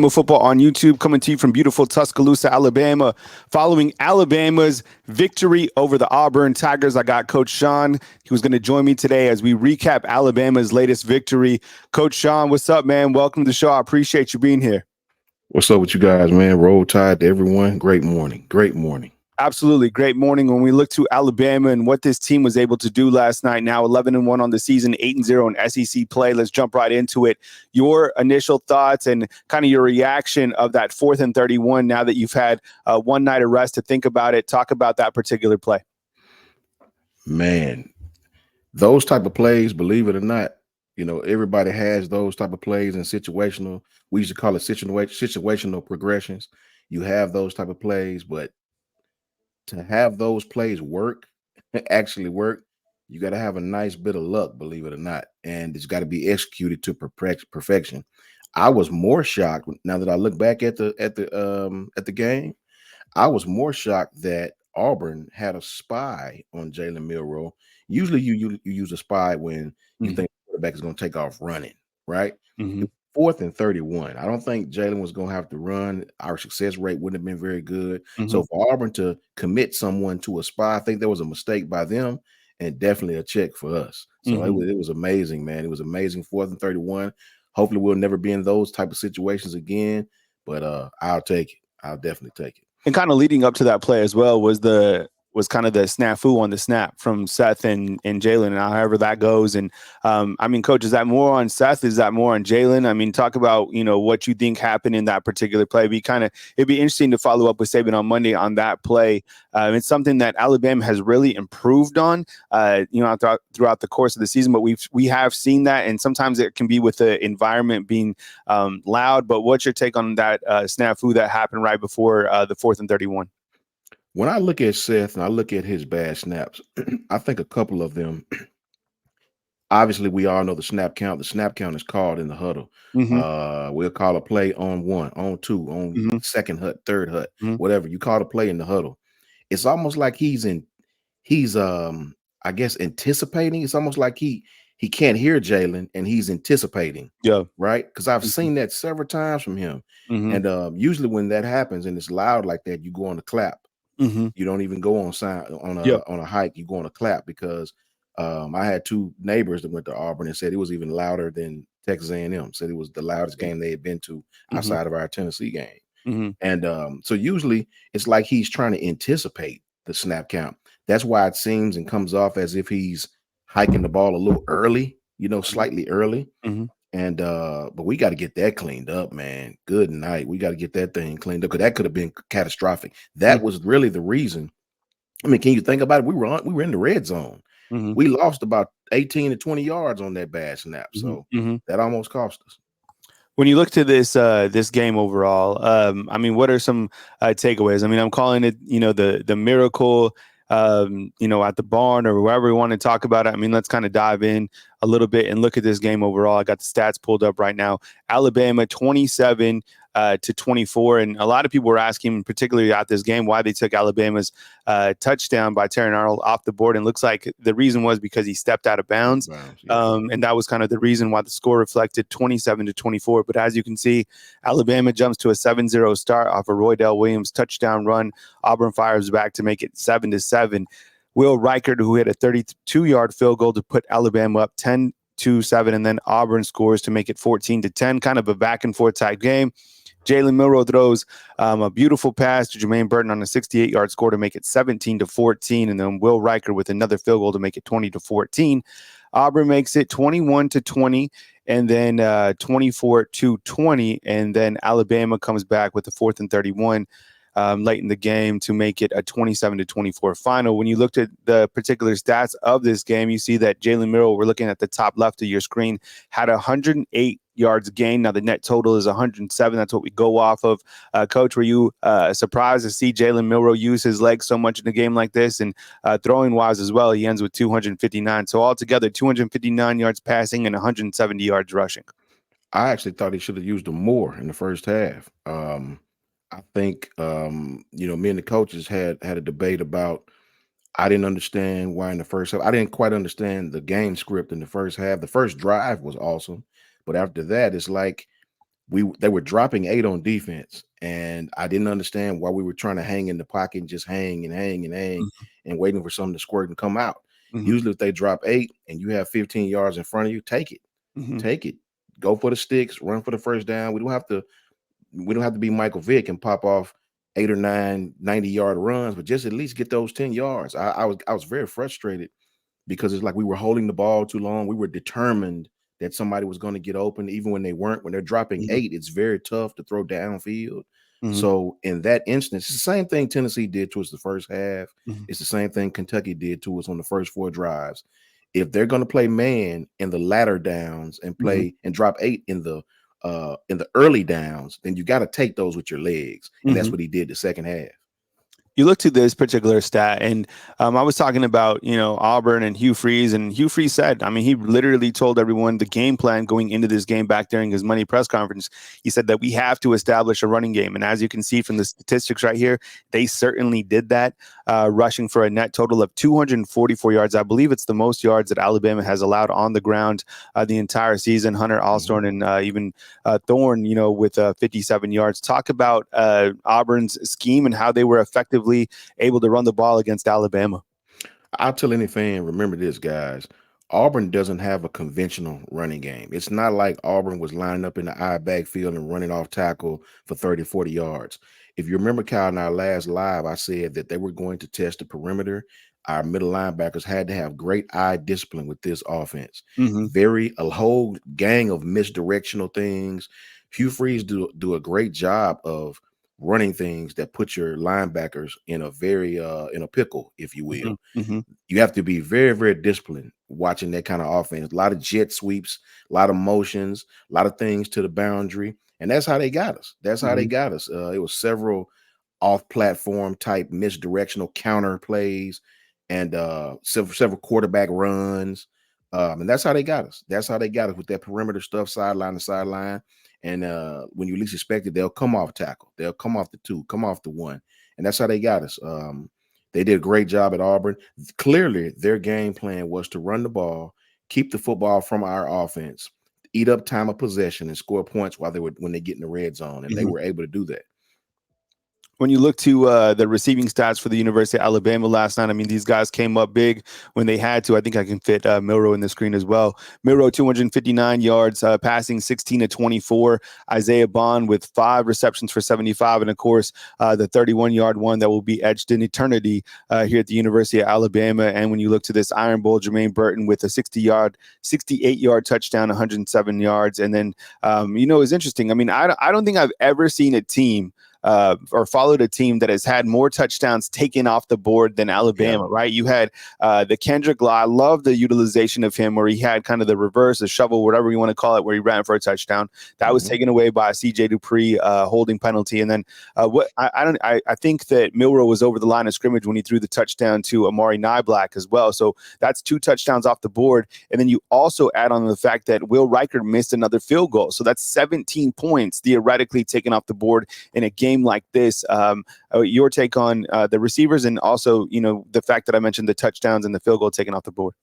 Bama Football on YouTube, coming to you from beautiful Tuscaloosa, Alabama. Following Alabama's victory over the Auburn Tigers, I got Coach Shawn. He was going to join me today as we recap Alabama's latest victory. Coach Shawn, what's up, man? Welcome to the show. I appreciate you being here. What's up with you guys, man? Roll Tide to everyone. Great morning. Great morning. Absolutely. Great morning. When we look to Alabama and what this team was able to do last night, now 11-1 on the season, 8-0 in SEC play. Let's jump right into it. Your initial thoughts and kind of your reaction of that 4th and 31 now that you've had one night of rest to think about it. Talk about that particular play. Man, those type of plays, believe it or not, everybody has those type of plays and situational. We used to call it situational progressions. You have those type of plays, but to have those plays work, actually work, you got to have a nice bit of luck, believe it or not, and it's got to be executed to perfection. I was more shocked now that I look back at the game. I was more shocked that Auburn had a spy on Jalen Milroe. Usually, you use a spy when you think the quarterback is going to take off running, right? 4th and 31. I don't think Jalen was going to have to run. Our success rate wouldn't have been very good. So for Auburn to commit someone to a spy, I think there was a mistake by them and definitely a check for us. So it was amazing, man. It was amazing. 4th and 31. Hopefully we'll never be in those type of situations again, but I'll take it. I'll definitely take it. And kind of leading up to that play as well was kind of the snafu on the snap from Seth and Jalen, and however that goes. And I mean, Coach, is that more on Seth? Is that more on Jalen? I mean, talk about what you think happened in that particular play. It'd be interesting to follow up with Saban on Monday on that play. It's something that Alabama has really improved on, throughout the course of the season. But we have seen that, and sometimes it can be with the environment being loud. But what's your take on that snafu that happened right before the 4th and 31? When I look at Seth and I look at his bad snaps, I think a couple of them, obviously we all know the snap count. The snap count is called in the huddle. We'll call a play on 1, on 2, on second hut, third hut, whatever. You call a play in the huddle. It's almost like he's I guess anticipating. It's almost like he can't hear Jalen and he's anticipating. Yeah. Right. Because I've seen that several times from him. And usually when that happens and it's loud like that, you go on the clap. You don't even go on a hike. You go on a clap because I had 2 neighbors that went to Auburn and said it was even louder than Texas A&M. Said it was the loudest game they had been to outside of our Tennessee game. And so usually it's like he's trying to anticipate the snap count. That's why it seems and comes off as if he's hiking the ball a little early, slightly early. And but we got to get that cleaned up, man. Good night. We got to get that thing cleaned up because that could have been catastrophic. That was really the reason. I mean, can you think about it? We were in the red zone. We lost about 18 to 20 yards on that bad snap. So that almost cost us. When you look to this game overall, I mean, what are some takeaways? I mean, I'm calling it, the miracle, at the barn or wherever we want to talk about it. I mean, let's kind of dive in a little bit and look at this game overall. I got the stats pulled up right now. Alabama 27 to 24. And a lot of people were asking, particularly at this game, why they took Alabama's touchdown by Terran Arnold off the board. And it looks like the reason was because he stepped out of bounds. And that was kind of the reason why the score reflected 27 to 24. But as you can see, Alabama jumps to a 7-0 start off a Roydell Williams touchdown run. Auburn fires back to make it 7-7. Will Reichert, who hit a 32-yard field goal to put Alabama up 10-7, and then Auburn scores to make it 14-10, kind of a back-and-forth type game. Jalen Milroe throws a beautiful pass to Jermaine Burton on a 68-yard score to make it 17-14, and then Will Reichert with another field goal to make it 20-14. Auburn makes it 21-20, and then 24-20, and then Alabama comes back with the 4th and 31 late in the game to make it a 27-24 final. When you looked at the particular stats of this game, you see that Jalen Milroe, we're looking at the top left of your screen, had 108 yards gained. Now the net total is 107. That's what we go off of. Coach, were you surprised to see Jalen Milroe use his legs so much in a game like this? And throwing wise as well, he ends with 259. So altogether, 259 yards passing and 170 yards rushing. I actually thought he should have used them more in the first half. I think, me and the coaches had a debate about, I didn't understand why in the first half. I didn't quite understand the game script in the first half. The first drive was awesome. But after that, it's like they were dropping 8 on defense, and I didn't understand why we were trying to hang in the pocket and just hang and hang and hang and waiting for something to squirt and come out. Mm-hmm. Usually if they drop 8 and you have 15 yards in front of you, take it. Take it. Go for the sticks, run for the first down. We don't have to be Michael Vick and pop off 8 or 9 90-yard runs, but just at least get those 10 yards. I was very frustrated because it's like we were holding the ball too long. We were determined that somebody was going to get open, even when they weren't. When they're dropping 8, it's very tough to throw downfield. So in that instance, it's the same thing Tennessee did to us the first half. It's the same thing Kentucky did to us on the first 4 drives. If they're going to play man in the latter downs and play and drop 8 in the early downs, then you got to take those with your legs. And that's what he did the second half. You look to this particular stat, and I was talking about, Auburn and Hugh Freeze, and Hugh Freeze said, he literally told everyone the game plan going into this game back during his Monday press conference. He said that we have to establish a running game. And as you can see from the statistics right here, they certainly did that, rushing for a net total of 244 yards. I believe it's the most yards that Alabama has allowed on the ground the entire season. Hunter Alstorn and even Thorne, with 57 yards. Talk about Auburn's scheme and how they were effectively able to run the ball against Alabama. I'll tell any fan, remember this, guys. Auburn doesn't have a conventional running game. It's not like Auburn was lining up in the I backfield and running off tackle for 30, 40 yards. If you remember, Kyle, in our last live, I said that they were going to test the perimeter. Our middle linebackers had to have great eye discipline with this offense. A whole gang of misdirectional things. Hugh Freeze do a great job of running things that put your linebackers in a very in a pickle, if you will. You have to be very, very disciplined watching that kind of offense. A lot of jet sweeps, a lot of motions, a lot of things to the boundary, and that's how they got us. It was several off-platform type misdirectional counter plays and several quarterback runs, and that's how they got us. That's how they got us with that perimeter stuff, sideline to sideline. And when you least expect it, they'll come off tackle. They'll come off the 2, come off the 1. And that's how they got us. They did a great job at Auburn. Clearly, their game plan was to run the ball, keep the football from our offense, eat up time of possession, and score points when they get in the red zone. And they were able to do that. When you look to the receiving stats for the University of Alabama last night, these guys came up big when they had to. I think I can fit Milroe in the screen as well. Milroe, 259 yards, passing 16 to 24. Isaiah Bond with 5 receptions for 75. And, of course, the 31-yard one that will be etched in eternity here at the University of Alabama. And when you look to this Iron Bowl, Jermaine Burton with a 68-yard touchdown, 107 yards. And then, it's interesting. I don't think I've ever seen a team or followed a team that has had more touchdowns taken off the board than Alabama, right? You had the Kendrick Law. I love the utilization of him where he had kind of the reverse, the shovel, whatever you want to call it, where he ran for a touchdown. That was taken away by C.J. Dupree holding penalty. And then I think that Milroe was over the line of scrimmage when he threw the touchdown to Amari Niblack as well. So that's 2 touchdowns off the board. And then you also add on the fact that Will Riker missed another field goal. So that's 17 points theoretically taken off the board in a game like this. Your take on the receivers and also, the fact that I mentioned the touchdowns and the field goal taken off the board.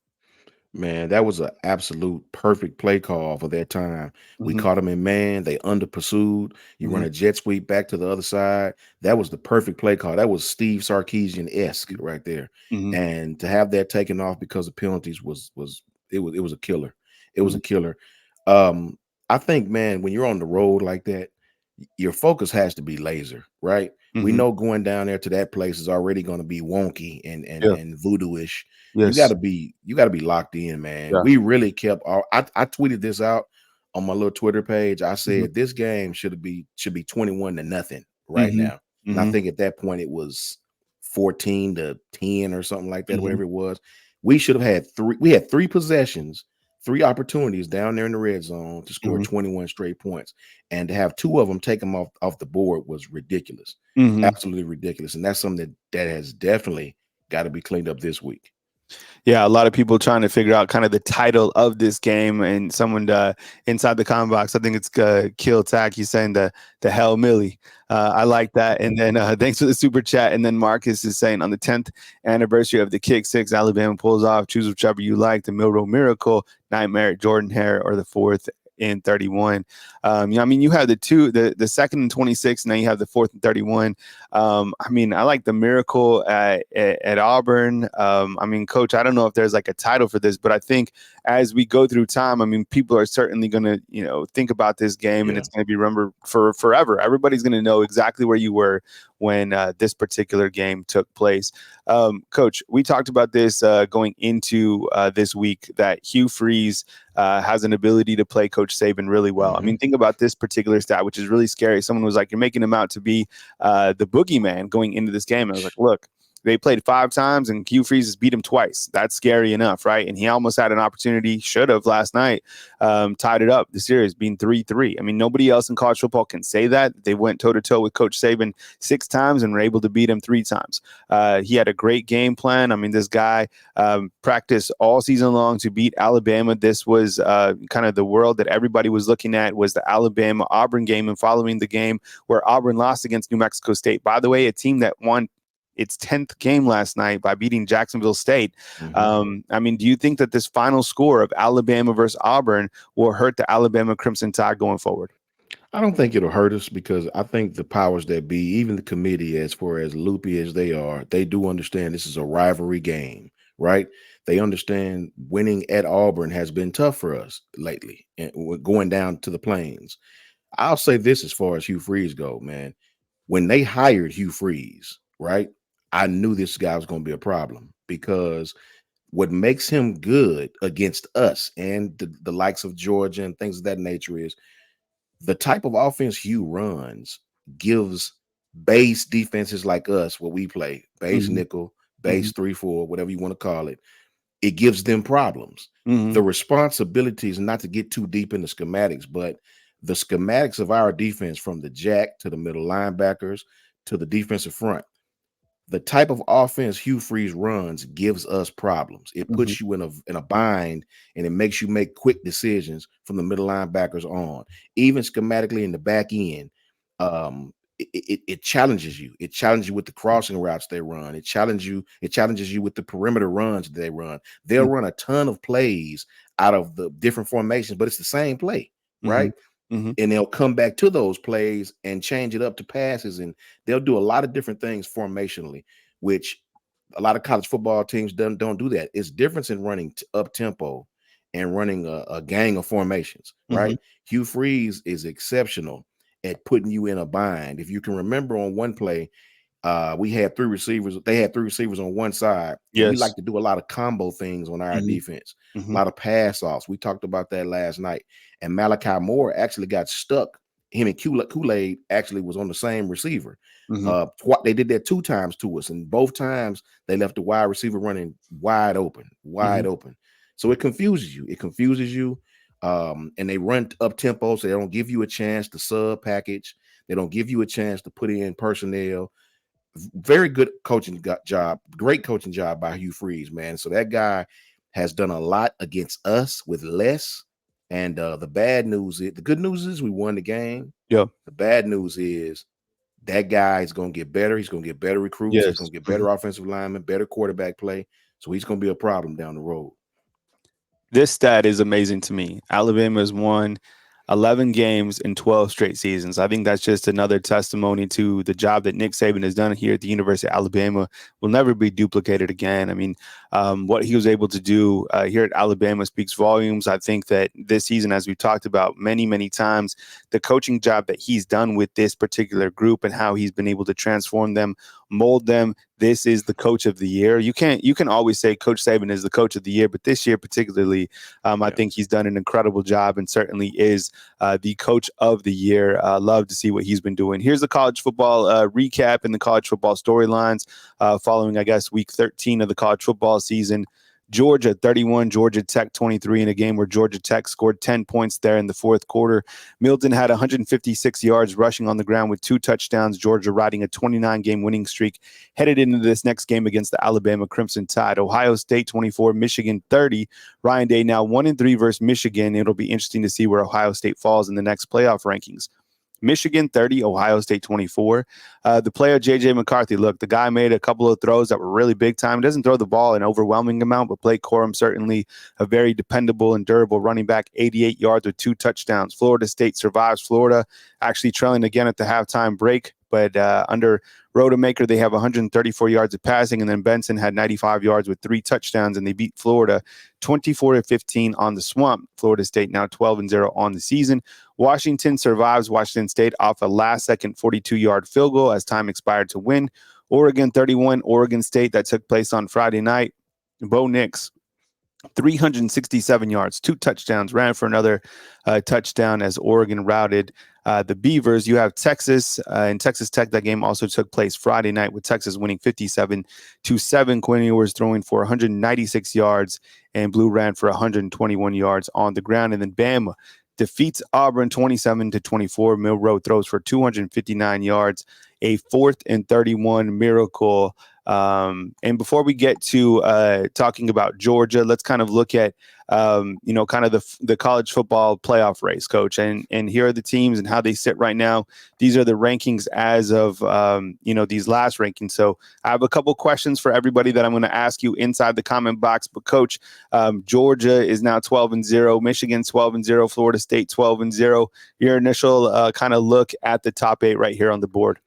Man, that was an absolute perfect play call for that time. We caught them in man. They under pursued. You run a jet sweep back to the other side. That was the perfect play call. That was Steve Sarkisian-esque right there. And to have that taken off because of penalties was a killer. It was a killer. I think, man, when you're on the road like that, your focus has to be laser, right? We know going down there to that place is already going to be wonky and voodoo-ish. Yes. You gotta be locked in, man. Yeah. We really kept I tweeted this out on my little Twitter page. I said this game should be 21-0 right now. And I think at that point it was 14-10 or something like that, whatever it was. We should have had 3 possessions, 3 opportunities down there in the red zone to score 21 straight points, and to have 2 of them take them off the board was ridiculous. Absolutely ridiculous. And that's something that has definitely got to be cleaned up this week. Yeah, a lot of people trying to figure out kind of the title of this game, and someone inside the comment box, I think it's Kill Tack, he's saying the Hell Millie. I like that. And then thanks for the super chat. And then Marcus is saying on the 10th anniversary of the Kick 6, Alabama pulls off. Choose whichever you like, the Milroe Miracle, Nightmare, Jordan Hare, or the 4th and 31. I mean, you have the second and 26, now you have the 4th and 31. I mean, I like the miracle at Auburn. I mean, Coach, I don't know if there's like a title for this, but I think as we go through time, I mean, people are certainly going to, think about this game, and it's going to be remembered for forever. Everybody's going to know exactly where you were when this particular game took place. Coach, we talked about this going into this week, that Hugh Freeze has an ability to play Coach Saban really well. I mean, think about this particular stat, which is really scary. Someone was like, you're making him out to be the boogeyman going into this game. And I was like, look, they played 5 times and Hugh Freeze has beat him twice. That's scary enough, right? And he almost had an opportunity, should have last night, tied it up, the series being 3-3. I mean, nobody else in college football can say that. They went toe-to-toe with Coach Saban 6 times and were able to beat him 3 times. He had a great game plan. I mean, this guy practiced all season long to beat Alabama. This was kind of the world that everybody was looking at, was the Alabama-Auburn game, and following the game where Auburn lost against New Mexico State. By the way, a team that won its 10th game last night by beating Jacksonville State. I mean, do you think that this final score of Alabama versus Auburn will hurt the Alabama Crimson Tide going forward? I don't think it'll hurt us, because I think the powers that be, even the committee, as far as loopy as they are, they do understand this is a rivalry game, right? They understand winning at Auburn has been tough for us lately, and we're going down to the plains. I'll say this as far as Hugh Freeze go, man. When they hired Hugh Freeze, right, I knew this guy was going to be a problem, because what makes him good against us and the likes of Georgia and things of that nature is the type of offense Hugh runs gives base defenses like us, what we play, base nickel, base 3-4, whatever you want to call it. It gives them problems. The responsibility is not to get too deep in the schematics, but the schematics of our defense, from the jack to the middle linebackers to the defensive front, the type of offense Hugh Freeze runs gives us problems. It puts you in a bind, and it makes you make quick decisions from the middle linebackers on. Even schematically in the back end, it challenges you. It challenges you with the crossing routes they run. It challenges you with the perimeter runs they run. They'll run a ton of plays out of the different formations, but it's the same play, right? And they'll come back to those plays and change it up to passes, and they'll do a lot of different things formationally, which a lot of college football teams don't do that. It's difference in running up tempo and running a gang of formations, right? Hugh Freeze is exceptional at putting you in a bind. If you can remember, on one play, we had 3 receivers. They had 3 receivers on one side. And we like to do a lot of combo things on our defense, a lot of pass offs. We talked about that last night. And Malachi Moore actually got stuck. Him and Kool-Aid actually was on the same receiver. They did that 2 times to us, and both times they left the wide receiver running wide open. So it confuses you. And they run up tempo, so they don't give you a chance to sub package. They don't give you a chance to put in personnel. Very good coaching job, great coaching job by Hugh Freeze, man. So that guy has done a lot against us with less. And the good news is we won the game. The bad news is that guy is going to get better. He's going to get better recruits. He's going to get better offensive linemen, better quarterback play. So he's going to be a problem down the road. This stat is amazing to me. Alabama has won 11 games in 12 straight seasons. I think that's just another testimony to the job that Nick Saban has done here at the University of Alabama. Will never be duplicated again. I mean, what he was able to do here at Alabama speaks volumes. I think that this season, as we've talked about many, many times, the coaching job that he's done with this particular group and how he's been able to transform them, mold them. This is the coach of the year. You can always say Coach Saban is the coach of the year, but this year particularly, I think he's done an incredible job and certainly is the coach of the year. Love to see what he's been doing. Here's the college football recap and the college football storylines following, I guess, week 13 of the college football season. Georgia 31, Georgia Tech 23 in a game where Georgia Tech scored 10 points there in the fourth quarter. Milton had 156 yards rushing on the ground with 2 touchdowns. Georgia riding a 29-game winning streak headed into this next game against the Alabama Crimson Tide. Ohio State 24, Michigan 30. Ryan Day now 1-3 versus Michigan. It'll be interesting to see where Ohio State falls in the next playoff rankings. Michigan 30, Ohio State 24. The player J.J. McCarthy, look, the guy made a couple of throws that were really big time. Doesn't throw the ball an overwhelming amount, but Blake Corum certainly a very dependable and durable running back, 88 yards with 2 touchdowns. Florida State survives Florida, actually trailing again at the halftime break. But under Rodemaker, they have 134 yards of passing, and then Benson had 95 yards with 3 touchdowns, and they beat Florida 24-15 on the Swamp. Florida State now 12-0 on the season. Washington survives Washington State off a last-second 42-yard field goal as time expired to win. Oregon 31, Oregon State, that took place on Friday night. Bo Nix, 367 yards, 2 touchdowns, ran for another touchdown as Oregon routed the Beavers. You have Texas and Texas Tech. That game also took place Friday night with Texas winning 57-7. Quinn Ewers throwing for 196 yards, and Blue ran for 121 yards on the ground. And then Bama defeats Auburn 27-24. Milroe throws for 259 yards, a 4th and 31 miracle. And before we get to talking about Georgia, let's kind of look at, kind of the college football playoff race, Coach. And here are the teams and how they sit right now. These are the rankings as of, these last rankings. So I have a couple questions for everybody that I'm going to ask you inside the comment box. But, Coach, Georgia is now 12-0. Michigan 12-0. Florida State 12-0. Your initial kind of look at the top 8 right here on the board.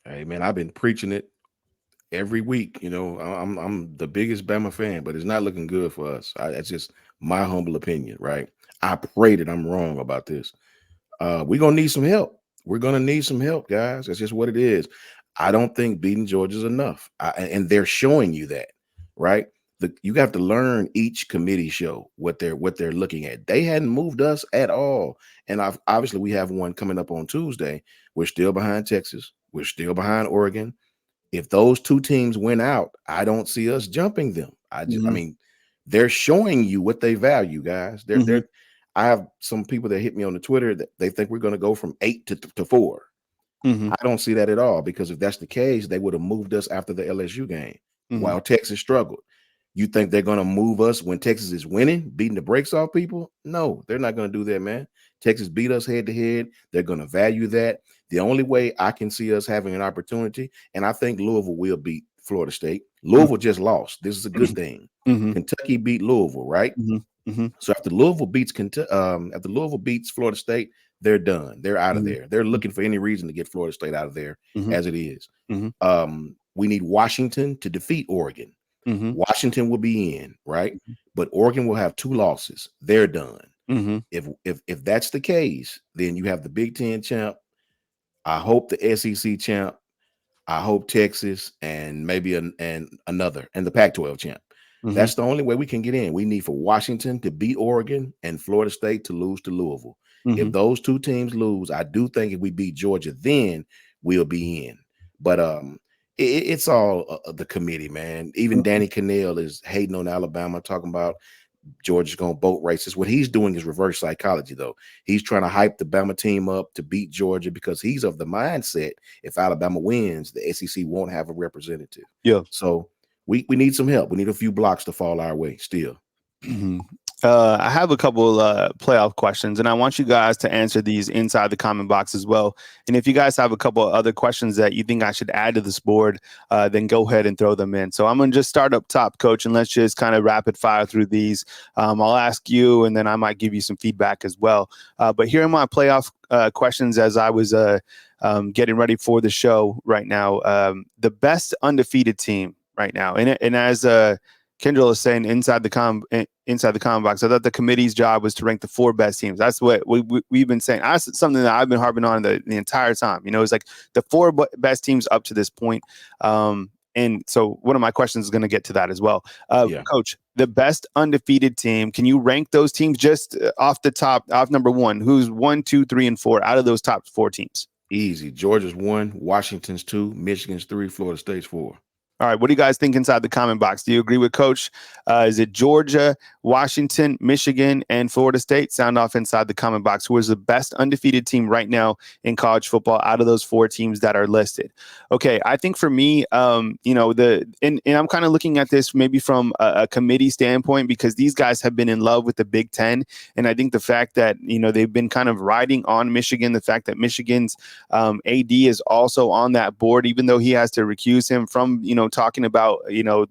Hey, man, I've been preaching it every week. I'm the biggest Bama fan, but it's not looking good for us. That's just my humble opinion, right? I pray that I'm wrong about this. We're going to need some help. We're going to need some help, guys. That's just what it is. I don't think beating Georgia's enough. And they're showing you that, right? You have to learn each committee show what they're looking at. They hadn't moved us at all. And obviously we have one coming up on Tuesday. We're still behind Texas. We're still behind Oregon. If those 2 teams win out, I don't see us jumping them. I mean, they're showing you what they value, guys. I have some people that hit me on the Twitter that they think we're going to go from 8 to 4. I don't see that at all, because if that's the case, they would have moved us after the LSU game while Texas struggled. You think they're going to move us when Texas is winning, beating the brakes off people? No, they're not going to do that, man. Texas beat us head to head. They're going to value that. The only way I can see us having an opportunity, and I think Louisville will beat Florida State. Louisville just lost. This is a good thing. Kentucky beat Louisville, right? So after Louisville beats Florida State, they're done. They're out of there. They're looking for any reason to get Florida State out of there as it is. We need Washington to defeat Oregon. Washington will be in, right? But Oregon will have 2 losses. They're done. If that's the case, then you have the Big Ten champ. I hope the SEC champ. I hope Texas, and maybe another, and the Pac-12 champ. That's the only way we can get in. We need for Washington to beat Oregon and Florida State to lose to Louisville. If those 2 teams lose, I do think if we beat Georgia, then we'll be in. But it's all the committee, man. Even Danny Cannell is hating on Alabama, talking about Georgia's going to boat races. What he's doing is reverse psychology, though. He's trying to hype the Bama team up to beat Georgia, because he's of the mindset if Alabama wins, the SEC won't have a representative. Yeah. So we need some help. We need a few blocks to fall our way still. I have a couple playoff questions, and I want you guys to answer these inside the comment box as well. And if you guys have a couple of other questions that you think I should add to this board, then go ahead and throw them in. So I'm going to just start up top, Coach, and let's just kind of rapid fire through these. I'll ask you, and then I might give you some feedback as well. But here are my playoff questions as I was getting ready for the show right now. The best undefeated team right now, and as Kendall is saying inside the comment box, I thought the committee's job was to rank the 4 best teams. That's what we've been saying. That's something that I've been harping on the entire time. It's like the 4 best teams up to this point. And so one of my questions is going to get to that as well. Coach, the best undefeated team, can you rank those teams just off the top, off number 1? Who's 1, 2, 3, and 4 out of those top 4 teams? Easy. Georgia's 1, Washington's 2, Michigan's 3, Florida State's 4. All right, what do you guys think inside the comment box? Do you agree with Coach? Is it Georgia, Washington, Michigan, and Florida State? Sound off inside the comment box. Who is the best undefeated team right now in college football out of those 4 teams that are listed? Okay, I think for me, and I'm kind of looking at this maybe from a committee standpoint, because these guys have been in love with the Big Ten, and I think the fact that they've been kind of riding on Michigan, the fact that Michigan's AD is also on that board, even though he has to recuse him from talking about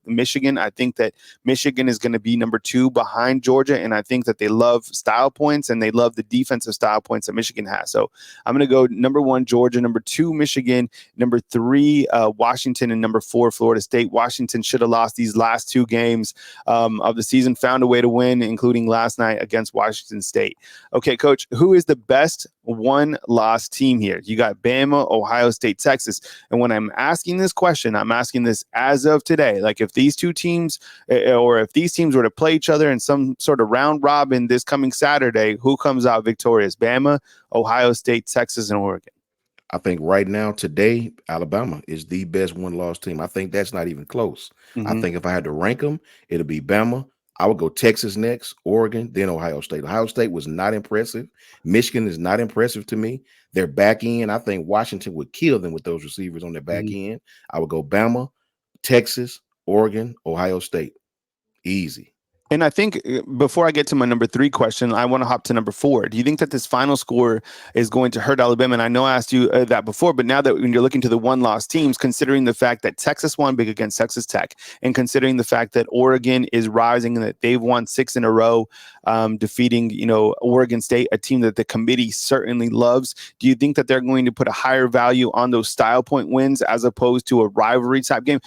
Michigan. I think that Michigan is going to be number 2 behind Georgia, and I think that they love style points and they love the defensive style points that Michigan has. So I'm going to go number 1 Georgia, number 2 Michigan, number 3 Washington, and number 4 Florida State. Washington should have lost these last 2 games of the season, found a way to win, including last night against Washington State. Okay, Coach, who is the best one-loss team here? You got Bama, Ohio State, Texas. And when I'm asking this question, I'm asking this as of today. Like, if these 2 teams, or if these teams were to play each other in some sort of round robin this coming Saturday, who comes out victorious? Bama, Ohio State, Texas, and Oregon. I think right now, today, Alabama is the best one-loss team. I think that's not even close. I think if I had to rank them, it'll be Bama. I would go Texas next, Oregon, then Ohio State. Ohio State was not impressive. Michigan is not impressive to me. Their back end, I think Washington would kill them with those receivers on their back end. I would go Bama, Texas, Oregon, Ohio State. Easy. And I think before I get to my number 3 question, I want to hop to number 4. Do you think that this final score is going to hurt Alabama? And I know I asked you that before, but now that when you're looking to the one-loss teams, considering the fact that Texas won big against Texas Tech, and considering the fact that Oregon is rising and that they've won 6 in a row, defeating Oregon State, a team that the committee certainly loves, do you think that they're going to put a higher value on those style point wins as opposed to a rivalry type game?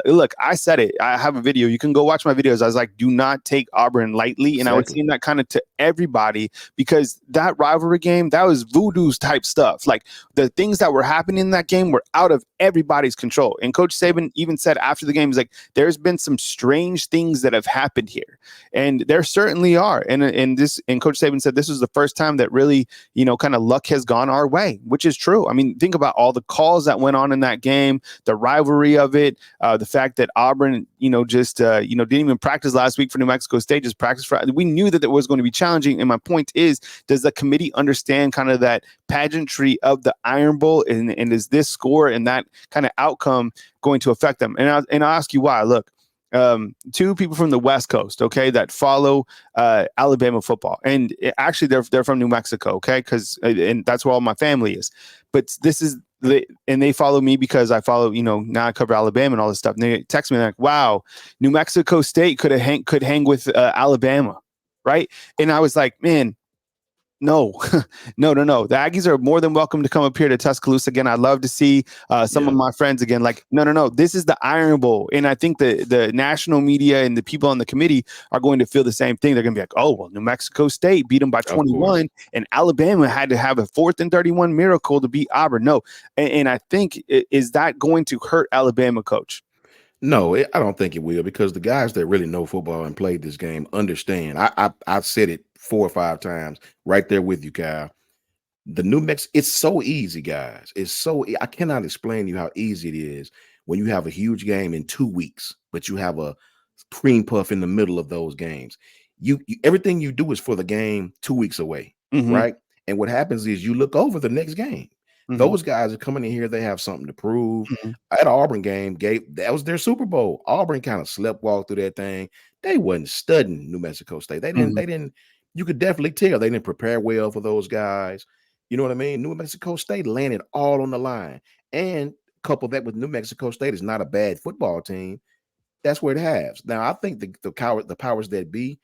Look, I said it. I have a video. You can go watch my videos. I was like, do not take Auburn lightly. And I would say that kind of to everybody, because that rivalry game, that was voodoo type stuff. Like, the things that were happening in that game were out of everybody's control. And Coach Saban even said after the game, he's like, there's been some strange things that have happened here. And there certainly are. And Coach Saban said this was the first time that really, kind of luck has gone our way, which is true. I mean, think about all the calls that went on in that game, the rivalry of it, the fact that Auburn, didn't even practice last week for New Mexico State, just practice for. We knew that it was going to be challenging. And my point is, does the committee understand kind of that pageantry of the Iron Bowl, and is this score and that kind of outcome going to affect them? And I'll ask you why. Look, 2 people from the West Coast, okay, that follow Alabama football, and actually they're from New Mexico, okay, because and that's where all my family is. But this is and they follow me because I follow, now I cover Alabama and all this stuff. And they text me like, "Wow, New Mexico State could hang with Alabama, right?" And I was like, "Man, no, no. The Aggies are more than welcome to come up here to Tuscaloosa again. I'd love to see some of my friends again." Like, no. This is the Iron Bowl. And I think the national media and the people on the committee are going to feel the same thing. They're going to be like, "Oh, well, New Mexico State beat them by 21, and Alabama had to have a 4th and 31 miracle to beat Auburn." No. And I think, is that going to hurt Alabama, Coach? No, I don't think it will, because the guys that really know football and played this game understand. I've said it 4 or 5 times right there with you, Kyle. The New Mexico, it's so easy, guys. I cannot explain to you how easy it is when you have a huge game in 2 weeks, but you have a cream puff in the middle of those games. You everything you do is for the game 2 weeks away, right? And what happens is you look over the next game. Those guys are coming in here. They have something to prove. At Auburn game, that was their Super Bowl. Auburn kind of sleptwalked through that thing. They wasn't studying New Mexico State. They didn't. You could definitely tell they didn't prepare well for those guys. You know what I mean? New Mexico State landed all on the line, and couple that with New Mexico State is not a bad football team. That's where it has. Now, I think the powers that be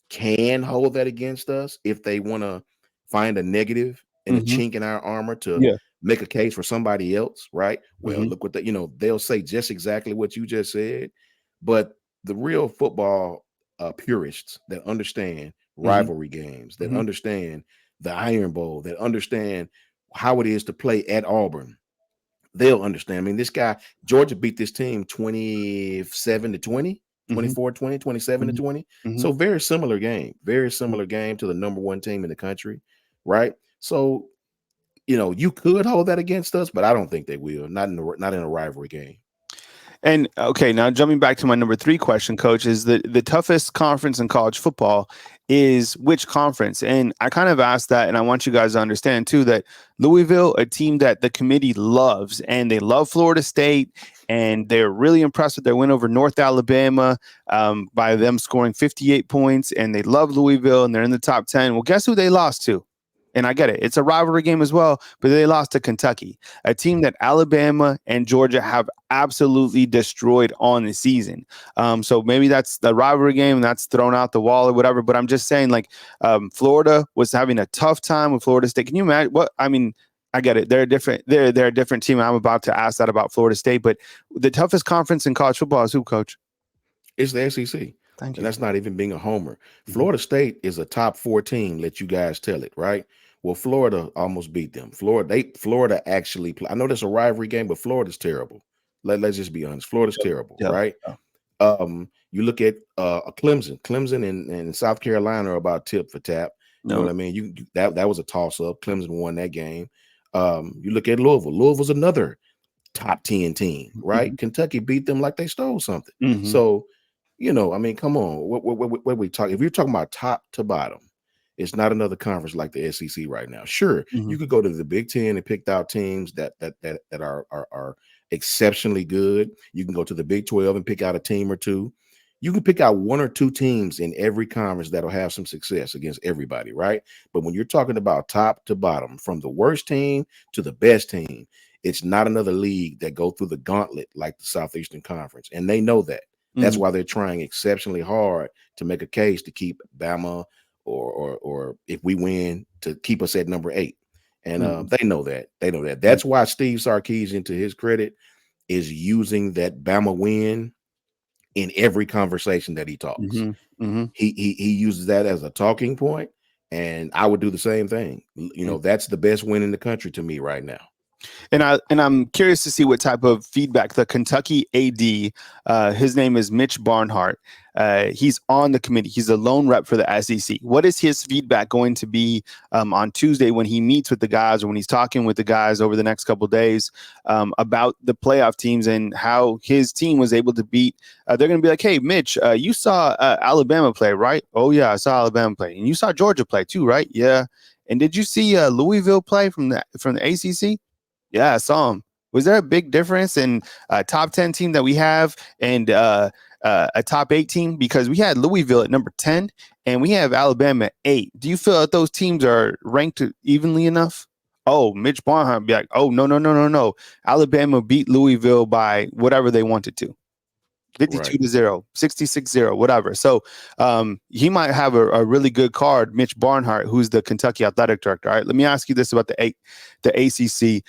can hold that against us if they want to find a negative and a chink in our armor to make a case for somebody else, right? Well, look what they'll say just exactly what you just said. But the real football purists that understand rivalry games, that understand the Iron Bowl, that understand how it is to play at Auburn, they'll understand. I mean, this guy, Georgia beat this team 27-20. 24-20, 27-20. So very similar game to the number 1 team in the country, right? So, you could hold that against us, but I don't think they will. Not in a rivalry game. And okay, now jumping back to my number 3 question, Coach, is the toughest conference in college football is which conference? And I kind of asked that, and I want you guys to understand too that Louisville, a team that the committee loves, and they love Florida State, and they're really impressed with their win over North Alabama by them scoring 58 points, and they love Louisville, and they're in the top 10. Well, guess who they lost to? And I get it. It's a rivalry game as well, but they lost to Kentucky, a team that Alabama and Georgia have absolutely destroyed on the season. So maybe that's the rivalry game and that's thrown out the wall or whatever. But I'm just saying, like, Florida was having a tough time with Florida State. Can you imagine what I mean? I get it. They're a different. They're a different team. I'm about to ask that about Florida State, but the toughest conference in college football is who, Coach? It's the SEC. Thank you. And that's not even being a homer. Florida State is a top 4 team. Let you guys tell it, right? Well, Florida almost beat them. Florida actually play. I know that's a rivalry game, but Florida's terrible. Let's just be honest. Florida's terrible, right? You look at Clemson and South Carolina are about tip for tap. You know what I mean? That was a toss up. Clemson won that game. You look at Louisville. Louisville's another top 10 team, right? Kentucky beat them like they stole something. So, you know, I mean, come on. What we talk? If you're talking about top to bottom, it's not another conference like the SEC right now. Sure, you could go to the Big Ten and picked out teams that are exceptionally good. You can go to the Big 12 and pick out a team or two. You can pick out 1 or 2 teams in every conference that'll have some success against everybody, right? But when you're talking about top to bottom, from the worst team to the best team, it's not another league that go through the gauntlet like the Southeastern Conference, and they know that. That's why they're trying exceptionally hard to make a case to keep Bama or if we win, to keep us at number 8. And they know that. They know that. That's why Steve Sarkisian, to his credit, is using that Bama win in every conversation that he talks. He uses that as a talking point, and I would do the same thing. You know, that's the best win in the country to me right now. And I'm curious to see what type of feedback the Kentucky AD, his name is Mitch Barnhart. He's on the committee. He's a lone rep for the SEC. What is his feedback going to be on Tuesday when he meets with the guys, or when he's talking with the guys over the next couple of days about the playoff teams and how his team was able to beat? They're going to be like, hey, Mitch, you saw Alabama play, right? Oh, yeah, I saw Alabama play. And you saw Georgia play too, right? Yeah. And did you see Louisville play from the ACC? Yeah, I saw him. Was there a big difference in a top 10 team that we have and a top 8 team? Because we had Louisville at number 10 and we have Alabama at 8. Do you feel that those teams are ranked evenly enough? Oh, Mitch Barnhart would be like, oh, no. Alabama beat Louisville by whatever they wanted to. 52-0, 66-0, whatever. So he might have a really good card, Mitch Barnhart, who's the Kentucky athletic director. All right, let me ask you this about the ACC.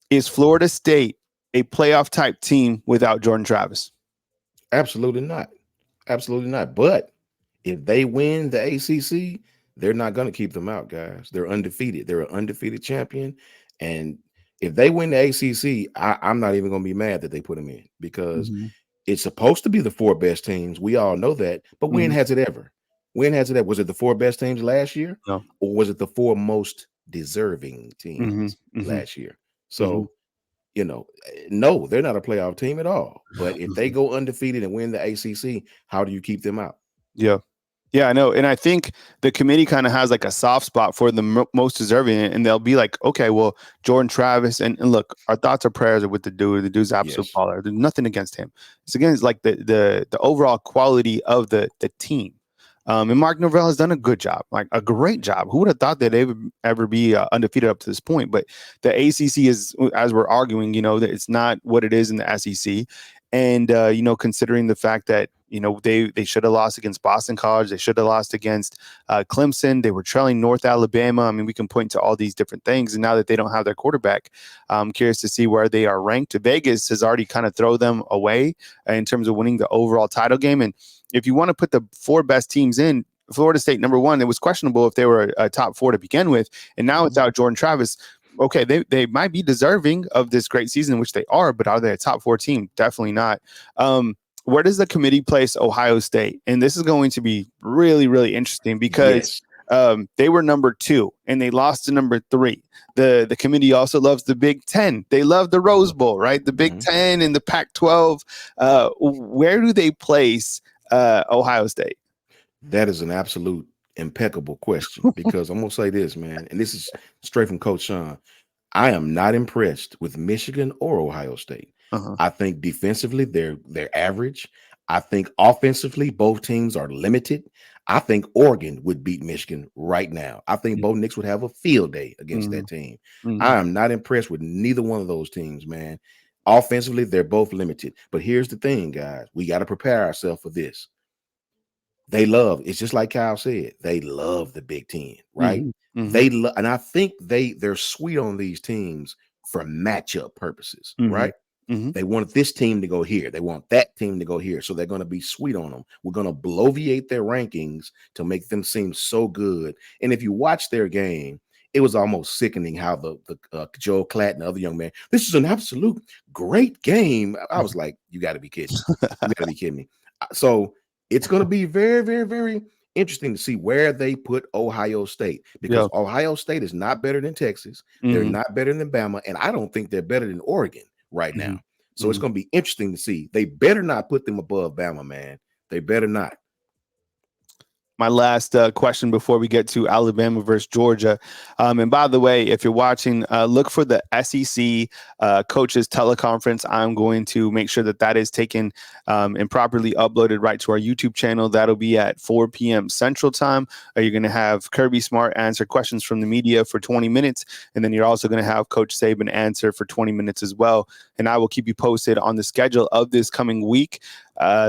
Is Florida State a playoff type team without Jordan Travis? Absolutely not. Absolutely not. But if they win the ACC, they're not going to keep them out, guys. They're undefeated. They're an undefeated champion. And if they win the ACC, I'm not even going to be mad that they put them in, because it's supposed to be the 4 best teams. We all know that. But when has it ever? When has it ever? Was it the 4 best teams last year? No. Or was it the 4 most deserving teams last year? So, you know, no, they're not a playoff team at all. But if they go undefeated and win the ACC, how do you keep them out? Yeah, I know. And I think the committee kind of has like a soft spot for the most deserving. And they'll be like, okay, well, Jordan Travis. And look, our thoughts or prayers are with the dude. The dude's absolute baller. There's nothing against him. It's against like the overall quality of the team. And Mark Norvell has done a good job, like a great job. Who would have thought that they would ever be undefeated up to this point? But the ACC is, as we're arguing, you know, that it's not what it is in the SEC. And, you know, considering the fact that, you know, they should have lost against Boston College. They should have lost against Clemson. They were trailing North Alabama. I mean, we can point to all these different things. And now that they don't have their quarterback, I'm curious to see where they are ranked. Vegas has already kind of thrown them away in terms of winning the overall title game. And if you want to put the 4 best teams in, Florida State, number 1, it was questionable if they were a top 4 to begin with. And now without Jordan Travis, okay, they might be deserving of this great season, which they are, but are they a top 4 team? Definitely not. Where does the committee place Ohio State? And this is going to be really, really interesting because They were number 2 and they lost to number 3. The committee also loves the Big Ten. They love the Rose Bowl, right? The Big Ten and the Pac-12. Where do they place Ohio State? That is an absolute impeccable question, because I'm going to say this, man, and this is straight from Coach Shawn. I am not impressed with Michigan or Ohio State. I think defensively they're average. I think offensively both teams are limited. I think Oregon would beat Michigan right now. I think Bo Nix would have a field day against that team. I am not impressed with neither one of those teams, man. Offensively, they're both limited. But here's the thing, guys. We got to prepare ourselves for this. They love, it's just like Kyle said, they love the Big Ten, right? They love, and I think they're sweet on these teams for matchup purposes, right? They want this team to go here. They want that team to go here. So they're going to be sweet on them. We're going to bloviate their rankings to make them seem so good. And if you watch their game, it was almost sickening how the Joe Klatt and the other young man, this is an absolute great game. I was like, you got to be kidding. You got to be kidding me. So it's going to be very, very, very interesting to see where they put Ohio State, because Ohio State is not better than Texas. They're not better than Bama. And I don't think they're better than Oregon right now. So it's going to be interesting to see. They better not put them above Bama, man. They better not. My last question before we get to Alabama versus Georgia. And by the way, if you're watching, look for the SEC coaches teleconference. I'm going to make sure that is taken and properly uploaded right to our YouTube channel. That'll be at 4 p.m. Central Time. You're going to have Kirby Smart answer questions from the media for 20 minutes. And then you're also going to have Coach Saban answer for 20 minutes as well. And I will keep you posted on the schedule of this coming week.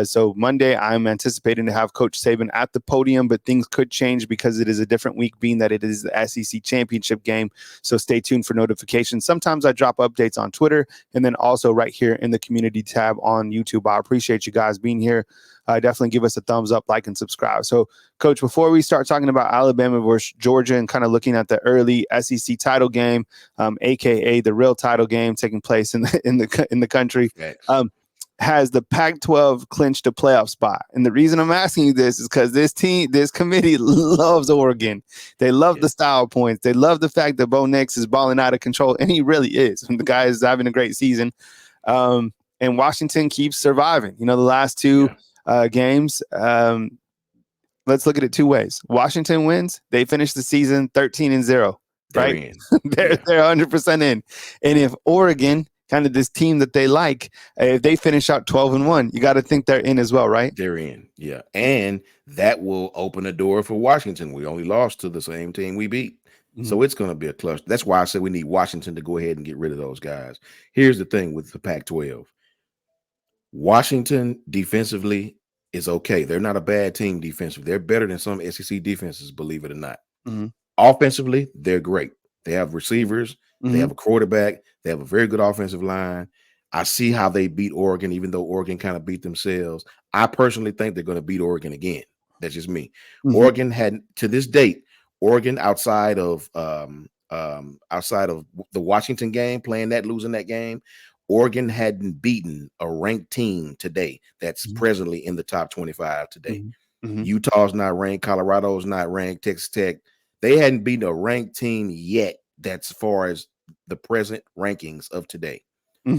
So Monday, I'm anticipating to have Coach Saban at the podium, but things could change because it is a different week, being that it is the SEC championship game. So stay tuned for notifications. Sometimes I drop updates on Twitter and then also right here in the community tab on YouTube. I appreciate you guys being here. Definitely give us a thumbs up, like, and subscribe. So, Coach, before we start talking about Alabama versus Georgia and kind of looking at the early SEC title game, aka the real title game taking place in the country, has the Pac-12 clinched a playoff spot? And the reason I'm asking you this is because this committee loves Oregon. They love the style points. They love the fact that Bo Nix is balling out of control, and he really is. The guy is having a great season. And Washington keeps surviving. The last 2 games. Let's look at it 2 ways. Washington wins. They finish the season 13-0. Right? They're 100% in. And if Oregon, kind of this team that they like, if they finish out 12-1, you got to think they're in as well, right? They're in, yeah. And that will open a door for Washington. We only lost to the same team we beat. So it's going to be a cluster. That's why I said we need Washington to go ahead and get rid of those guys. Here's the thing with the Pac-12. Washington defensively is okay. They're not a bad team defensively. They're better than some SEC defenses, believe it or not. Offensively, they're great. They have receivers. They have a quarterback. They have a very good offensive line. I see how they beat Oregon, even though Oregon kind of beat themselves. I personally think they're going to beat Oregon again. That's just me. Oregon had, to this date, Oregon outside of the Washington game, losing that game, Oregon hadn't beaten a ranked team today that's presently in the top 25 today. Utah's not ranked. Colorado's not ranked. Texas Tech, they hadn't beaten a ranked team yet. That's as far as the present rankings of today.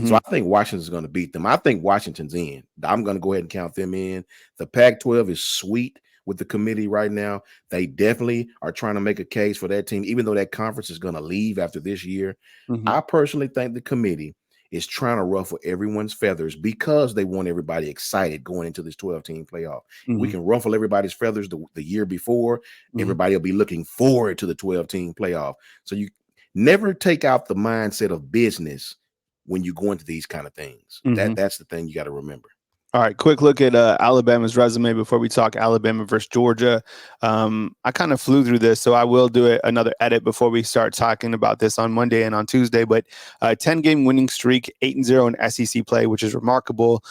So I think Washington's going to beat them. I think Washington's in. I'm going to go ahead and count them in. The Pac-12 is sweet with the committee right now. They definitely are trying to make a case for that team, even though that conference is going to leave after this year. I personally think the committee is trying to ruffle everyone's feathers because they want everybody excited going into this 12-team playoff. We can ruffle everybody's feathers the year before. Everybody will be looking forward to the 12-team playoff. So you never take out the mindset of business when you go into these kind of things. That's the thing you got to remember. All right, quick look at Alabama's resume before we talk Alabama versus Georgia. I kind of flew through this, so I will do another edit before we start talking about this on Monday and on Tuesday. But 10-game winning streak, 8-0 in SEC play, which is remarkable.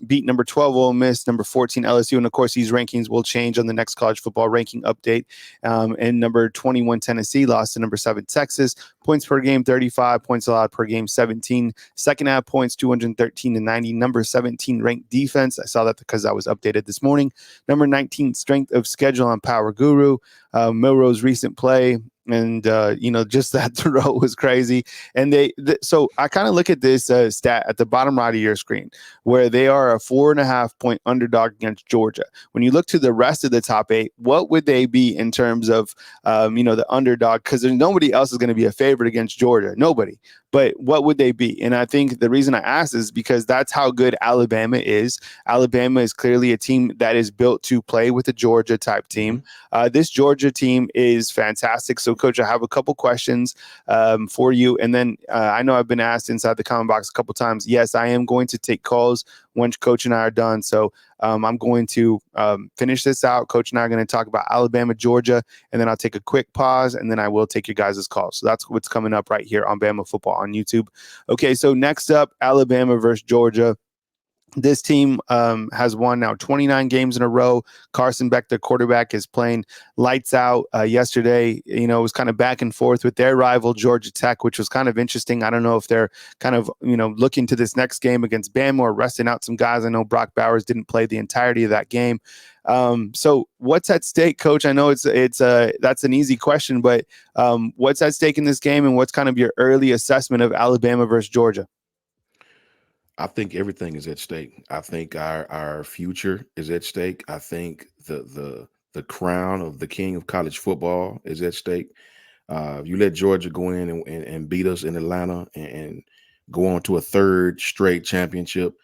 Beat number 12 Ole Miss, number 14 LSU, and of course these rankings will change on the next college football ranking update. And number 21 Tennessee lost to number 7 Texas. Points per game 35, points allowed per game 17. Second half points 213 to 90. Number 17 ranked defense. I saw that because I was updated this morning. Number 19 strength of schedule on Power Guru. Milroe's recent play. And, just that throw was crazy. And so I kind of look at this stat at the bottom right of your screen where they are a 4.5-point underdog against Georgia. When you look to the rest of the top 8, what would they be in terms of, the underdog? Because there's nobody else is going to be a favorite against Georgia. Nobody. But what would they be? And I think the reason I asked is because that's how good Alabama is. Alabama is clearly a team that is built to play with a Georgia type team. This Georgia team is fantastic. So, Coach, I have a couple questions for you. And then I know I've been asked inside the comment box a couple times. Yes, I am going to take calls once Coach and I are done. So I'm going to finish this out. Coach and I are going to talk about Alabama, Georgia, and then I'll take a quick pause, and then I will take your guys' calls. So that's what's coming up right here on Bama Football on YouTube. Okay, so next up, Alabama versus Georgia. This team has won now 29 games in a row. Carson Beck, their quarterback, is playing lights out. Yesterday, it was kind of back and forth with their rival, Georgia Tech, which was kind of interesting. I don't know if they're kind of, looking to this next game against Bama or resting out some guys. I know Brock Bowers didn't play the entirety of that game. So what's at stake, Coach? I know it's that's an easy question, but what's at stake in this game, and what's kind of your early assessment of Alabama versus Georgia? I think everything is at stake. I think our future is at stake. I think the crown of the king of college football is at stake. You let Georgia go in and beat us in Atlanta and go on to a third straight championship.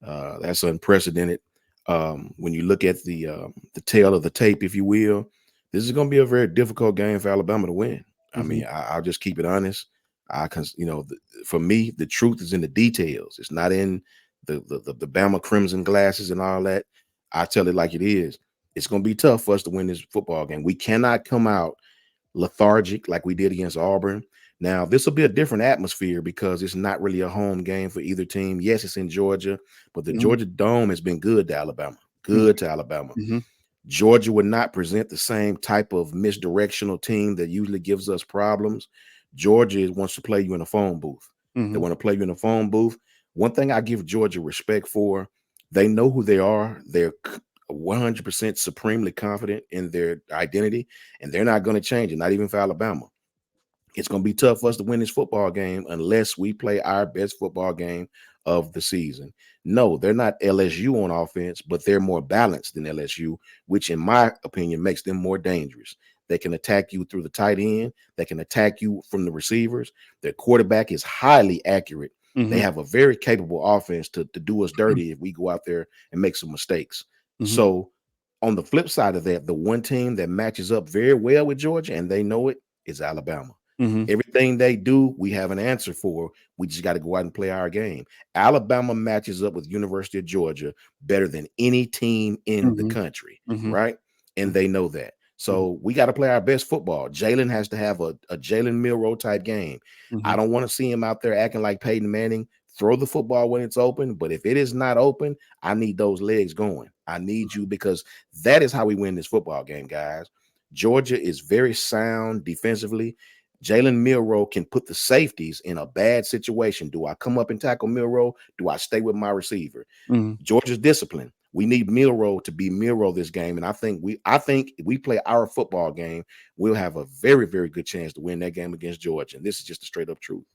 That's unprecedented. When you look at the tail of the tape, if you will, this is going to be a very difficult game for Alabama to win. I mean, I'll just keep it honest. For me, the truth is in the details. It's not in the Bama crimson glasses and all that. I tell it like it is. It's going to be tough for us to win this football game. We cannot come out lethargic like we did against Auburn. Now, this will be a different atmosphere because it's not really a home game for either team. Yes, it's in Georgia, but the Georgia Dome has been good to Alabama. Georgia would not present the same type of misdirectional team that usually gives us problems. Georgia wants to play you in a phone booth. They want to play you in a phone booth. One thing I give Georgia respect for, they know who they are. They're 100% supremely confident in their identity, and they're not going to change it, not even for Alabama. It's going to be tough for us to win this football game unless we play our best football game of the season. No, they're not LSU on offense, but they're more balanced than LSU, which in my opinion makes them more dangerous. They can attack you through the tight end. They can attack you from the receivers. Their quarterback is highly accurate. They have a very capable offense to do us dirty if we go out there and make some mistakes. So on the flip side of that, the one team that matches up very well with Georgia, and they know it, is Alabama. Everything they do, we have an answer for. We just got to go out and play our game. Alabama matches up with University of Georgia better than any team in the country, right? And they know that. So we got to play our best football. Jalen has to have a Jalen Milroe type game. I don't want to see him out there acting like Peyton Manning. Throw the football when it's open, but if it is not open, I need those legs going. I need you, because that is how we win this football game, guys. Georgia is very sound defensively. Jalen Milroe can put the safeties in a bad situation. Do I come up and tackle Milroe? Do I stay with my receiver? Georgia's discipline. We need Milroe to be Milroe this game, and I think if we play our football game, we'll have a very, very good chance to win that game against Georgia. And this is just the straight up truth.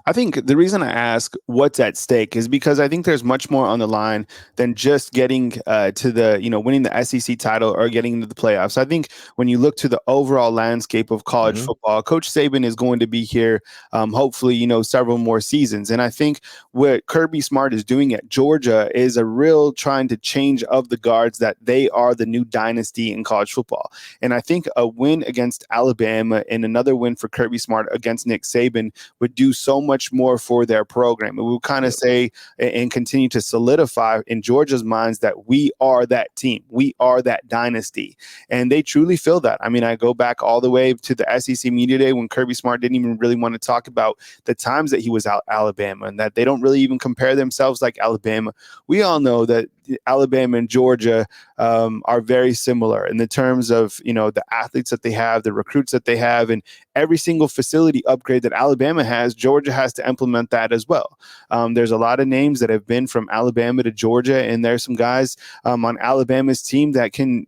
I think the reason I ask what's at stake is because I think there's much more on the line than just getting to the, winning the SEC title or getting into the playoffs. I think when you look to the overall landscape of college football, Coach Saban is going to be here, hopefully, several more seasons. And I think what Kirby Smart is doing at Georgia is a real trying to change of the guards that they are the new dynasty in college football. And I think a win against Alabama and another win for Kirby Smart against Nick Saban would do so much more for their program. It will kind of say and continue to solidify in Georgia's minds that we are that team. We are that dynasty. And they truly feel that. I mean, I go back all the way to the SEC Media Day when Kirby Smart didn't even really want to talk about the times that he was out Alabama and that they don't really even compare themselves like Alabama. We all know that Alabama and Georgia are very similar in the terms of, the athletes that they have, the recruits that they have, and every single facility upgrade that Alabama has, Georgia has to implement that as well. There's a lot of names that have been from Alabama to Georgia, and there's some guys on Alabama's team that can,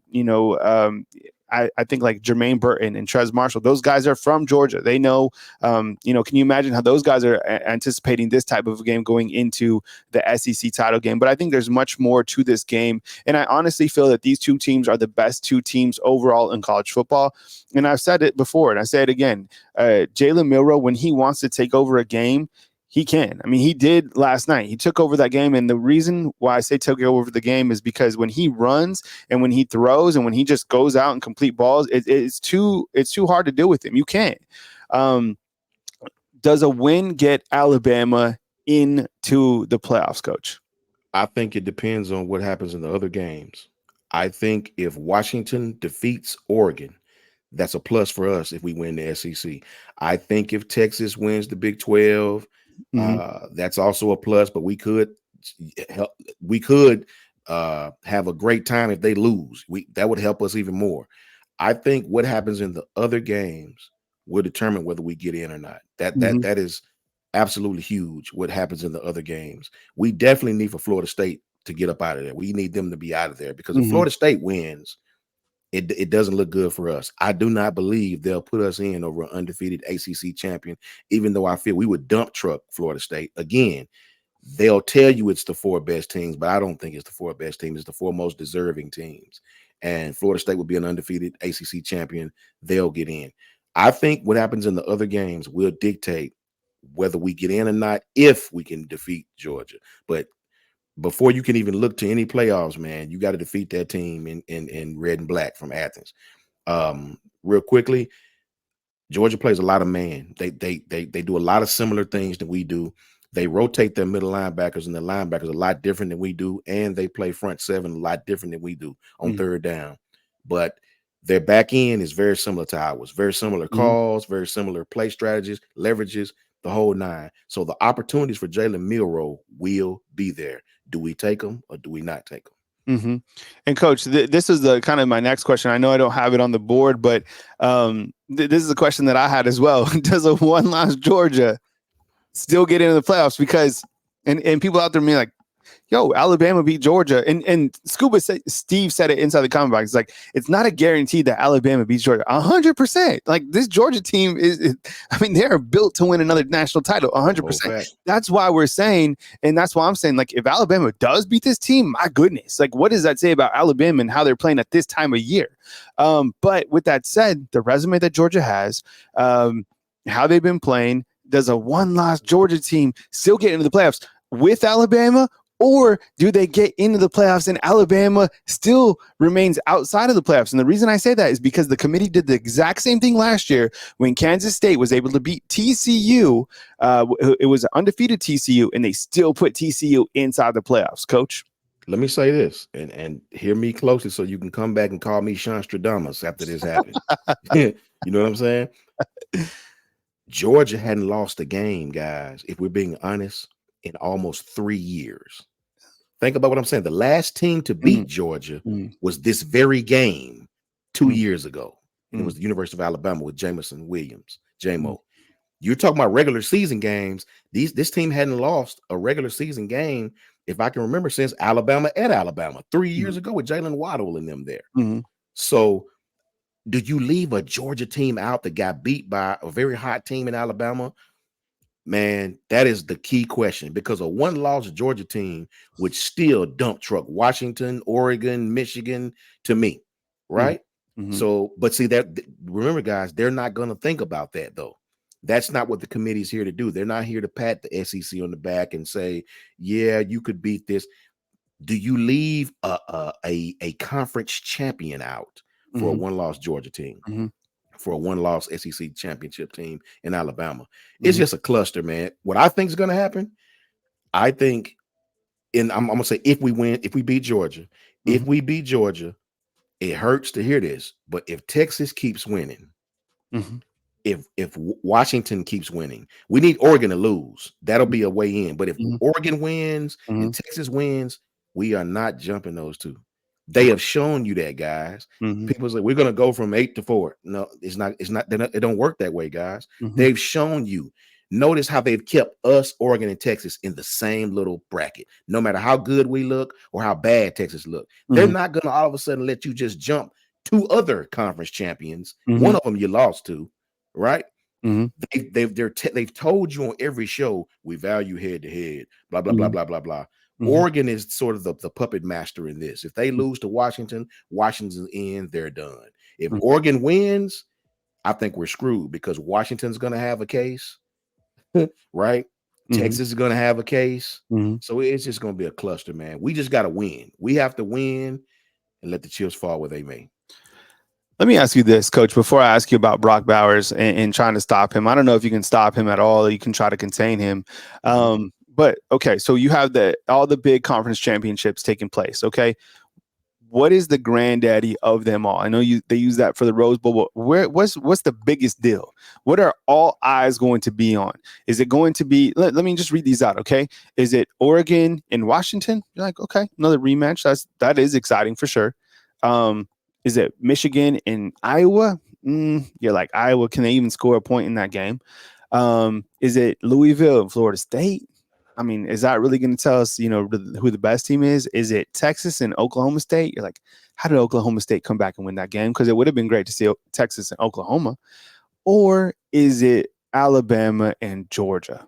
I think like Jermaine Burton and Trez Marshall, those guys are from Georgia. They know, can you imagine how those guys are anticipating this type of game going into the SEC title game? But I think there's much more to this game. And I honestly feel that these two teams are the best two teams overall in college football. And I've said it before, and I say it again, Jalen Milroe, when he wants to take over a game, he can. I mean, he did last night. He took over that game. And the reason why I say took over the game is because when he runs and when he throws and when he just goes out and complete balls, it's too hard to deal with him. You can't. Does a win get Alabama into the playoffs, Coach? I think it depends on what happens in the other games. I think if Washington defeats Oregon, that's a plus for us if we win the SEC. I think if Texas wins the Big 12, that's also a plus, but we could have a great time if they lose. That would help us even more. I think what happens in the other games will determine whether we get in or not. That is absolutely huge. What happens in the other games, we definitely need for Florida State to get up out of there. We need them to be out of there because if Florida State wins, it doesn't look good for us. I do not believe they'll put us in over an undefeated ACC champion, even though I feel we would dump truck Florida State. Again, they'll tell you it's the four best teams, but I don't think it's the four best teams. It's the four most deserving teams. And Florida State would be an undefeated ACC champion. They'll get in. I think what happens in the other games will dictate whether we get in or not, if we can defeat Georgia. But before you can even look to any playoffs, man, you got to defeat that team in red and black from Athens. Real quickly, Georgia plays a lot of man. They do a lot of similar things that we do. They rotate their middle linebackers and their linebackers a lot different than we do, and they play front seven a lot different than we do on third down. But their back end is very similar to ours. Very similar calls, very similar play strategies, leverages, the whole nine. So the opportunities for Jalen Milroe will be there. Do we take them or do we not take them? And Coach, this is the kind of my next question. I know I don't have it on the board, but this is a question that I had as well. Does a one-loss Georgia still get into the playoffs? Because and people out there being like, yo, Alabama beat Georgia. And Steve said it inside the comment box. It's like, it's not a guarantee that Alabama beats Georgia. 100%. Like, this Georgia team they are built to win another national title. 100%. That's why we're saying, and that's why I'm saying, like, if Alabama does beat this team, my goodness, like, what does that say about Alabama and how they're playing at this time of year? But with that said, the resume that Georgia has, how they've been playing, does a one-loss Georgia team still get into the playoffs with Alabama? Or do they get into the playoffs and Alabama still remains outside of the playoffs? And the reason I say that is because the committee did the exact same thing last year when Kansas State was able to beat TCU. It was an undefeated TCU, and they still put TCU inside the playoffs. Coach? Let me say this, and hear me closely so you can come back and call me Sean Stradamus after this happened. You know what I'm saying? Georgia hadn't lost a game, guys, if we're being honest, in almost 3 years. Think about what I'm saying. The last team to beat Georgia was this very game 2 years ago. It was the University of Alabama with Jamison Williams, JMO. You're talking about regular season games. This team hadn't lost a regular season game, if I can remember, since Alabama at Alabama 3 years ago with Jalen Waddle and them there. So do you leave a Georgia team out that got beat by a very hot team in Alabama? Man, that is the key question, because a one-loss Georgia team would still dump truck Washington, Oregon, Michigan to me, right? So, but see that, remember, guys, they're not going to think about that, though. That's not what the committee's here to do. They're not here to pat the SEC on the back and say, yeah, you could beat this. Do you leave a conference champion out for a one-loss Georgia team? For a one-loss SEC championship team in Alabama? It's just a cluster, man. What I think is going to happen, I think, and I'm going to say, if we beat Georgia, if we beat Georgia, it hurts to hear this, but if Texas keeps winning, if Washington keeps winning, we need Oregon to lose. That'll be a way in. But if Oregon wins and Texas wins, We are not jumping those two. They have shown you that, guys. Mm-hmm. People say we're going to go from 8 to 4. No, it's not. It's not. It don't work that way, guys. Mm-hmm. They've shown you. Notice how they've kept us, Oregon and Texas, in the same little bracket. No matter how good we look or how bad Texas look, they're Mm-hmm. not going to all of a sudden let you just jump two other conference champions. Mm-hmm. One of them you lost to, right? Mm-hmm. They've told you on every show we value head to head. Blah blah blah Mm-hmm. blah blah blah. Mm-hmm. Oregon is sort of the puppet master in this. If they lose to Washington, Washington's in, they're done. If Mm-hmm. Oregon wins, I think we're screwed because Washington's going to have a case, right? Mm-hmm. Texas is going to have a case. Mm-hmm. So it's just going to be a cluster, man. We just got to win. We have to win and let the chips fall where they may. Let me ask you this, Coach, before I ask you about Brock Bowers and trying to stop him. I don't know if you can stop him at all. You can try to contain him. But, okay, so you have all the big conference championships taking place, okay? What is the granddaddy of them all? I know they use that for the Rose Bowl, but what's the biggest deal? What are all eyes going to be on? Is it going to be, let me just read these out, okay? Is it Oregon and Washington? You're like, okay, another rematch. That is exciting for sure. Is it Michigan and Iowa? You're like, Iowa, can they even score a point in that game? Is it Louisville and Florida State? I mean, is that really going to tell us, who the best team is? Is it Texas and Oklahoma State? You're like, how did Oklahoma State come back and win that game? Because it would have been great to see Texas and Oklahoma. Or is it Alabama and Georgia?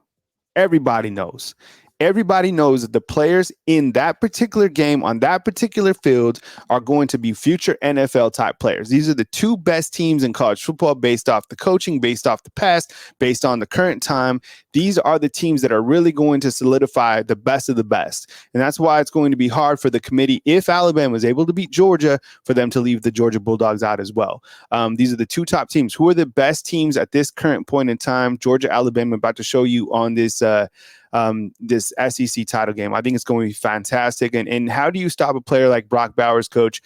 Everybody knows. Everybody knows that the players in that particular game on that particular field are going to be future NFL type players. These are the two best teams in college football based off the coaching, based off the past, based on the current time. These are the teams that are really going to solidify the best of the best. And that's why it's going to be hard for the committee, if Alabama is able to beat Georgia, for them to leave the Georgia Bulldogs out as well. These are the two top teams. Who are the best teams at this current point in time? Georgia, Alabama, about to show you on this this SEC title game. I think it's going to be fantastic. And how do you stop a player like Brock Bowers, Coach?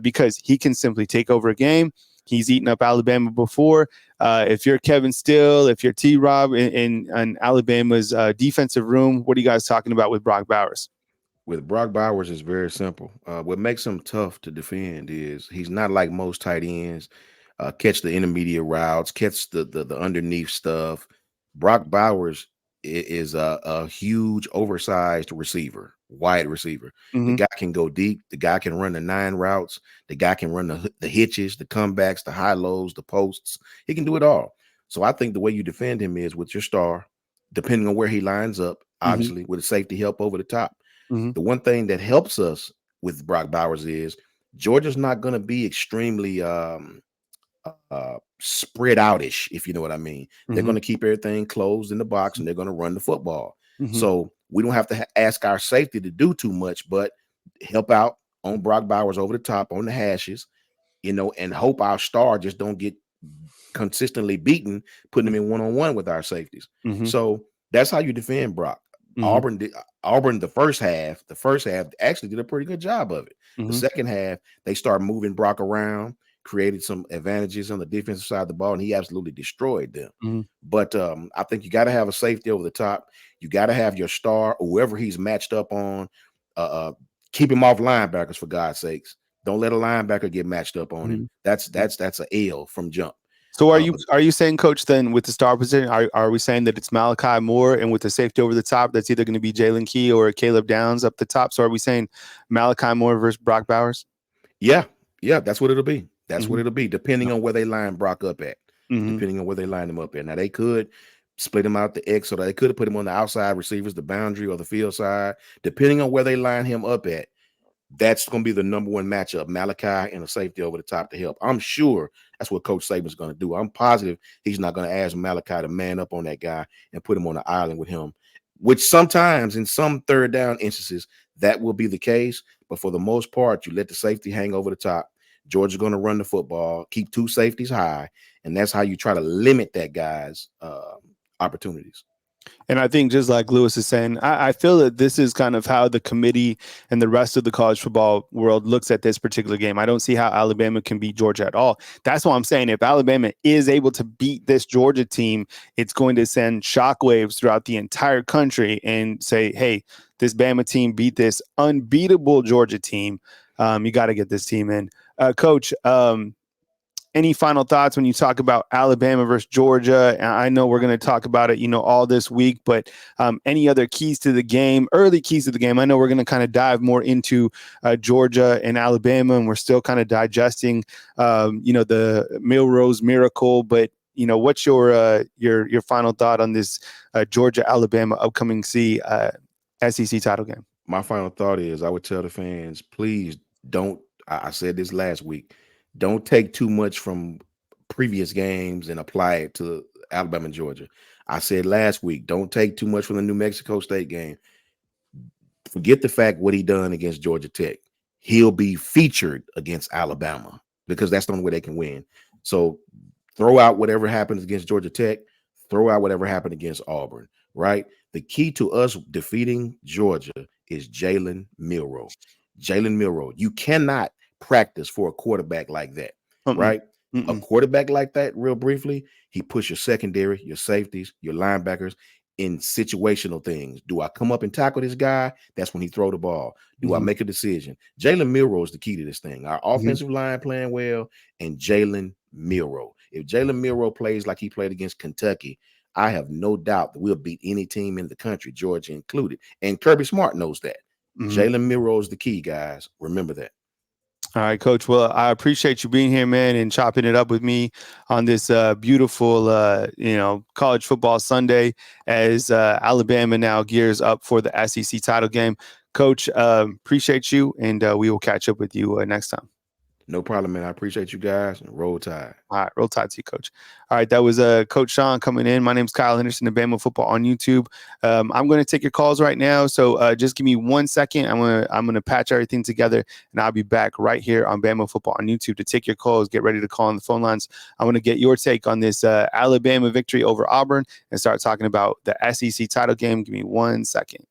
Because he can simply take over a game. He's eaten up Alabama before. If you're Kevin Steele, if you're T-Rob in Alabama's defensive room, what are you guys talking about with Brock Bowers? With Brock Bowers, it's very simple. What makes him tough to defend is he's not like most tight ends. Catch the intermediate routes, catch the underneath stuff. Brock Bowers is a huge, oversized receiver, wide receiver. Mm-hmm. The guy can go deep. The guy can run the 9 routes. The guy can run the hitches, the comebacks, the high lows, the posts. He can do it all. So I think the way you defend him is with your star, depending on where he lines up, obviously, with a safety help over the top. Mm-hmm. The one thing that helps us with Brock Bowers is Georgia's not going to be extremely spread outish, if you know what I mean. They're going to keep everything closed in the box and they're going to run the football. So we don't have to ask our safety to do too much, but help out on Brock Bowers over the top on the hashes, and hope our star just don't get consistently beaten, putting them in one-on-one with our safeties. So that's how you defend Brock. Auburn, the first half actually did a pretty good job of it. The second half, they start moving Brock around, created some advantages on the defensive side of the ball, and he absolutely destroyed them. But I think you got to have a safety over the top. You got to have your star, whoever he's matched up on, keep him off linebackers, for God's sakes. Don't let a linebacker get matched up on him. That's an L from jump. So are you saying, Coach, then with the star position, are we saying that it's Malachi Moore, and with the safety over the top, that's either going to be Jalen Key or Caleb Downs up the top? So are we saying Malachi Moore versus Brock Bowers? Yeah, that's what it'll be. That's what it'll be, depending on where they line Brock up at. Depending on where they line him up at. Now, they could split him out the X, or they could have put him on the outside receivers, the boundary or the field side. Depending on where they line him up at, that's going to be the number one matchup, Malachi and a safety over the top to help. I'm sure that's what Coach Saban's going to do. I'm positive he's not going to ask Malachi to man up on that guy and put him on the island with him, which sometimes in some third down instances, that will be the case. But for the most part, you let the safety hang over the top. Georgia's going to run the football, keep 2 safeties high, and that's how you try to limit that guy's opportunities. And I think just like Lewis is saying, I feel that this is kind of how the committee and the rest of the college football world looks at this particular game. I don't see how Alabama can beat Georgia at all. That's why I'm saying if Alabama is able to beat this Georgia team, it's going to send shockwaves throughout the entire country and say, hey, this Bama team beat this unbeatable Georgia team. You got to get this team in. Coach, any final thoughts when you talk about Alabama versus Georgia? I know we're going to talk about it, all this week, but any other keys to the game, early keys to the game? I know we're going to kind of dive more into Georgia and Alabama, and we're still kind of digesting, the Milroe's miracle. But what's your final thought on this Georgia Alabama upcoming SEC title game? My final thought is I would tell the fans, please don't. I said this last week. Don't take too much from previous games and apply it to Alabama and Georgia. I said last week, don't take too much from the New Mexico State game. Forget the fact what he done against Georgia Tech. He'll be featured against Alabama because that's the only way they can win. So throw out whatever happens against Georgia Tech. Throw out whatever happened against Auburn, right? The key to us defeating Georgia is Jalen Milroe. Jalen Milroe. You cannot practice for a quarterback like that, right? A quarterback like that, real briefly, he puts your secondary, your safeties, your linebackers in situational things. Do I come up and tackle this guy? That's when he throw the ball. Do I make a decision? Jalen Milroe is the key to this thing. Our offensive line playing well and Jalen Milroe. If Jalen Milroe plays like he played against Kentucky, I have no doubt that we'll beat any team in the country, Georgia included. And Kirby Smart knows that. Jalen Milroe is the key, guys. Remember that. All right, Coach. Well, I appreciate you being here, man, and chopping it up with me on this beautiful, college football Sunday as Alabama now gears up for the SEC title game. Coach, appreciate you, and we will catch up with you next time. No problem, man. I appreciate you guys. Roll Tide. All right, roll tide to you, Coach. All right, that was Coach Shawn coming in. My name's Kyle Henderson of Bama Football on YouTube. I'm going to take your calls right now, so just give me 1 second. I'm gonna patch everything together, and I'll be back right here on Bama Football on YouTube to take your calls. Get ready to call on the phone lines. I'm going to get your take on this Alabama victory over Auburn and start talking about the SEC title game. Give me 1 second.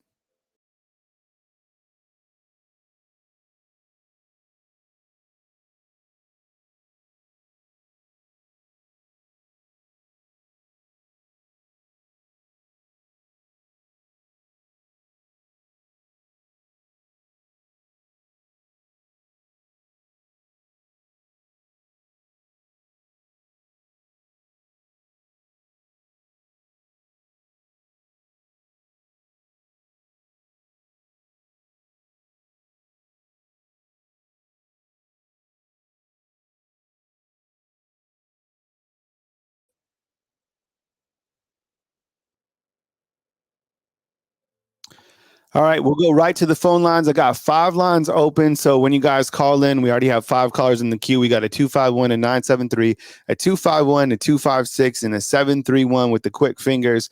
All right, we'll go right to the phone lines. I got 5 lines open. So when you guys call in, we already have 5 callers in the queue. We got a 251, a 973, a 251, a 256, and a 731 with the quick fingers.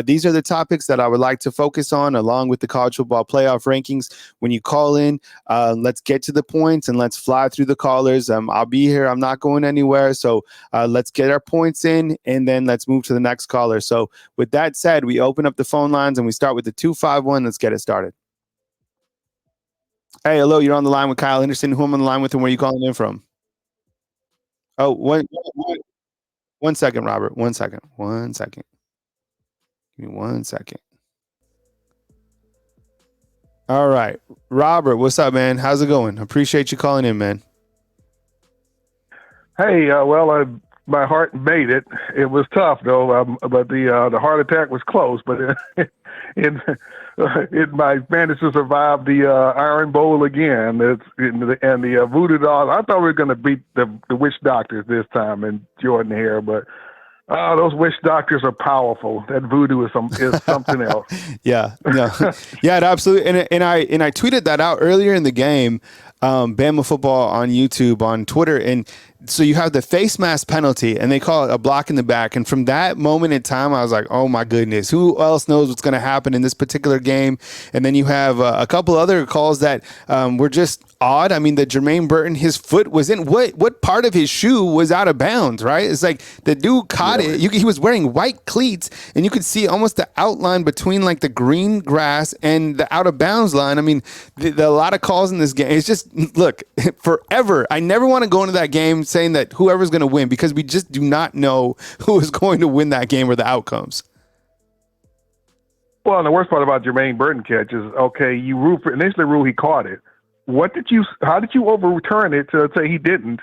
These are the topics that I would like to focus on along with the college football playoff rankings. When you call in, let's get to the points and let's fly through the callers. I'll be here. I'm not going anywhere. So let's get our points in and then let's move to the next caller. So with that said, we open up the phone lines and we start with the 251. Let's get it started. Hey, hello, you're on the line with Kyle Henderson. Who am I on the line with and where are you calling in from? Oh, 1 second, Robert. 1 second. 1 second. Give me 1 second. All right. Robert, what's up, man? How's it going? Appreciate you calling in, man. Hey, my heart made it. It was tough, though, but the heart attack was close. But it managed to survive the Iron Bowl again. And the voodoo dolls. I thought we were going to beat the witch doctors this time in Jordan Hare, but those witch doctors are powerful. That voodoo is something else. Yeah, no, yeah, absolutely. And I tweeted that out earlier in the game. Bama Football on YouTube, on Twitter, and so you have the face mask penalty, and they call it a block in the back. And from that moment in time, I was like, oh my goodness, who else knows what's going to happen in this particular game? And then you have a couple other calls that were just odd. I mean, the Jermaine Burton, his foot was in what part of his shoe was out of bounds, right? It's like the dude caught it. He was wearing white cleats, and you could see almost the outline between like the green grass and the out of bounds line. I mean, a lot of calls in this game. It's just, look, forever. I never want to go into that game saying that whoever's going to win, because we just do not know who is going to win that game or the outcomes. Well, and the worst part about Jermaine Burton catch is, okay, you initially rule he caught it. How did you overturn it to say he didn't?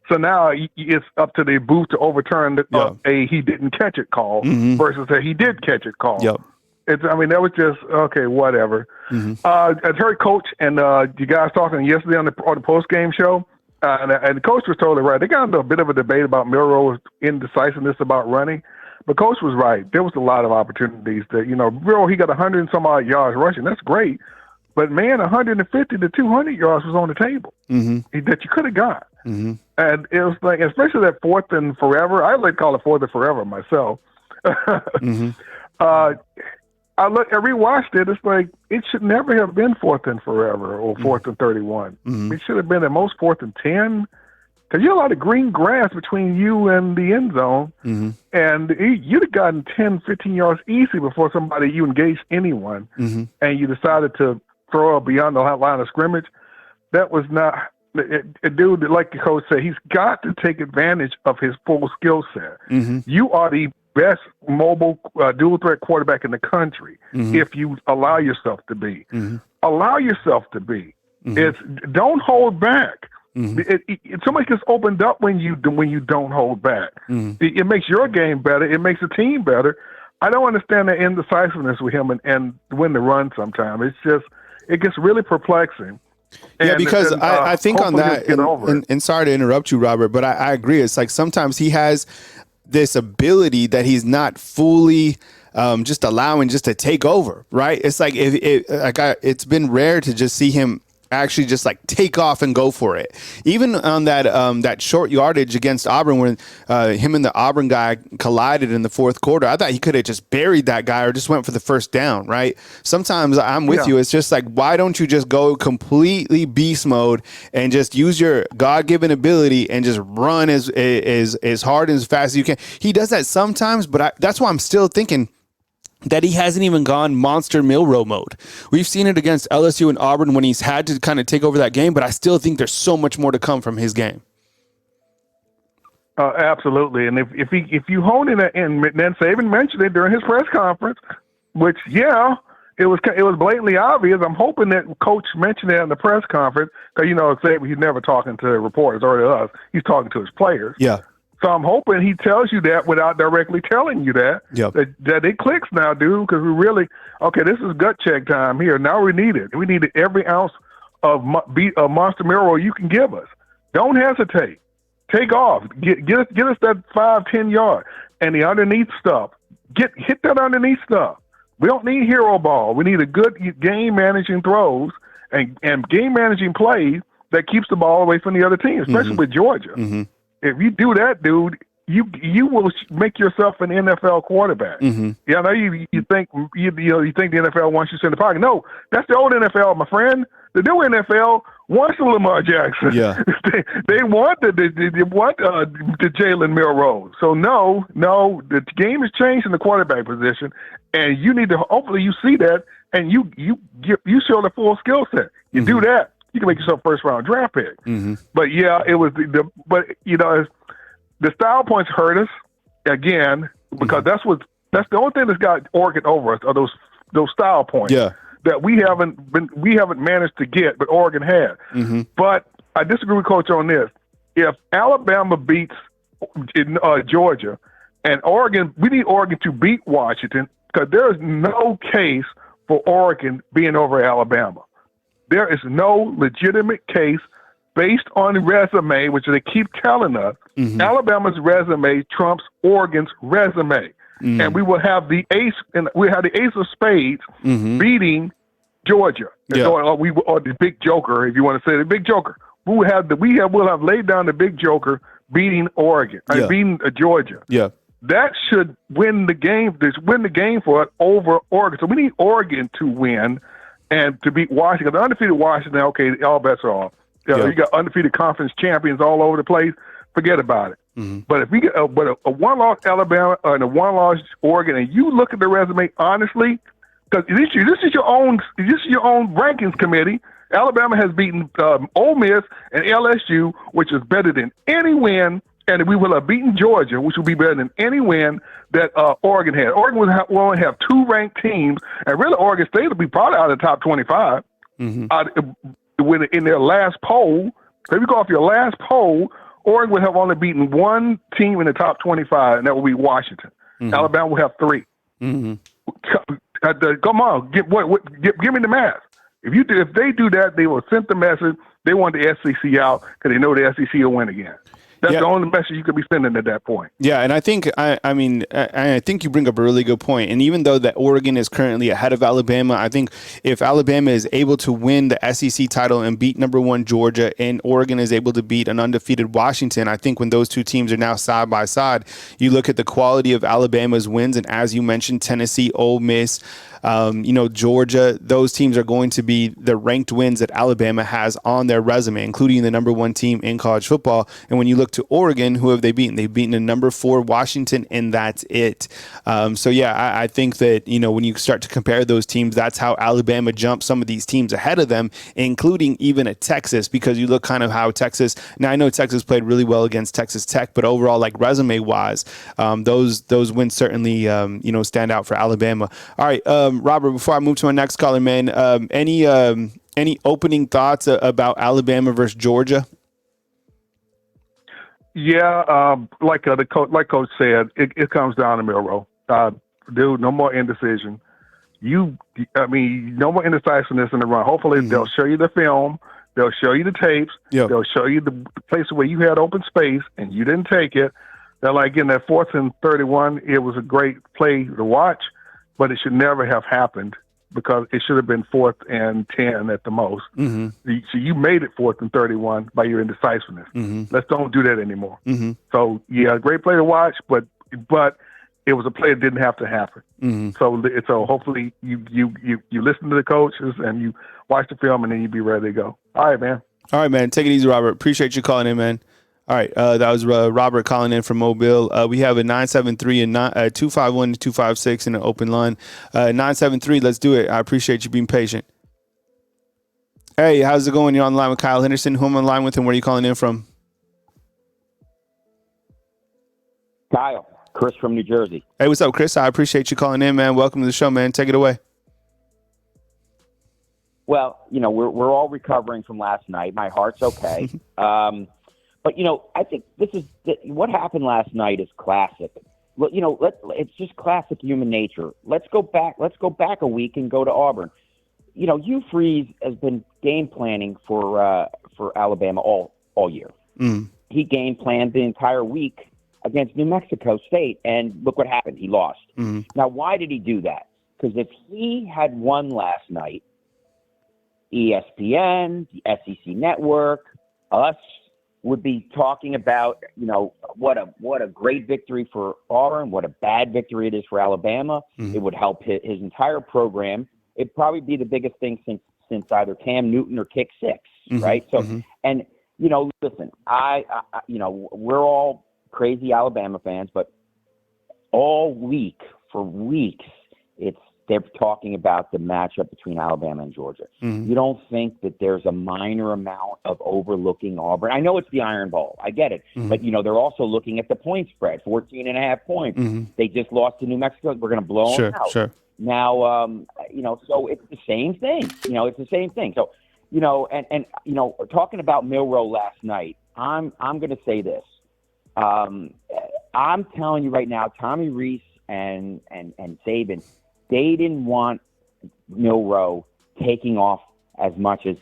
So now it's up to the booth to overturn a he didn't catch it call versus a he did catch it call. Yep. That was just, okay, whatever. I heard Coach and you guys talking yesterday on the post-game show, and the coach was totally right. They got into a bit of a debate about Milroe's indecisiveness about running, but Coach was right. There was a lot of opportunities that, Milroe, he got 100 and some odd yards rushing. That's great. But, man, 150 to 200 yards was on the table that you could have got. And it was like, especially that 4th and forever. I like to call it 4th and forever myself. I rewatched it. It's like it should never have been 4th and forever or 4th and 31. It should have been at most 4th and 10, because you had a lot of green grass between you and the end zone, and you'd have gotten 10, 15 yards easy before you engaged anyone, and you decided to throw up beyond the line of scrimmage. That was not a dude, like the coach said, he's got to take advantage of his full skill set. You are the best mobile dual threat quarterback in the country if you allow yourself to be. Allow yourself to be. It's don't hold back. So much gets opened up when you don't hold back. It makes your game better. It makes the team better. I don't understand the indecisiveness with him and when to run sometimes. It's just, it gets really perplexing. Yeah, because I think on that, and sorry to interrupt you, Robert, but I agree. It's like sometimes he has this ability that he's not fully just allowing just to take over, right? It's like it's been rare to just see him actually just like take off and go for it. Even on that short yardage against Auburn, when him and the Auburn guy collided in the fourth quarter, I thought he could have just buried that guy or just went for the first down, right? Sometimes I'm with you. It's just like, why don't you just go completely beast mode and just use your God-given ability and just run as hard and as fast as you can? He does that sometimes, but that's why I'm still thinking that he hasn't even gone monster Milroe mode. We've seen it against LSU and Auburn when he's had to kind of take over that game, but I still think there's so much more to come from his game. Absolutely. And if you hone in and then Saban mentioned it during his press conference, which, it was blatantly obvious. I'm hoping that Coach mentioned that in the press conference, because, Saban, he's never talking to reporters or to us. He's talking to his players. Yeah. So I'm hoping he tells you that without directly telling you that. That it clicks now, dude, because we really, this is gut check time here. Now we need it. We need every ounce of Monster Milroe you can give us. Don't hesitate. Take off. Get us that 5-10 yard and the underneath stuff. Hit that underneath stuff. We don't need hero ball. We need a good game managing throws and game managing plays that keeps the ball away from the other team, especially with Georgia. If you do that, dude, you will make yourself an NFL quarterback. Yeah, I know you think you think the NFL wants you to sit in the pocket. No, that's the old NFL, my friend. The new NFL wants the Lamar Jackson. Yeah, they want the Jalen Milroe. So no, the game has changed in the quarterback position, and you need to hopefully you see that and you show the full skill set. You do that, you can make yourself first round draft pick. But it was the style points hurt us again, because that's the only thing that's got Oregon over us are those style points that we haven't managed to get, but Oregon had. But I disagree with Coach on this. If Alabama beats Georgia and Oregon, we need Oregon to beat Washington, because there is no case for Oregon being over Alabama. There is no legitimate case based on resume, which they keep telling us. Alabama's resume trumps Oregon's resume, and we will have the ace, and we have the ace of spades beating Georgia, or the big joker, if you want to say the big joker. We'll have laid down the big joker beating Oregon, beating Georgia. Yeah. That should win the game. Win the game for it over Oregon. So we need Oregon to win and to beat Washington. The undefeated Washington, okay, all bets are off. You got undefeated conference champions all over the place. Forget about it. Mm-hmm. But if we get a one-loss Alabama and a one-loss Oregon, and you look at the resume honestly, because this is your own rankings committee. Alabama has beaten Ole Miss and LSU, which is better than any win. And we will have beaten Georgia, which will be better than any win that Oregon had. Oregon will only have 2 ranked teams, and really Oregon State will be probably out of the top 25 in their last poll. So if you go off your last poll, Oregon would have only beaten 1 team in the top 25, and that will be Washington. Mm-hmm. Alabama will have 3. Mm-hmm. Come on, give me the math. If they do that, they will send the message they want the SEC out because they know the SEC will win again. That's the only message you could be sending at that point. Yeah, and I think I think you bring up a really good point. And even though that Oregon is currently ahead of Alabama, I think if Alabama is able to win the SEC title and beat number 1 Georgia, and Oregon is able to beat an undefeated Washington, I think when those 2 teams are now side by side, you look at the quality of Alabama's wins, and as you mentioned, Tennessee, Ole Miss, Georgia, those teams are going to be the ranked wins that Alabama has on their resume, including the number 1 team in college football. And when you look to Oregon, who have they beaten? They've beaten a number 4 Washington, and that's it. I think that, when you start to compare those teams, that's how Alabama jumps some of these teams ahead of them, including even at Texas, because you look kind of how Texas, now I know Texas played really well against Texas Tech, but overall, like resume wise, those wins certainly, stand out for Alabama. All right. Robert, before I move to my next caller, man, any opening thoughts about Alabama versus Georgia? Yeah, like Coach said, it comes down to Milroe. Dude, no more indecision. No more indecisiveness in the run. Hopefully, they'll show you the film. They'll show you the tapes. Yep. They'll show you the places where you had open space and you didn't take it. They're like in that 4th and 31, it was a great play to watch, but it should never have happened because it should have been 4th and 10 at the most. Mm-hmm. So you made it 4th and 31 by your indecisiveness. Mm-hmm. Let's don't do that anymore. Mm-hmm. So, yeah, great play to watch, but it was a play that didn't have to happen. Mm-hmm. So hopefully you listen to the coaches and you watch the film and then you be ready to go. All right, man. Take it easy, Robert. Appreciate you calling in, man. All right, that was Robert calling in from Mobile. We have a 973 and 251-256 in an open line. 973, let's do it. I appreciate you being patient. Hey, how's it going? You're on the line with Kyle Henderson. Who am I on the line with, and where are you calling in from? Kyle, Chris from New Jersey. Hey, what's up, Chris? I appreciate you calling in, man. Welcome to the show, man. Take it away. Well, we're all recovering from last night. My heart's okay. But, I think what happened last night is classic. It's just classic human nature. Let's go back a week and go to Auburn. Hugh Freeze has been game planning for Alabama all year. Mm. He game planned the entire week against New Mexico State, and look what happened. He lost. Mm. Now, why did he do that? Because if he had won last night, ESPN, the SEC Network, us would be talking about, what a great victory for Auburn, what a bad victory it is for Alabama. Mm-hmm. It would help his entire program. It'd probably be the biggest thing since either Cam Newton or Kick Six, mm-hmm. right? So, mm-hmm. and listen, I we're all crazy Alabama fans, but all week for weeks, they're talking about the matchup between Alabama and Georgia. Mm-hmm. You don't think that there's a minor amount of overlooking Auburn? I know it's the Iron Bowl. I get it. Mm-hmm. But, they're also looking at the point spread, 14.5 points. Mm-hmm. They just lost to New Mexico. We're going to blow them out. Sure. Now, so it's the same thing. It's the same thing. So, and talking about Milroe last night, I'm going to say this. I'm telling you right now, Tommy Rees and Saban, they didn't want Milroe taking off as much as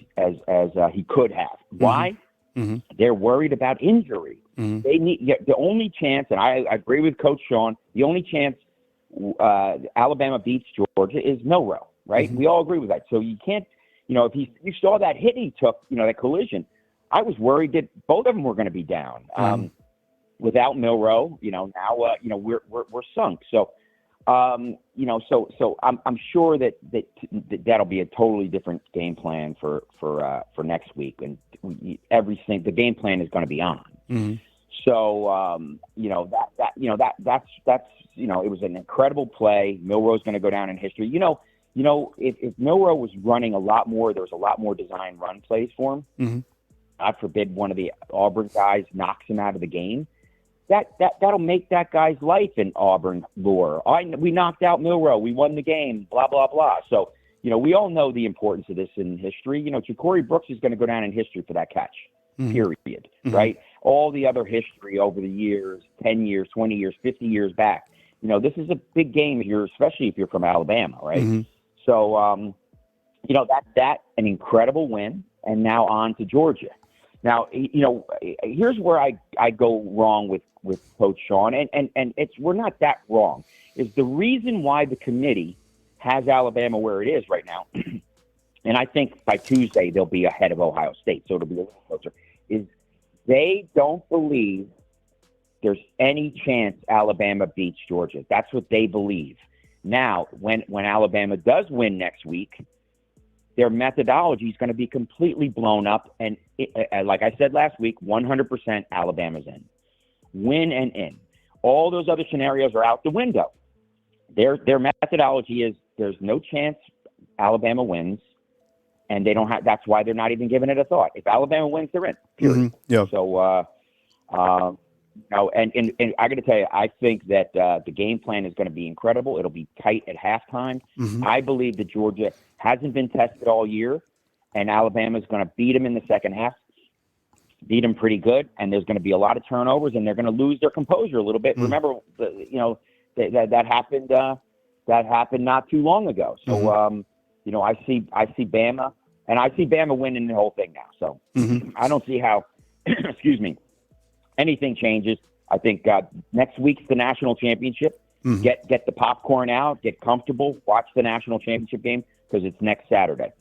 he could have. Why? Mm-hmm. They're worried about injury. Mm-hmm. They need the only chance, and I agree with Coach Shawn. The only chance Alabama beats Georgia is Milroe, right? Mm-hmm. We all agree with that. So you can't, if you saw that hit he took, that collision. I was worried that both of them were going to be down. Mm-hmm. without Milroe, now we're sunk. So, so I'm sure that'll be a totally different game plan for next week, and the game plan is going to be on. Mm-hmm. So, that's it was an incredible play. Milroe's going to go down in history. If Milroe was running a lot more, there was a lot more design run plays for him. Mm-hmm. God forbid one of the Auburn guys knocks him out of the game. That'll make that guy's life in Auburn lore. We knocked out Milroe. We won the game, blah, blah, blah. So, we all know the importance of this in history. Ja'Cory Brooks is going to go down in history for that catch, period, right? All the other history over the years, 10 years, 20 years, 50 years back, this is a big game, especially if you're from Alabama, right? Mm-hmm. So, that an incredible win, and now on to Georgia. Now, here's where I go wrong with Coach Shawn, and we're not that wrong. Is the reason why the committee has Alabama where it is right now, and I think by Tuesday they'll be ahead of Ohio State, so it'll be a little closer, is they don't believe there's any chance Alabama beats Georgia. That's what they believe. Now, when Alabama does win next week, their methodology is going to be completely blown up. And like I said last week, 100% Alabama's in. Win and in. All those other scenarios are out the window. Their methodology is there's no chance Alabama wins, and they don't have. That's why they're not even giving it a thought. If Alabama wins, they're in. Period. Mm-hmm. Yeah. So, and I got to tell you, I think that the game plan is going to be incredible. It'll be tight at halftime. Mm-hmm. I believe that Georgia hasn't been tested all year, and Alabama is going to beat them in the second half, beat them pretty good, and there's going to be a lot of turnovers, and they're going to lose their composure a little bit. Mm-hmm. Remember, that happened. That happened not too long ago. So, mm-hmm. I see Bama, and I see Bama winning the whole thing now. So, mm-hmm. I don't see how. Excuse me. Anything changes. I think next week's the national championship. Mm-hmm. Get the popcorn out, get comfortable, watch the national championship game because it's next Saturday.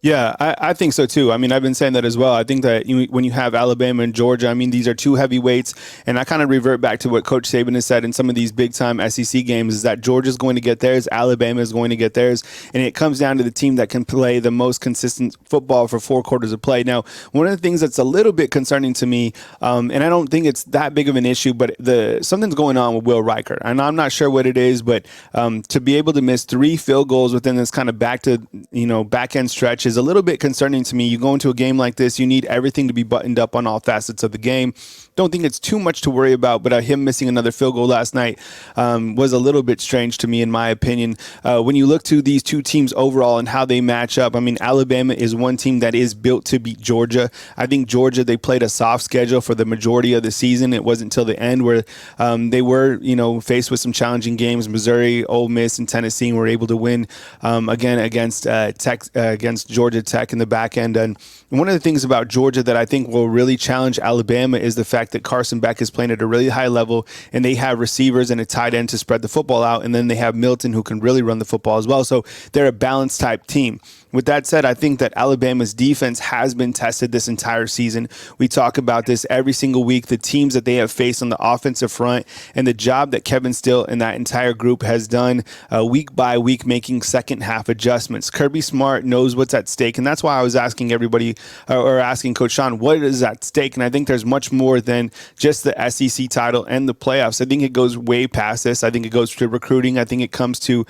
Yeah, I think so too. I mean, I've been saying that as well. I think that when you have Alabama and Georgia, I mean, these are two heavyweights. And I kind of revert back to what Coach Saban has said in some of these big-time SEC games is that Georgia's going to get theirs, Alabama is going to get theirs. And it comes down to the team that can play the most consistent football for 4 quarters of play. Now, one of the things that's a little bit concerning to me, and I don't think it's that big of an issue, but something's going on with Will Riker. And I'm not sure what it is, but to be able to miss 3 field goals within this kind of back-end stretch is a little bit concerning to me. You go into a game like this, you need everything to be buttoned up on all facets of the game. Don't think it's too much to worry about, but him missing another field goal last night was a little bit strange to me, in my opinion. When you look to these two teams overall and how they match up, I mean, Alabama is one team that is built to beat Georgia. I think Georgia, they played a soft schedule for the majority of the season. It wasn't until the end where they were, faced with some challenging games. Missouri, Ole Miss, and Tennessee were able to win again against Georgia Tech in the back end. And one of the things about Georgia that I think will really challenge Alabama is the fact that Carson Beck is playing at a really high level, and they have receivers and a tight end to spread the football out, and then they have Milton who can really run the football as well. So they're a balanced type team. With that said, I think that Alabama's defense has been tested this entire season. We talk about this every single week, the teams that they have faced on the offensive front and the job that Kevin Still and that entire group has done week by week, making second half adjustments. Kirby Smart knows what's at stake, and that's why I was asking everybody or asking Coach Shawn, what is at stake? And I think there's much more than just the SEC title and the playoffs. I think it goes way past this. I think it goes to recruiting. I think it comes to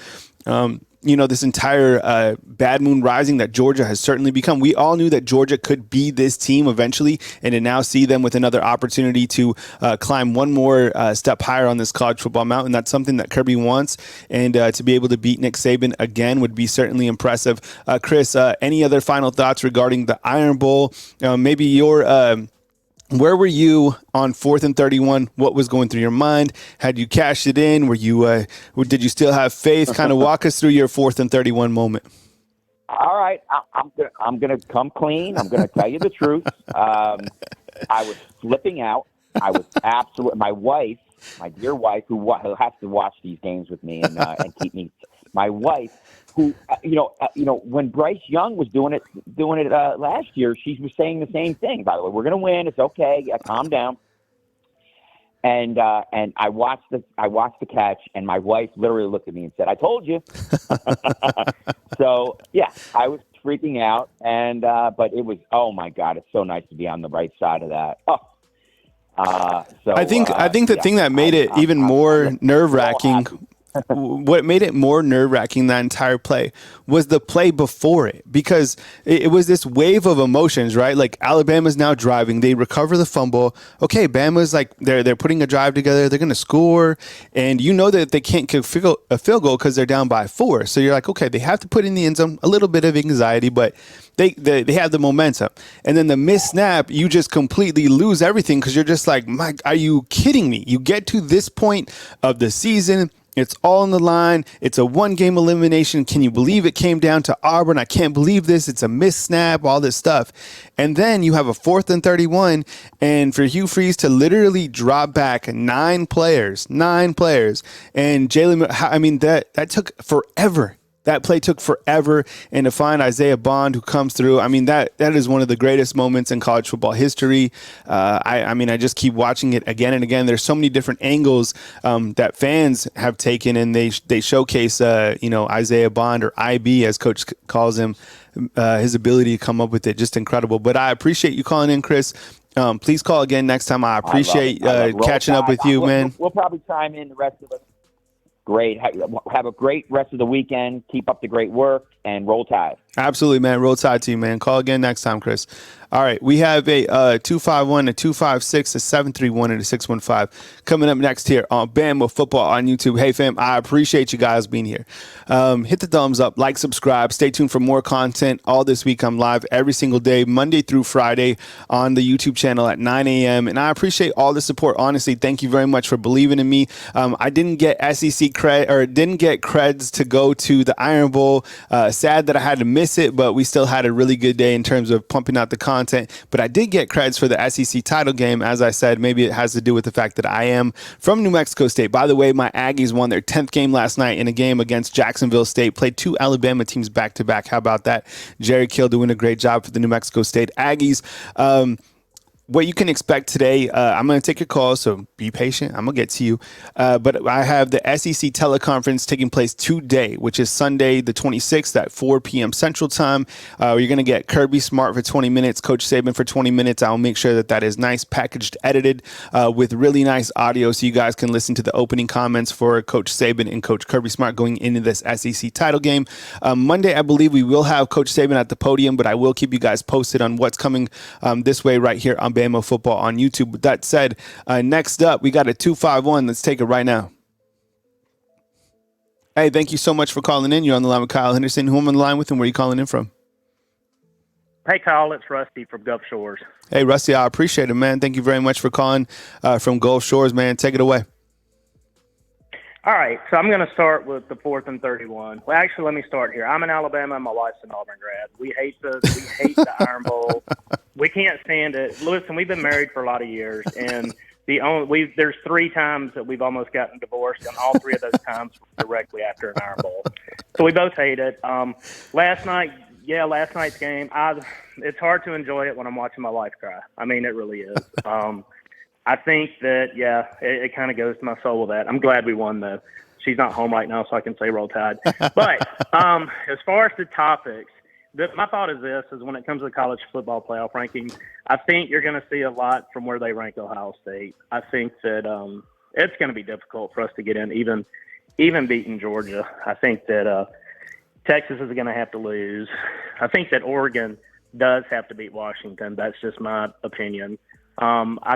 this entire bad moon rising that Georgia has certainly become. We all knew that Georgia could be this team eventually, and to now see them with another opportunity to climb one more step higher on this college football mountain, that's something that Kirby wants, and to be able to beat Nick Saban again would be certainly impressive. Chris, any other final thoughts regarding the Iron Bowl? Maybe your where were you on 4th and 31? What was going through your mind? Had you cashed it in? Were you? Did you still have faith? Kind of walk us through your 4th and 31 moment. All right, I'm gonna come clean. I'm gonna tell you the truth. I was flipping out. I was absolutely. My wife, my dear wife, who has to watch these games with me and keep me. My wife, who when Bryce Young was doing it last year, she was saying the same thing. By the way, we're going to win. It's okay. Yeah, calm down. And I watched the catch, and my wife literally looked at me and said, "I told you." So yeah, I was freaking out, and but it was, oh my God, it's so nice to be on the right side of that. So I think the thing that made it even more nerve-wracking, what made it more nerve-wracking, that entire play, was the play before it, because it was this wave of emotions, right? Like, Alabama's now driving, they recover the fumble. Okay, Bama's like, they're putting a drive together, they're going to score, and you know that they can't kick a field goal because they're down by 4. So you're like, okay, they have to put in the end zone. A little bit of anxiety, but they have the momentum. And then the missed snap, you just completely lose everything, because you're just like, Mike, are you kidding me? You get to this point of the season, it's all on the line. It's a 1-game elimination. Can you believe it came down to Auburn? I can't believe this. It's a missed snap, all this stuff. And then you have a 4th and 31, and for Hugh Freeze to literally drop back 9 players, and Jalen, I mean, that took forever. That play took forever, and to find Isaiah Bond, who comes through, I mean, that is one of the greatest moments in college football history. I mean, I just keep watching it again and again. There's so many different angles that fans have taken, and they showcase, Isaiah Bond, or IB, as Coach calls him, his ability to come up with it. Just incredible. But I appreciate you calling in, Chris. Please call again next time. I appreciate catching up with you, man. We'll probably chime in the rest of us. Great. Have a great rest of the weekend. Keep up the great work, and roll tide. Absolutely, man. Roll tide to you, man. Call again next time, Chris. All right. We have a 251, a 256, a 731, and a 615 coming up next here on Bama Football on YouTube. Hey, fam, I appreciate you guys being here. Hit the thumbs up, like, subscribe. Stay tuned for more content. All this week, I'm live every single day, Monday through Friday, on the YouTube channel at 9 a.m. And I appreciate all the support. Honestly, thank you very much for believing in me. I didn't get SEC cred, or didn't get creds to go to the Iron Bowl. Sad that I had to miss it, but we still had a really good day in terms of pumping out the content. But I did get creds for the SEC title game. As I said, maybe it has to do with the fact that I am from New Mexico State. By the way, my Aggies won their 10th game last night in a game against Jacksonville State. Played 2 Alabama teams back-to-back. How about that? Jerry Kill doing a great job for the New Mexico State Aggies. What you can expect today, I'm going to take your call, so be patient. I'm going to get to you. But I have the SEC teleconference taking place today, which is Sunday the 26th at 4 p.m. Central Time. You're going to get Kirby Smart for 20 minutes, Coach Saban for 20 minutes. I'll make sure that is nice, packaged, edited with really nice audio, so you guys can listen to the opening comments for Coach Saban and Coach Kirby Smart going into this SEC title game. Monday, I believe we will have Coach Saban at the podium, but I will keep you guys posted on what's coming this way right here on Bama Football on YouTube. With that said, next up, we got a 251. Let's take it right now. Hey, thank you so much for calling in. You're on the line with Kyle Henderson. Who am I on the line with, and where are you calling in from? Hey, Kyle, it's Rusty from Gulf Shores. Hey, Rusty, I appreciate it, man. Thank you very much for calling from Gulf Shores, man. Take it away. All right, so I'm going to start with the 4th and 31. Well, actually, let me start here. I'm in Alabama, and my wife's an Auburn grad. We hate the Iron Bowl. We can't stand it. Listen, we've been married for a lot of years, and there's 3 times that we've almost gotten divorced, and all 3 of those times were directly after an Iron Bowl. So we both hate it. Last night's game, it's hard to enjoy it when I'm watching my wife cry. I mean, it really is. I think that, it kind of goes to my soul with that. I'm glad we won, though. She's not home right now, so I can say roll tide. But as far as the topics, my thought is this, is when it comes to the college football playoff rankings, I think you're going to see a lot from where they rank Ohio State. I think that it's going to be difficult for us to get in, even beating Georgia. I think that Texas is going to have to lose. I think that Oregon does have to beat Washington. That's just my opinion. I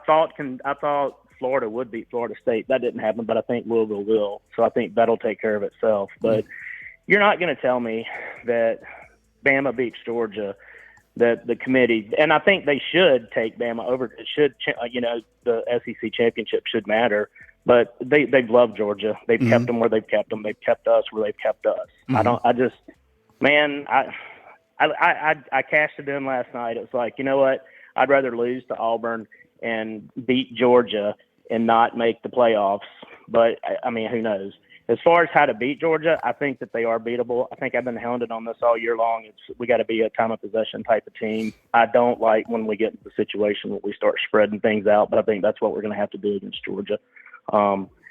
thought Florida would beat Florida State. That didn't happen, but I think Louisville will. So I think that'll take care of itself. But you're not going to tell me that Bama beats Georgia, that the committee, and I think they should take Bama over. It should, the SEC championship should matter. But they've loved Georgia. They've kept them where they've kept them. They've kept us where they've kept us. I cashed it in last night. It was like, you know what? I'd rather lose to Auburn and beat Georgia and not make the playoffs. But, I mean, who knows? as far as how to beat Georgia, I think that they are beatable. I think I've been hounded on this all year long. We got to be a time of possession type of team. I don't like when we get into the situation where we start spreading things out, but I think that's what we're going to have to do against Georgia.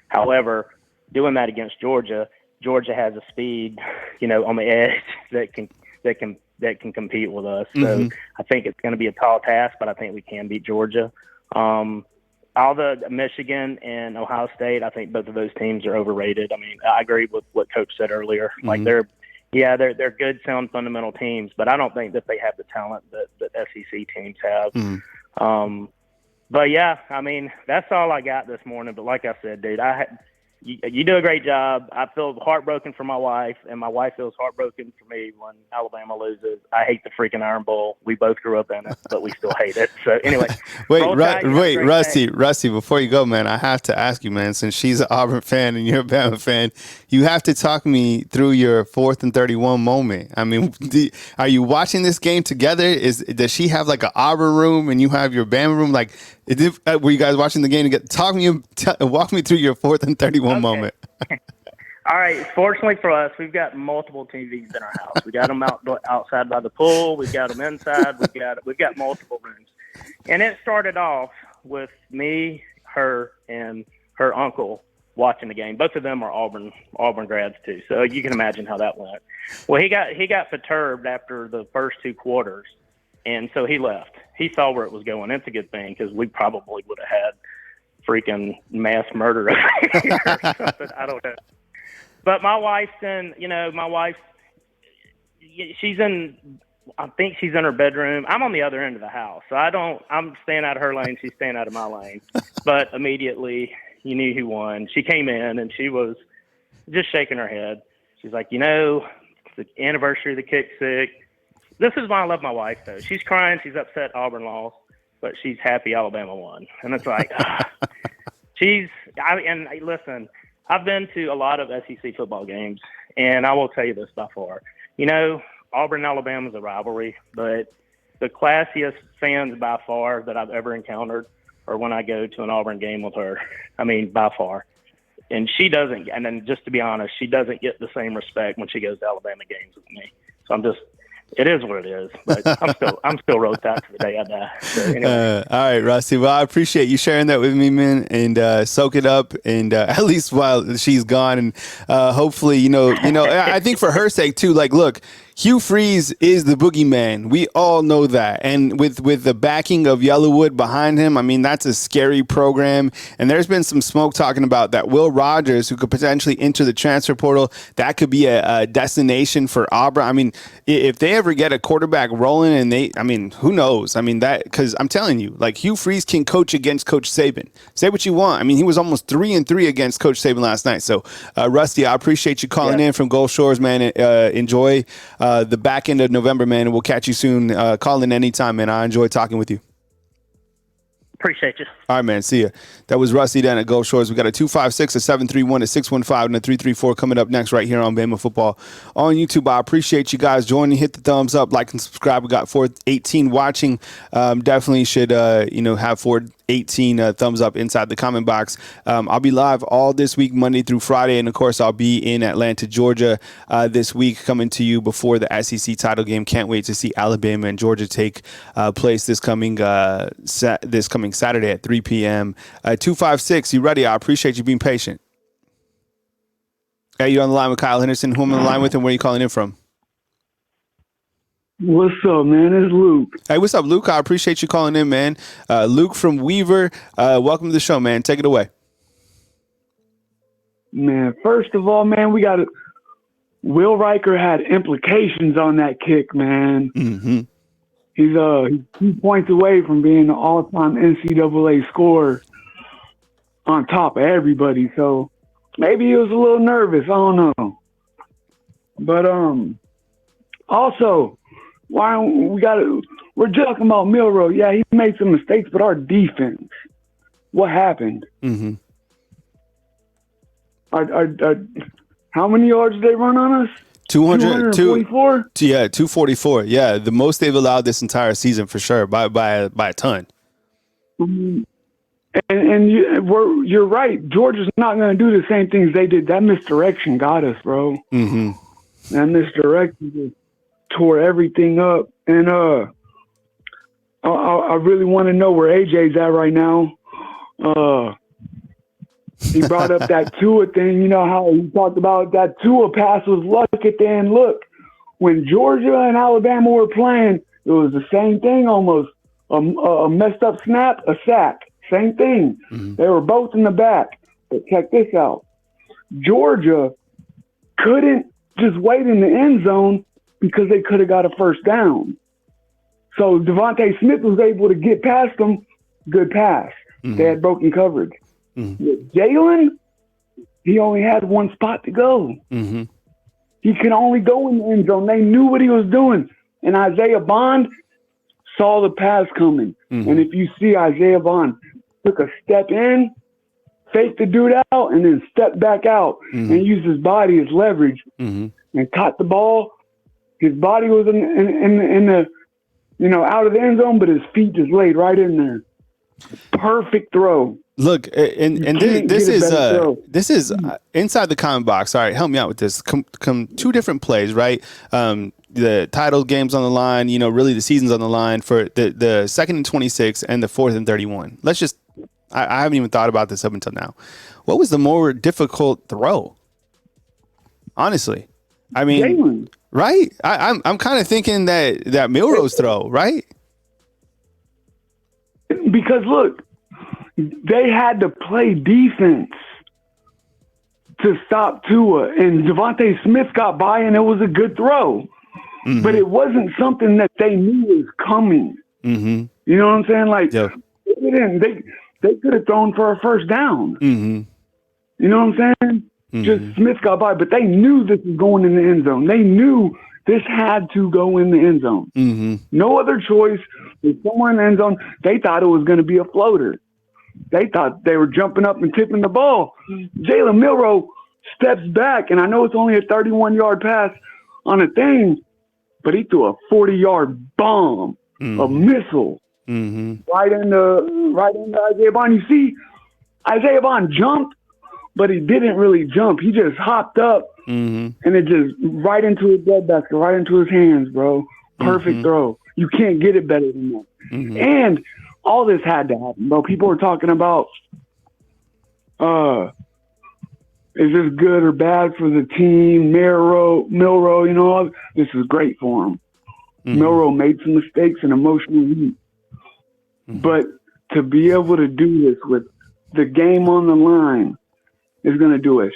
However, doing that against Georgia has a speed, on the edge that can compete with us. So I think it's going to be a tall task, but I think we can beat Georgia. All the Michigan and Ohio State, I think both of those teams are overrated. I mean, I agree with what Coach said earlier. Like they're good, sound, fundamental teams, but I don't think that they have the talent that SEC teams have. But yeah, I mean, that's all I got this morning. But like I said, dude, you do a great job. I feel heartbroken for my wife, and my wife feels heartbroken for me when Alabama loses. I hate the freaking Iron Bowl. We both grew up in it, but we still hate it. So anyway, wait, Rusty, before you go, man, I have to ask you, man, since she's an Auburn fan and you're a Bama fan, you have to talk me through your 4th and 31 moment. I mean, are you watching this game together? Does she have like an Auburn room and you have your Bama room? Like, were you guys watching the game together? Walk me through your 4th and 31 moment. All right. Fortunately for us, we've got multiple TVs in our house. We got them outside by the pool. We've got them inside. We've got multiple rooms. And it started off with me, her, and her uncle watching the game. Both of them are Auburn grads too. So you can imagine how that went. Well, he got perturbed after the first 2 quarters, and so he left. He saw where it was going. It's a good thing because we probably would have had freaking mass murder or something. I don't know. But my wife's I think she's in her bedroom. I'm on the other end of the house. So I'm staying out of her lane. She's staying out of my lane. But immediately you knew who won. She came in and she was just shaking her head. She's like, it's the anniversary of the kick six. This is why I love my wife, though. She's crying. She's upset Auburn lost, but she's happy Alabama won. And it's like, listen, I've been to a lot of SEC football games, and I will tell you this by far. Auburn and Alabama is a rivalry, but the classiest fans by far that I've ever encountered are when I go to an Auburn game with her. I mean, by far. And she doesn't, and then just to be honest, she doesn't get the same respect when she goes to Alabama games with me. So it is what it is, but I'm still roast out to the day I die. So anyway. All right, Rusty. Well, I appreciate you sharing that with me, man, and soak it up, and at least while she's gone, and hopefully, I think for her sake too. Like, look, Hugh Freeze is the boogeyman. We all know that. And with the backing of Yellowwood behind him, I mean, that's a scary program. And there's been some smoke talking about that Will Rogers, who could potentially enter the transfer portal, that could be a destination for Auburn. I mean, if they ever get a quarterback rolling who knows? I mean, because I'm telling you, like, Hugh Freeze can coach against Coach Saban. Say what you want. I mean, he was almost 3-3 against Coach Saban last night. So, Rusty, I appreciate you calling in from Gulf Shores, man. Enjoy the back end of November, man, and we'll catch you soon. Call in anytime, man. I enjoy talking with you. Appreciate you. All right, man. See ya. That was Rusty down at Gulf Shores. We got a 256, a 731, a 615, and a 334 coming up next right here on Bama Football on YouTube. I appreciate you guys joining. Hit the thumbs up, like, and subscribe. We got 418 watching. Definitely should have 418 thumbs up inside the comment box. I'll be live all this week, Monday through Friday, and of course I'll be in Atlanta, Georgia this week, coming to you before the SEC title game. Can't wait to see Alabama and Georgia take place this coming Saturday at 3 p.m. 256, you ready? I appreciate you being patient. Hey, you're on the line with Kyle Henderson. Who am I on the line with, and where are you calling in from? What's up, man? It's Luke. Hey, what's up, Luke? I appreciate you calling in, man. Luke from Weaver. Welcome to the show, man. Take it away. Man, first of all, man, Will Riker had implications on that kick, man. Mm-hmm. He's 2 points away from being the all-time NCAA scorer on top of everybody. So maybe he was a little nervous. I don't know. But also, we're talking about Milroe. Yeah, he made some mistakes, but our defense, what happened? Mm-hmm. How many yards did they run on us? 244? Yeah, 244. Yeah, the most they've allowed this entire season for sure, by a ton. you're right. Georgia's not going to do the same things they did. That misdirection got us, bro. Mm-hmm. That misdirection just tore everything up. And I really want to know where AJ's at right now. He brought up that Tua thing. You know how he talked about that Tua pass was luck at the end. Look, when Georgia and Alabama were playing, it was the same thing almost. A messed up snap, a sack. Same thing. Mm-hmm. They were both in the back. But check this out. Georgia couldn't just wait in the end zone because they could have got a first down. So Devontae Smith was able to get past them. Good pass. Mm-hmm. They had broken coverage. Mm-hmm. Jalen, he only had one spot to go. Mm-hmm. He could only go in the end zone. They knew what he was doing. And Isaiah Bond saw the pass coming. Mm-hmm. And if you see Isaiah Bond took a step in, faked the dude out, and then stepped back out and used his body as leverage and caught the ball. His body was in the out of the end zone, but his feet just laid right in there. Perfect throw. Look, and this is inside the comment box. All right, help me out with this. Come two different plays, right? The title game's on the line. Really the season's on the line for the 2nd and 26 and the 4th and 31. Let's just. I haven't even thought about this up until now. What was the more difficult throw? Honestly, I mean, Jalen. Right? I'm kind of thinking that Milroe's throw, right? Because look, they had to play defense to stop Tua, and Devontae Smith got by, and it was a good throw. Mm-hmm. But it wasn't something that they knew was coming. Mm-hmm. You know what I'm saying? Like, yeah. They could have thrown for a first down. Mm-hmm. You know what I'm saying? Mm-hmm. Just Smith got by, but they knew this was going in the end zone. They knew this had to go in the end zone. Mm-hmm. No other choice. If someone in the end zone, they thought it was going to be a floater. They thought they were jumping up and tipping the ball. Jalen Milroe steps back, and I know it's only a 31-yard pass on a thing, but he threw a 40-yard bomb, a missile, right into Isaiah Bond. You see, Isaiah Bond jumped, but he didn't really jump. He just hopped up, and it just right into his breadbasket, right into his hands, bro. Perfect throw. You can't get it better than that. And all this had to happen, bro. People were talking about, is this good or bad for the team? Milroe, this is great for him. Milroe made some mistakes and emotional heat. But to be able to do this with the game on the line is going to do a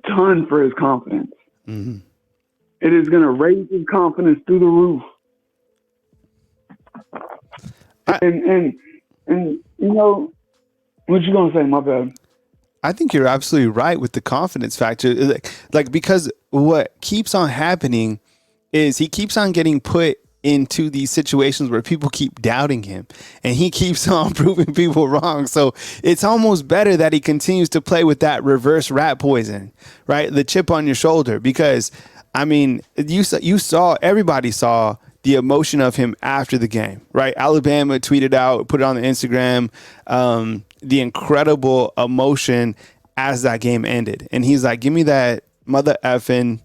ton for his confidence. It is going to raise his confidence through the roof. And what you gonna say? My bad. I think you're absolutely right with the confidence factor. Like because what keeps on happening is he keeps on getting put into these situations where people keep doubting him, and he keeps on proving people wrong. So it's almost better that he continues to play with that reverse rat poison, right? The chip on your shoulder, because I mean, everybody saw the emotion of him after the game, right? Alabama tweeted out, put it on the Instagram, the incredible emotion as that game ended. And he's like, give me that mother effing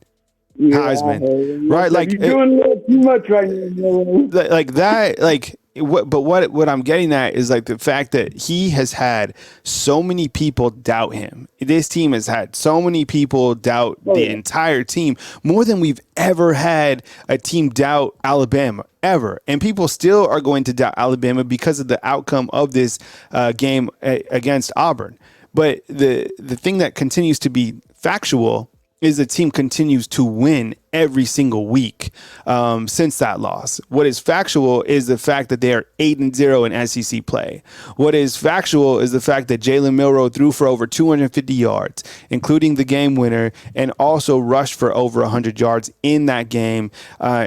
Heisman, right? Like, you're doing a little too much right now. Like that, like, what I'm getting at is like the fact that he has had so many people doubt him. This team has had so many people doubt the entire team, more than we've ever had a team doubt Alabama ever. And people still are going to doubt Alabama because of the outcome of this game against Auburn. But the thing that continues to be factual is the team continues to win every single week since that loss. What is factual is the fact that they are 8-0 in SEC play. What is factual is the fact that Jalen Milroe threw for over 250 yards, including the game winner, and also rushed for over 100 yards in that game.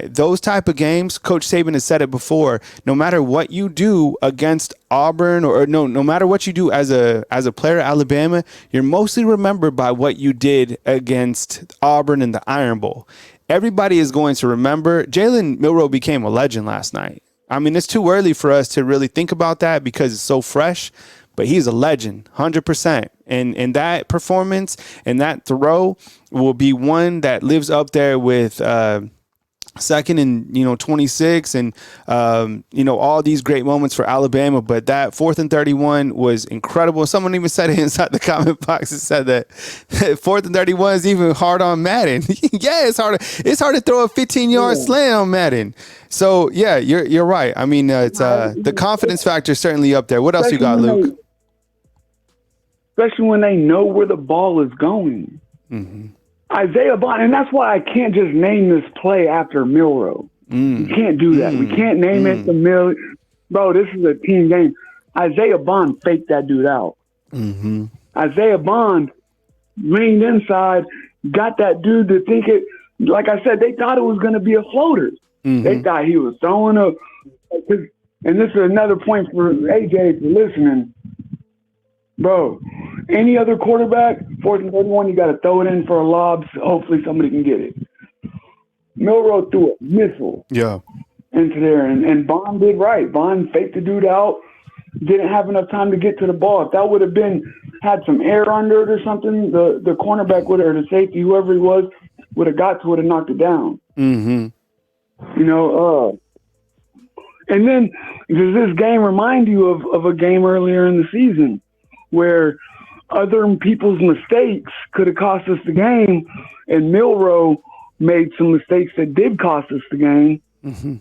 Those type of games, Coach Saban has said it before, no matter what you do against Auburn, or no matter what you do as a player at Alabama, you're mostly remembered by what you did against Auburn in the Iron Bowl. Everybody is going to remember. Jalen Milroe became a legend last night. I mean, it's too early for us to really think about that because it's so fresh. but he's a legend, 100%. And that performance and that throw will be one that lives up there with second and 26 and all these great moments for Alabama. But that 4th and 31 was incredible. Someone even said it inside the comment box. It said that 4th and 31 is even hard on Madden. Yeah, it's hard to throw a 15-yard slant on Madden. So yeah, you're right. I mean, it's the confidence factor is certainly up there. What else you got, Luke? Especially when they know where the ball is going. Mm-hmm. Isaiah Bond, and that's why I can't just name this play after Milroe. You can't do that. We can't name it the Mill. Bro, this is a team game. Isaiah Bond faked that dude out. Mm-hmm. Isaiah Bond leaned inside, got that dude to think it. Like I said, they thought it was going to be a floater. Mm-hmm. They thought he was throwing a. And this is another point for AJ for listening. Bro, any other quarterback, 4th and 31, you got to throw it in for a lob. So hopefully somebody can get it. Milroe threw a missile into there, and Bond did right. Bond faked the dude out, didn't have enough time to get to the ball. If that would have had some air under it or something, the cornerback would have, or the safety, whoever he was, would have got to it and knocked it down. Mm-hmm. And then does this game remind you of a game earlier in the season where other people's mistakes could have cost us the game, and Milroe made some mistakes that did cost us the game. Mm-hmm.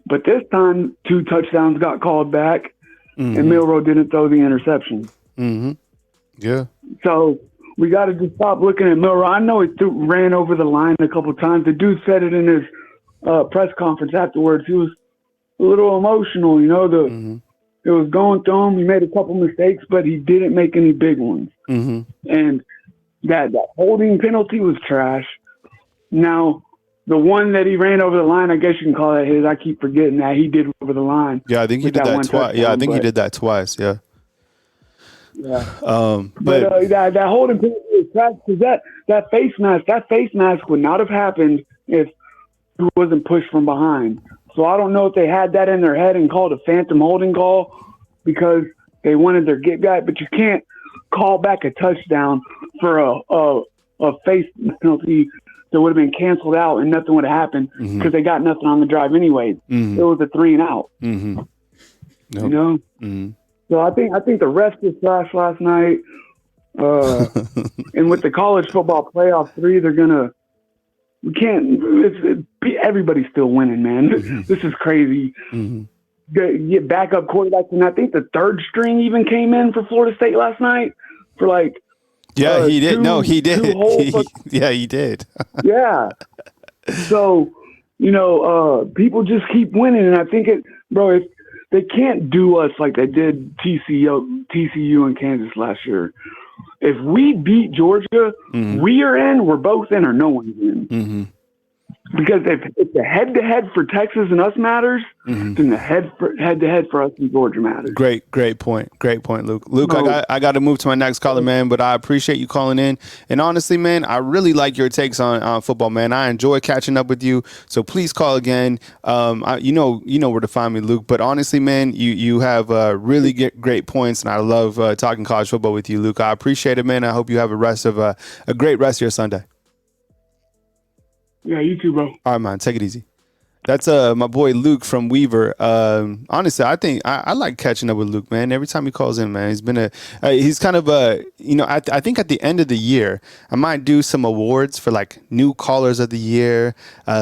But this time, 2 touchdowns got called back, and Milroe didn't throw the interception. Mm-hmm. Yeah. So we got to just stop looking at Milroe. I know he ran over the line a couple times. The dude said it in his press conference afterwards. He was a little emotional, It was going through him. He made a couple mistakes, but he didn't make any big ones. Mm-hmm. And that holding penalty was trash. Now, the one that he ran over the line, I guess you can call that his. I keep forgetting that he did over the line. Yeah, I think he did that twice. Yeah, I think he did that twice. Yeah. Yeah. But that holding penalty was trash because that face mask would not have happened if he wasn't pushed from behind. So I don't know if they had that in their head and called a phantom holding call because they wanted their get back, but you can't call back a touchdown for a face penalty that would have been canceled out and nothing would have happened because they got nothing on the drive anyway. It was a 3 and out. Nope. So I think the rest was trash last night. And with the college football playoff 3, they're gonna. We can't. Everybody's still winning, man. This is crazy. Get backup quarterbacks, and I think the 3rd string even came in for Florida State last night for like. Yeah, he did. He did. He did. Yeah. So, people just keep winning, and I think if they can't do us like they did TCU and Kansas last year. If we beat Georgia, we are in, we're both in, or no one's in. Because if the head-to-head for Texas and us matters, then the head-to-head for us and Georgia matters. Great point, Luke. Luke, I got to move to my next caller, man, but I appreciate you calling in. And honestly, man, I really like your takes on football, man. I enjoy catching up with you, so please call again. You know where to find me, Luke. But honestly, man, you have really great points, and I love talking college football with you, Luke. I appreciate it, man. I hope you have a great rest of your Sunday. Yeah, you too, bro. All right, man. Take it easy. That's my boy Luke from Weaver. Honestly, I think I like catching up with Luke, man. Every time he calls in, man, he's kind of I think at the end of the year, I might do some awards for like new callers of the year,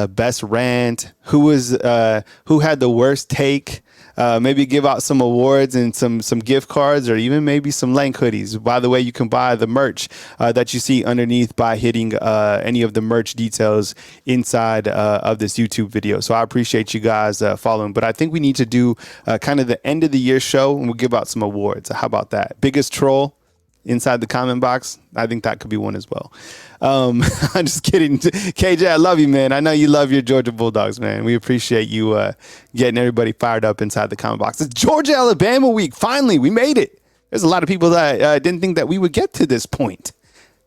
best rant, who had the worst take. Maybe give out some awards and some gift cards or even maybe some Lank hoodies. By the way, you can buy the merch that you see underneath by hitting any of the merch details inside of this YouTube video. So I appreciate you guys following. But I think we need to do kind of the end of the year show and we'll give out some awards. How about that? Biggest troll inside the comment box. I think that could be one as well. I'm just kidding. KJ, I love you, man. I know you love your Georgia Bulldogs, man. We appreciate you getting everybody fired up inside the comment box. It's Georgia Alabama week. Finally, we made it. There's a lot of people that didn't think that we would get to this point.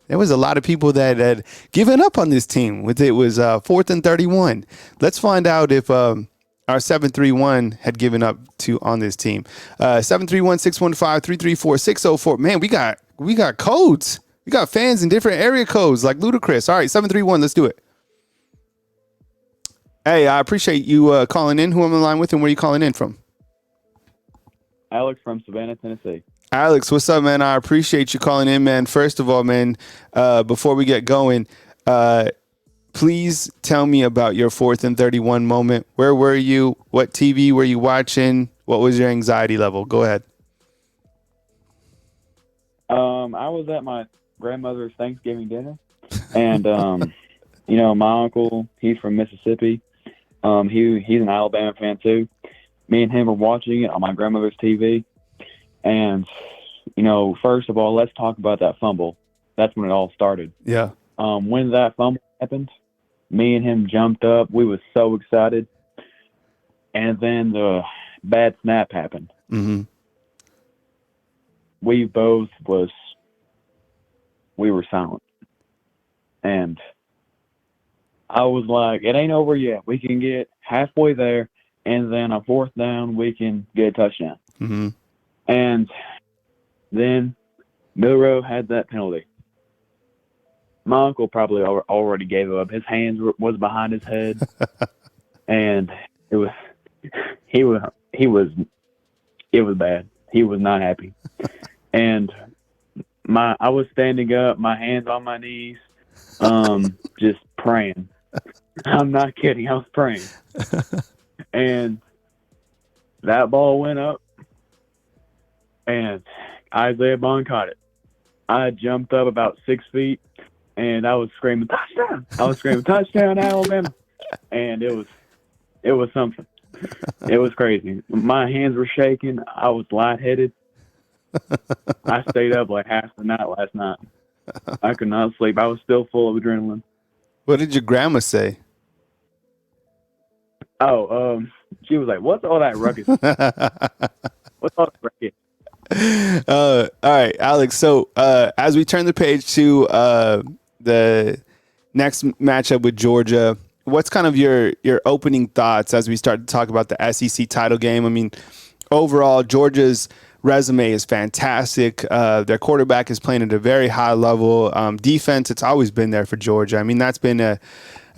There was a lot of people that had given up on this team. It was 4th and 31. Let's find out if our 731 had given up to on this team. 731-615-334-604. Man, we got codes. We got fans in different area codes like ludicrous. All right, 731, let's do it. Hey, I appreciate you calling in. Who am I on the line with and where are you calling in from? Alex from Savannah, Tennessee. Alex, what's up, man? I appreciate you calling in, man. First of all, man, before we get going, please tell me about your 4th and 31 moment. Where were you? What TV were you watching? What was your anxiety level? Go ahead. I was at my grandmother's Thanksgiving dinner, and you know, my uncle, he's from Mississippi. He's an Alabama fan too. Me and him were watching it on my grandmother's TV, and you know, first of all, let's talk about that fumble. That's when it all started. Yeah. When that fumble happened, me and him jumped up. We was so excited, and then the bad snap happened. Mm-hmm. We were silent, and I was like, it ain't over yet. We can get halfway there, and then on 4th down, we can get a touchdown. Mm-hmm. And then Milroe had that penalty. My uncle probably already gave up. His hands was behind his head, and it was bad. He was not happy. And I was standing up, my hands on my knees, just praying. I'm not kidding. I was praying. And that ball went up, and Isaiah Bond caught it. I jumped up about 6 feet, and I was screaming, touchdown! I was screaming, touchdown, Alabama! And it was something. It was crazy. My hands were shaking. I was lightheaded. I stayed up like half the night last night. I could not sleep. I was still full of adrenaline. What did your grandma say? Oh, she was like, what's all that ruckus? What's all that ruckus? All right, Alex. So as we turn the page to the next matchup with Georgia, what's kind of your opening thoughts as we start to talk about the SEC title game? I mean, overall, Georgia's resume is fantastic. Their quarterback is playing at a very high level. Defense, it's always been there for Georgia. I mean, that's been a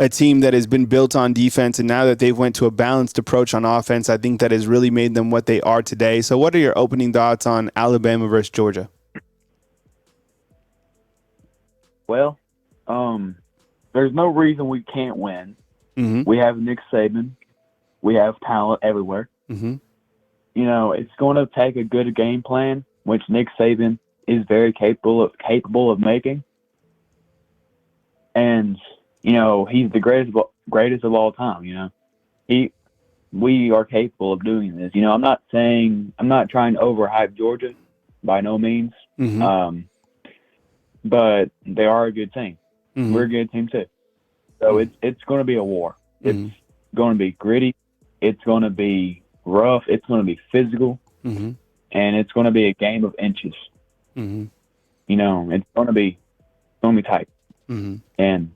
team that has been built on defense, and now that they've went to a balanced approach on offense, I think that has really made them what they are today. So what are your opening thoughts on Alabama versus Georgia? Well, there's no reason we can't win. Mm-hmm. We have Nick Saban. We have talent everywhere. Mm-hmm. You know, it's going to take a good game plan, which Nick Saban is very capable of making. And, you know, he's the greatest of all time, you know. We are capable of doing this. You know, I'm not trying to overhype Georgia by no means. Mm-hmm. But they are a good team. Mm-hmm. We're a good team too. So it's going to be a war. Mm-hmm. It's going to be gritty. It's going to be rough. It's going to be physical. Mm-hmm. And it's going to be a game of inches. Mm-hmm. You know, it's going to be tight. Mm-hmm. And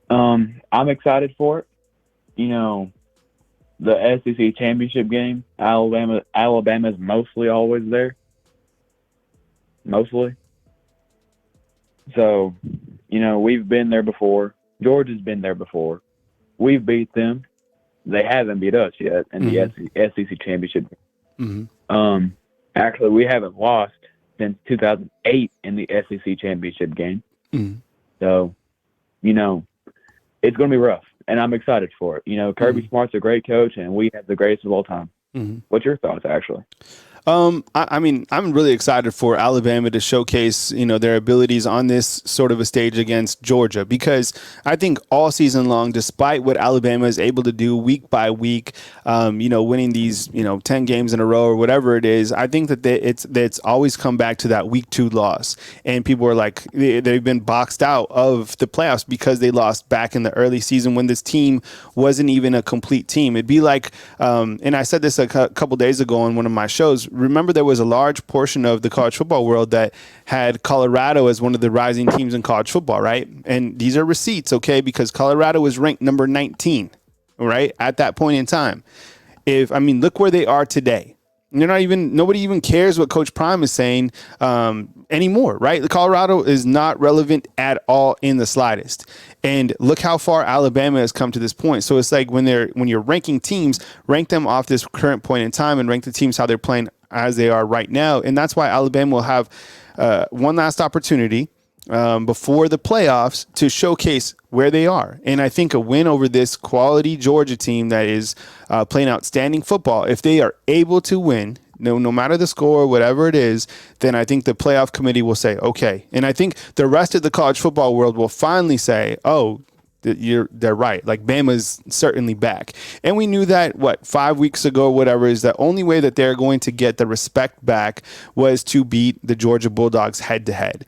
I'm excited for it. You know, the SEC championship game, Alabama's mostly always there. Mostly. So, you know, we've been there before. Georgia's been there before. We've beat them. They haven't beat us yet in the SEC championship. Mm-hmm. Actually, we haven't lost since 2008 in the SEC championship game. Mm-hmm. So, you know, it's going to be rough, and I'm excited for it. You know, Kirby Smart's a great coach, and we have the greatest of all time. Mm-hmm. What's your thoughts, actually? I mean, I'm really excited for Alabama to showcase, you know, their abilities on this sort of a stage against Georgia, because I think all season long, despite what Alabama is able to do week by week, you know, winning these, you know, 10 games in a row or whatever it is, I think that it's always come back to that week 2 loss. And people are like, they've been boxed out of the playoffs because they lost back in the early season when this team wasn't even a complete team. It'd be like, and I said this a couple days ago on one of my shows. Remember, there was a large portion of the college football world that had Colorado as one of the rising teams in college football, right? And these are receipts, okay? Because Colorado was ranked number 19, right, at that point in time. Look where they are today. Nobody even cares what Coach Prime is saying anymore, right? Colorado is not relevant at all in the slightest. And look how far Alabama has come to this point. So it's like when you're ranking teams, rank them off this current point in time and rank the teams how they're playing as they are right now. And that's why Alabama will have one last opportunity before the playoffs to showcase where they are. And I think a win over this quality Georgia team that is playing outstanding football, if they are able to win, no matter the score, whatever it is, then I think the playoff committee will say, okay. And I think the rest of the college football world will finally say, oh, they're right. Like, Bama's certainly back. And we knew that, 5 weeks ago, whatever, is the only way that they're going to get the respect back was to beat the Georgia Bulldogs head to head.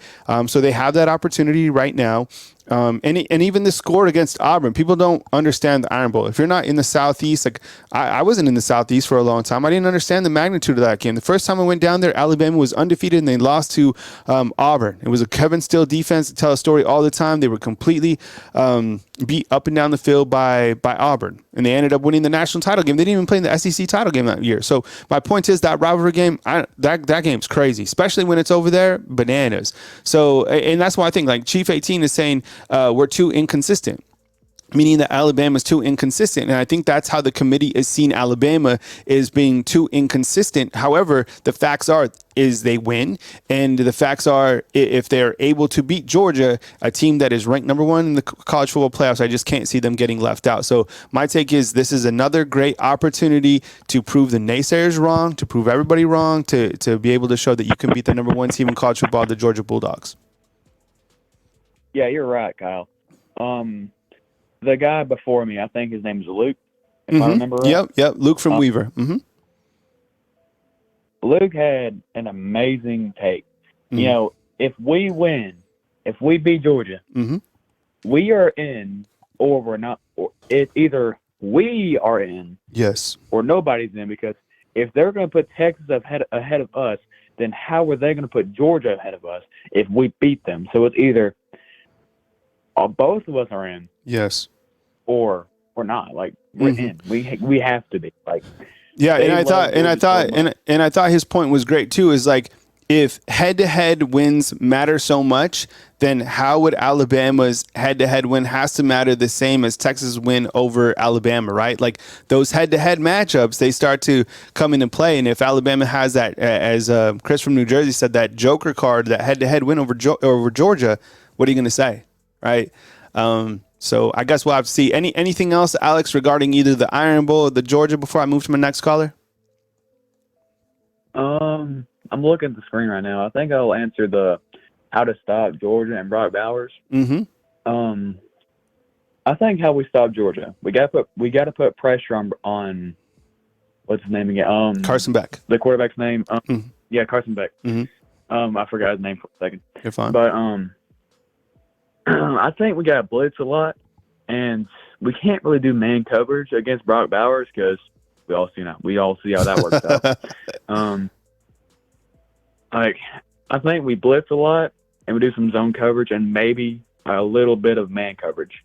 So they have that opportunity right now. And even the score against Auburn, people don't understand the Iron Bowl. If you're not in the Southeast, like I wasn't in the Southeast for a long time, I didn't understand the magnitude of that game. The first time I went down there, Alabama was undefeated and they lost to Auburn. It was a Kevin Steele defense to tell a story all the time. They were completely beat up and down the field by Auburn, and they ended up winning the national title game. They didn't even play in the SEC title game that year. So my point is that rivalry game, that game's crazy, especially when it's over there, bananas. So, and that's why I think like Chief 18 is saying we're too inconsistent, meaning that Alabama is too inconsistent. And I think that's how the committee is seeing Alabama, is being too inconsistent. However, the facts is they win. And the facts are, if they're able to beat Georgia, a team that is ranked number 1 in the college football playoffs, I just can't see them getting left out. So my take is this is another great opportunity to prove the naysayers wrong, to prove everybody wrong, to be able to show that you can beat the number 1 team in college football, the Georgia Bulldogs. Yeah, you're right, Kyle. The guy before me, I think his name is Luke, if I remember right. Yep, Luke from Weaver. Mm-hmm. Luke had an amazing take. You know, if we win, if we beat Georgia, we are in, or we're not. Or it's either we are in, yes, or nobody's in. Because if they're going to put Texas ahead of us, then how are they going to put Georgia ahead of us if we beat them? So it's either both of us are in, yes, or we're not. Like, we're in. We have to be. Like, yeah. And I thought his point was great too. Is like, if head-to-head wins matter so much, then how would Alabama's head-to-head win has to matter the same as Texas' win over Alabama, right? Like, those head-to-head matchups, they start to come into play. And if Alabama has that, as Chris from New Jersey said, that joker card, that head-to-head win over Georgia, what are you going to say, right? So I guess we'll have to see. Anything else, Alex, regarding either the Iron Bowl or the Georgia before I move to my next caller? I'm looking at the screen right now. I think I'll answer the how to stop Georgia and Brock Bowers. I think how we stop Georgia, we got to put pressure on what's his name again? Carson Beck, the quarterback's name. Yeah, Carson Beck. I forgot his name for a second. You're fine. But I think we got to blitz a lot, and we can't really do man coverage against Brock Bowers because we all see how that works out. Like, I think we blitz a lot and we do some zone coverage and maybe a little bit of man coverage,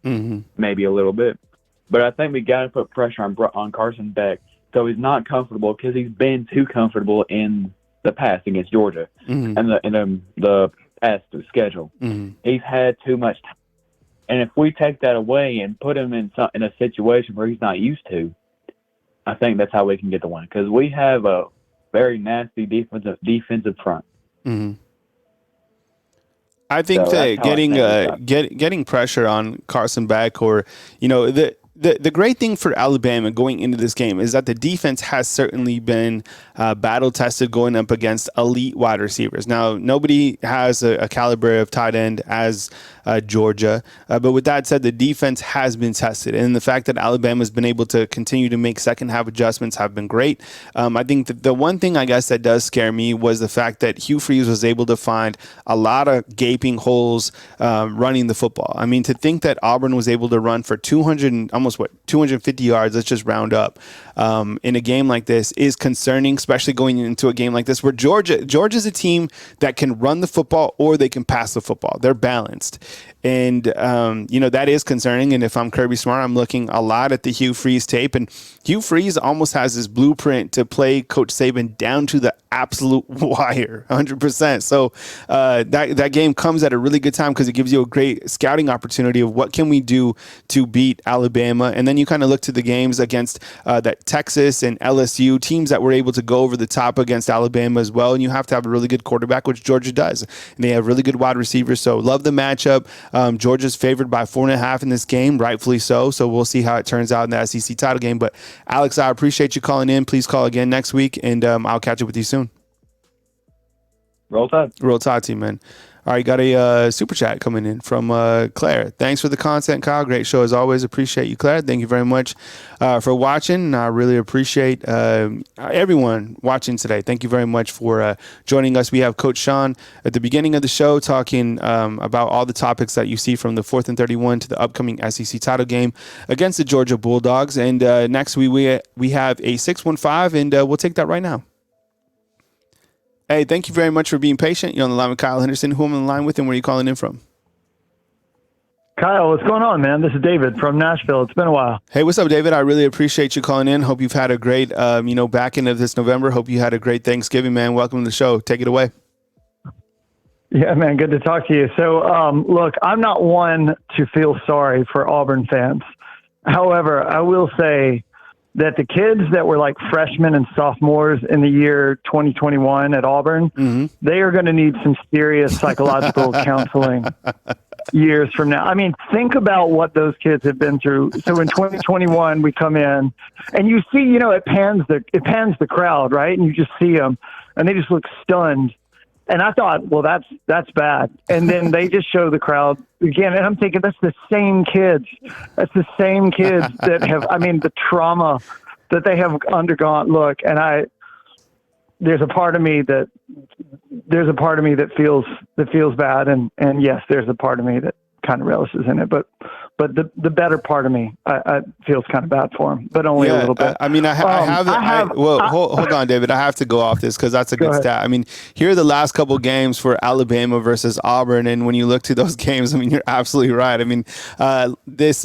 maybe a little bit. But I think we got to put pressure on Carson Beck so he's not comfortable, because he's been too comfortable in the past against Georgia and the past schedule. He's had too much time. And if we take that away and put him in a situation where he's not used to, I think that's how we can get the win, because we have a very nasty defensive front. I think that getting pressure on Carson Beck, or the great thing for Alabama going into this game is that the defense has certainly been battle tested going up against elite wide receivers. Now, nobody has a caliber of tight end as Georgia, but with that said, the defense has been tested, and the fact that Alabama has been able to continue to make second half adjustments have been great. I think that the one thing I guess that does scare me was the fact that Hugh was able to find a lot of gaping holes running the football. I mean, to think that Auburn was able to run for almost almost 250 yards. Let's just round up in a game like this is concerning, especially going into a game like this where Georgia's a team that can run the football or they can pass the football. They're balanced. And, that is concerning. And if I'm Kirby Smart, I'm looking a lot at the Hugh Freeze tape. And Hugh Freeze almost has this blueprint to play Coach Saban down to the absolute wire, 100%. So that game comes at a really good time because it gives you a great scouting opportunity of what can we do to beat Alabama. And then you kind of look to the games against that Texas and LSU, teams that were able to go over the top against Alabama as well. And you have to have a really good quarterback, which Georgia does. And they have really good wide receivers. So love the matchup. Georgia's favored by 4.5 in this game, rightfully so. So we'll see how it turns out in the SEC title game. But Alex, I appreciate you calling in. Please call again next week, and I'll catch up with you soon. Roll Tide. Roll Tide team, man. All right, got a super chat coming in from Claire. Thanks for the content, Kyle. Great show as always. Appreciate you, Claire. Thank you very much for watching. I really appreciate everyone watching today. Thank you very much for joining us. We have Coach Shawn at the beginning of the show talking about all the topics that you see from the 4th and 31 to the upcoming SEC title game against the Georgia Bulldogs. And next we have a 615, and we'll take that right now. Hey, thank you very much for being patient. You're on the line with Kyle Henderson. Who am I on the line with, and where are you calling in from? Kyle, what's going on, man? This is David from Nashville. It's been a while. Hey, what's up, David? I really appreciate you calling in. Hope you've had a great, back end of this November. Hope you had a great Thanksgiving, man. Welcome to the show. Take it away. Yeah, man, good to talk to you. So, look, I'm not one to feel sorry for Auburn fans. However, I will say that the kids that were like freshmen and sophomores in the year 2021 at Auburn, they are going to need some serious psychological counseling years from now. I mean, think about what those kids have been through. So in 2021, we come in and you see, it pans the crowd, right? And you just see them and they just look stunned. And I thought, well, that's bad. And then they just show the crowd again. And I'm thinking, that's the same kids. That's the same kids that have, the trauma that they have undergone. Look, and there's a part of me that feels bad. And yes, there's a part of me that kind of relishes in it, but the better part of me, I feels kind of bad for him, but only a little bit. Hold on, David. I have to go off this because that's a good stat. I mean, here are the last couple games for Alabama versus Auburn, and when you look to those games, you're absolutely right. Last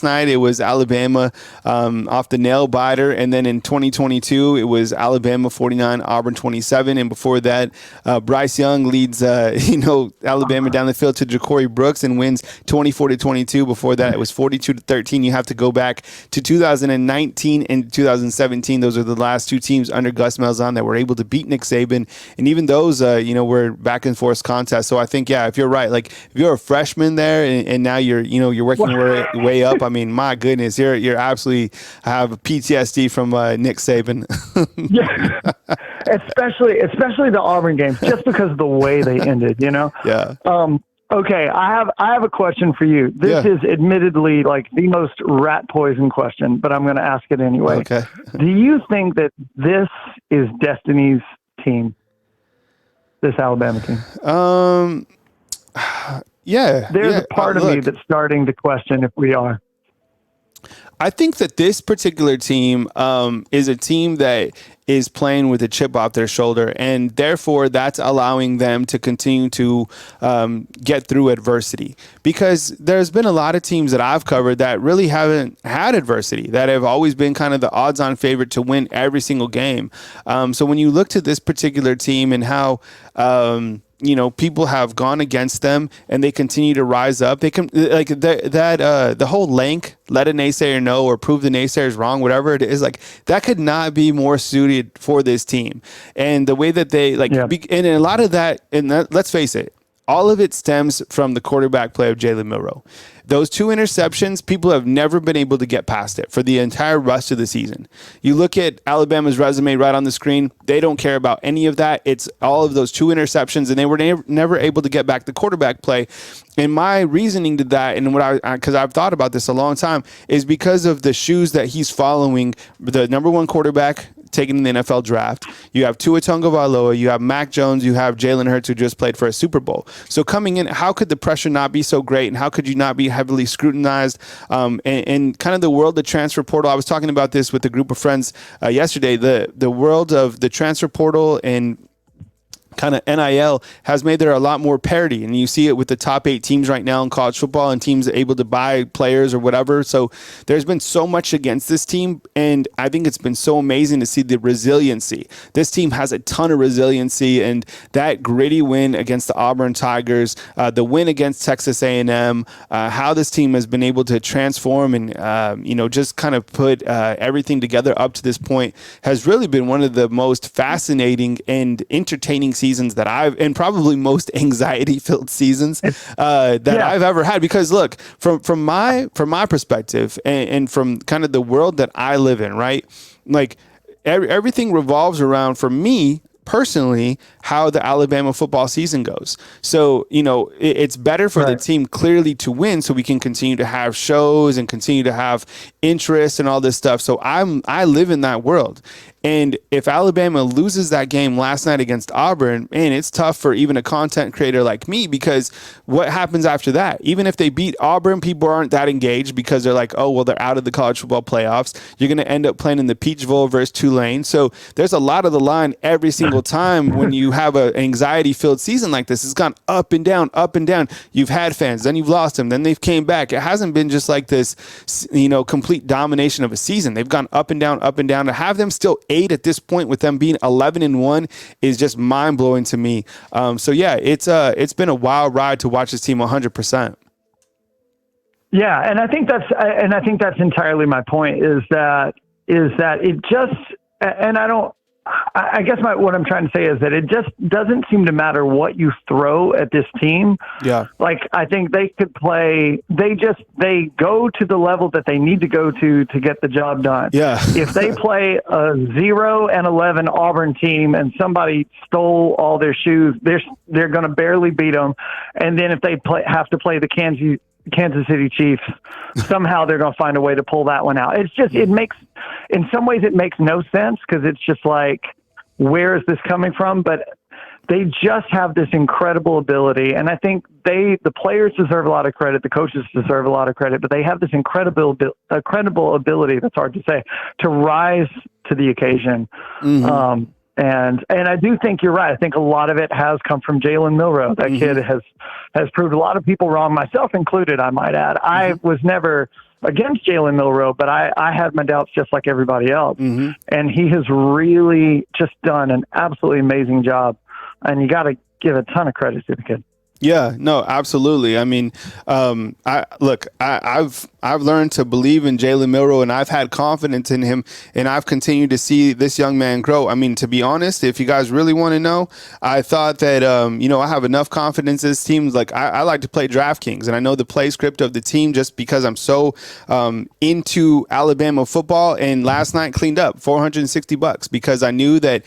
night it was Alabama off the nail biter, and then in 2022 it was Alabama 49, Auburn 27, and before that, Bryce Young leads Alabama down the field to Ja'Cory Brooks and wins 24-22. Before that, it was 42-13. You have to go back to 2019 and 2017. Those are the last two teams under Gus Malzahn that were able to beat Nick Saban, and even those, were back and forth contests. So I think, if you're right, like if you're a freshman there and now you're working your way up. My goodness, you're absolutely have PTSD from Nick Saban. Yeah, especially the Auburn games, just because of the way they ended. Yeah. Okay, I have a question for you. This is admittedly like the most rat poison question, but I'm going to ask it anyway. Okay. Do you think that this is Destiny's team, this Alabama team? Yeah. There's a part of me that's starting to question if we are. I think that this particular team is a team that is playing with a chip off their shoulder, and therefore that's allowing them to continue to get through adversity. Because there's been a lot of teams that I've covered that really haven't had adversity, that have always been kind of the odds-on favorite to win every single game. So when you look to this particular team and how people have gone against them and they continue to rise up. They can the whole link, let a naysayer know or prove the naysayers wrong, whatever it is, like that could not be more suited for this team. And the way that they and a lot of that, let's face it, all of it stems from the quarterback play of Jalen Milroe. Those two interceptions, people have never been able to get past it for the entire rest of the season. You look at Alabama's resume right on the screen. They don't care about any of that. It's all of those two interceptions, and they were never able to get back the quarterback play. And my reasoning to that, and because I've thought about this a long time, is because of the shoes that he's following, the number one quarterback taken in the NFL draft. You have Tua Tagovailoa, you have Mac Jones, you have Jalen Hurts, who just played for a Super Bowl. So coming in, how could the pressure not be so great, and how could you not be heavily scrutinized? And kind of the world of transfer portal. I was talking about this with a group of friends yesterday. The world of the transfer portal and kind of NIL has made there a lot more parity, and you see it with the top 8 teams right now in college football and teams able to buy players or whatever. So there's been so much against this team, and I think it's been so amazing to see the resiliency. This team has a ton of resiliency, and that gritty win against the Auburn Tigers, the win against Texas A&M, how this team has been able to transform and just kind of put everything together up to this point has really been one of the most fascinating and entertaining seasons that and probably most anxiety-filled seasons that I've ever had. Because look, from my perspective and from kind of the world that I live in, right? Like everything revolves around, for me personally, how the Alabama football season goes. So, it's better for the team clearly to win so we can continue to have shows and continue to have interest and all this stuff. So I live in that world. And if Alabama loses that game last night against Auburn, man, it's tough for even a content creator like me, because what happens after that? Even if they beat Auburn, people aren't that engaged because they're like, oh, well, they're out of the college football playoffs. You're going to end up playing in the Peach Bowl versus Tulane. So there's a lot of the line every single time when you have an anxiety-filled season like this. It's gone up and down, up and down. You've had fans, then you've lost them, then they've came back. It hasn't been just like this, complete domination of a season. They've gone up and down, up and down. To have them still 8 at this point with them being 11-1 is just mind-blowing to me. It's been a wild ride to watch this team 100%. Yeah, and I think that's entirely my point, is that it just, and I guess what I'm trying to say is that it just doesn't seem to matter what you throw at this team. Yeah. Like, I think they could play, they go to the level that they need to go to get the job done. Yeah. If they play a 0-11 Auburn team and somebody stole all their shoes, they're going to barely beat them. And then if they have to play the Kansas City Chiefs, somehow they're going to find a way to pull that one out. It's just, in some ways it makes no sense, because it's just like, where is this coming from? But they just have this incredible ability. And I think the players deserve a lot of credit. The coaches deserve a lot of credit, but they have this incredible ability, that's hard to say, to rise to the occasion. Mm-hmm. And I do think you're right. I think a lot of it has come from Jalen Milroe. That kid has proved a lot of people wrong, myself included, I might add. Mm-hmm. I was never against Jalen Milroe, but I had my doubts just like everybody else. Mm-hmm. And he has really just done an absolutely amazing job. And you got to give a ton of credit to the kid. Yeah, no, absolutely. I mean, I've learned to believe in Jalen Milroe, and I've had confidence in him, and I've continued to see this young man grow. I mean, to be honest, if you guys really want to know, I thought that, I have enough confidence in this team. Like, I like to play DraftKings, and I know the play script of the team just because I'm so into Alabama football. And last night cleaned up $460 because I knew that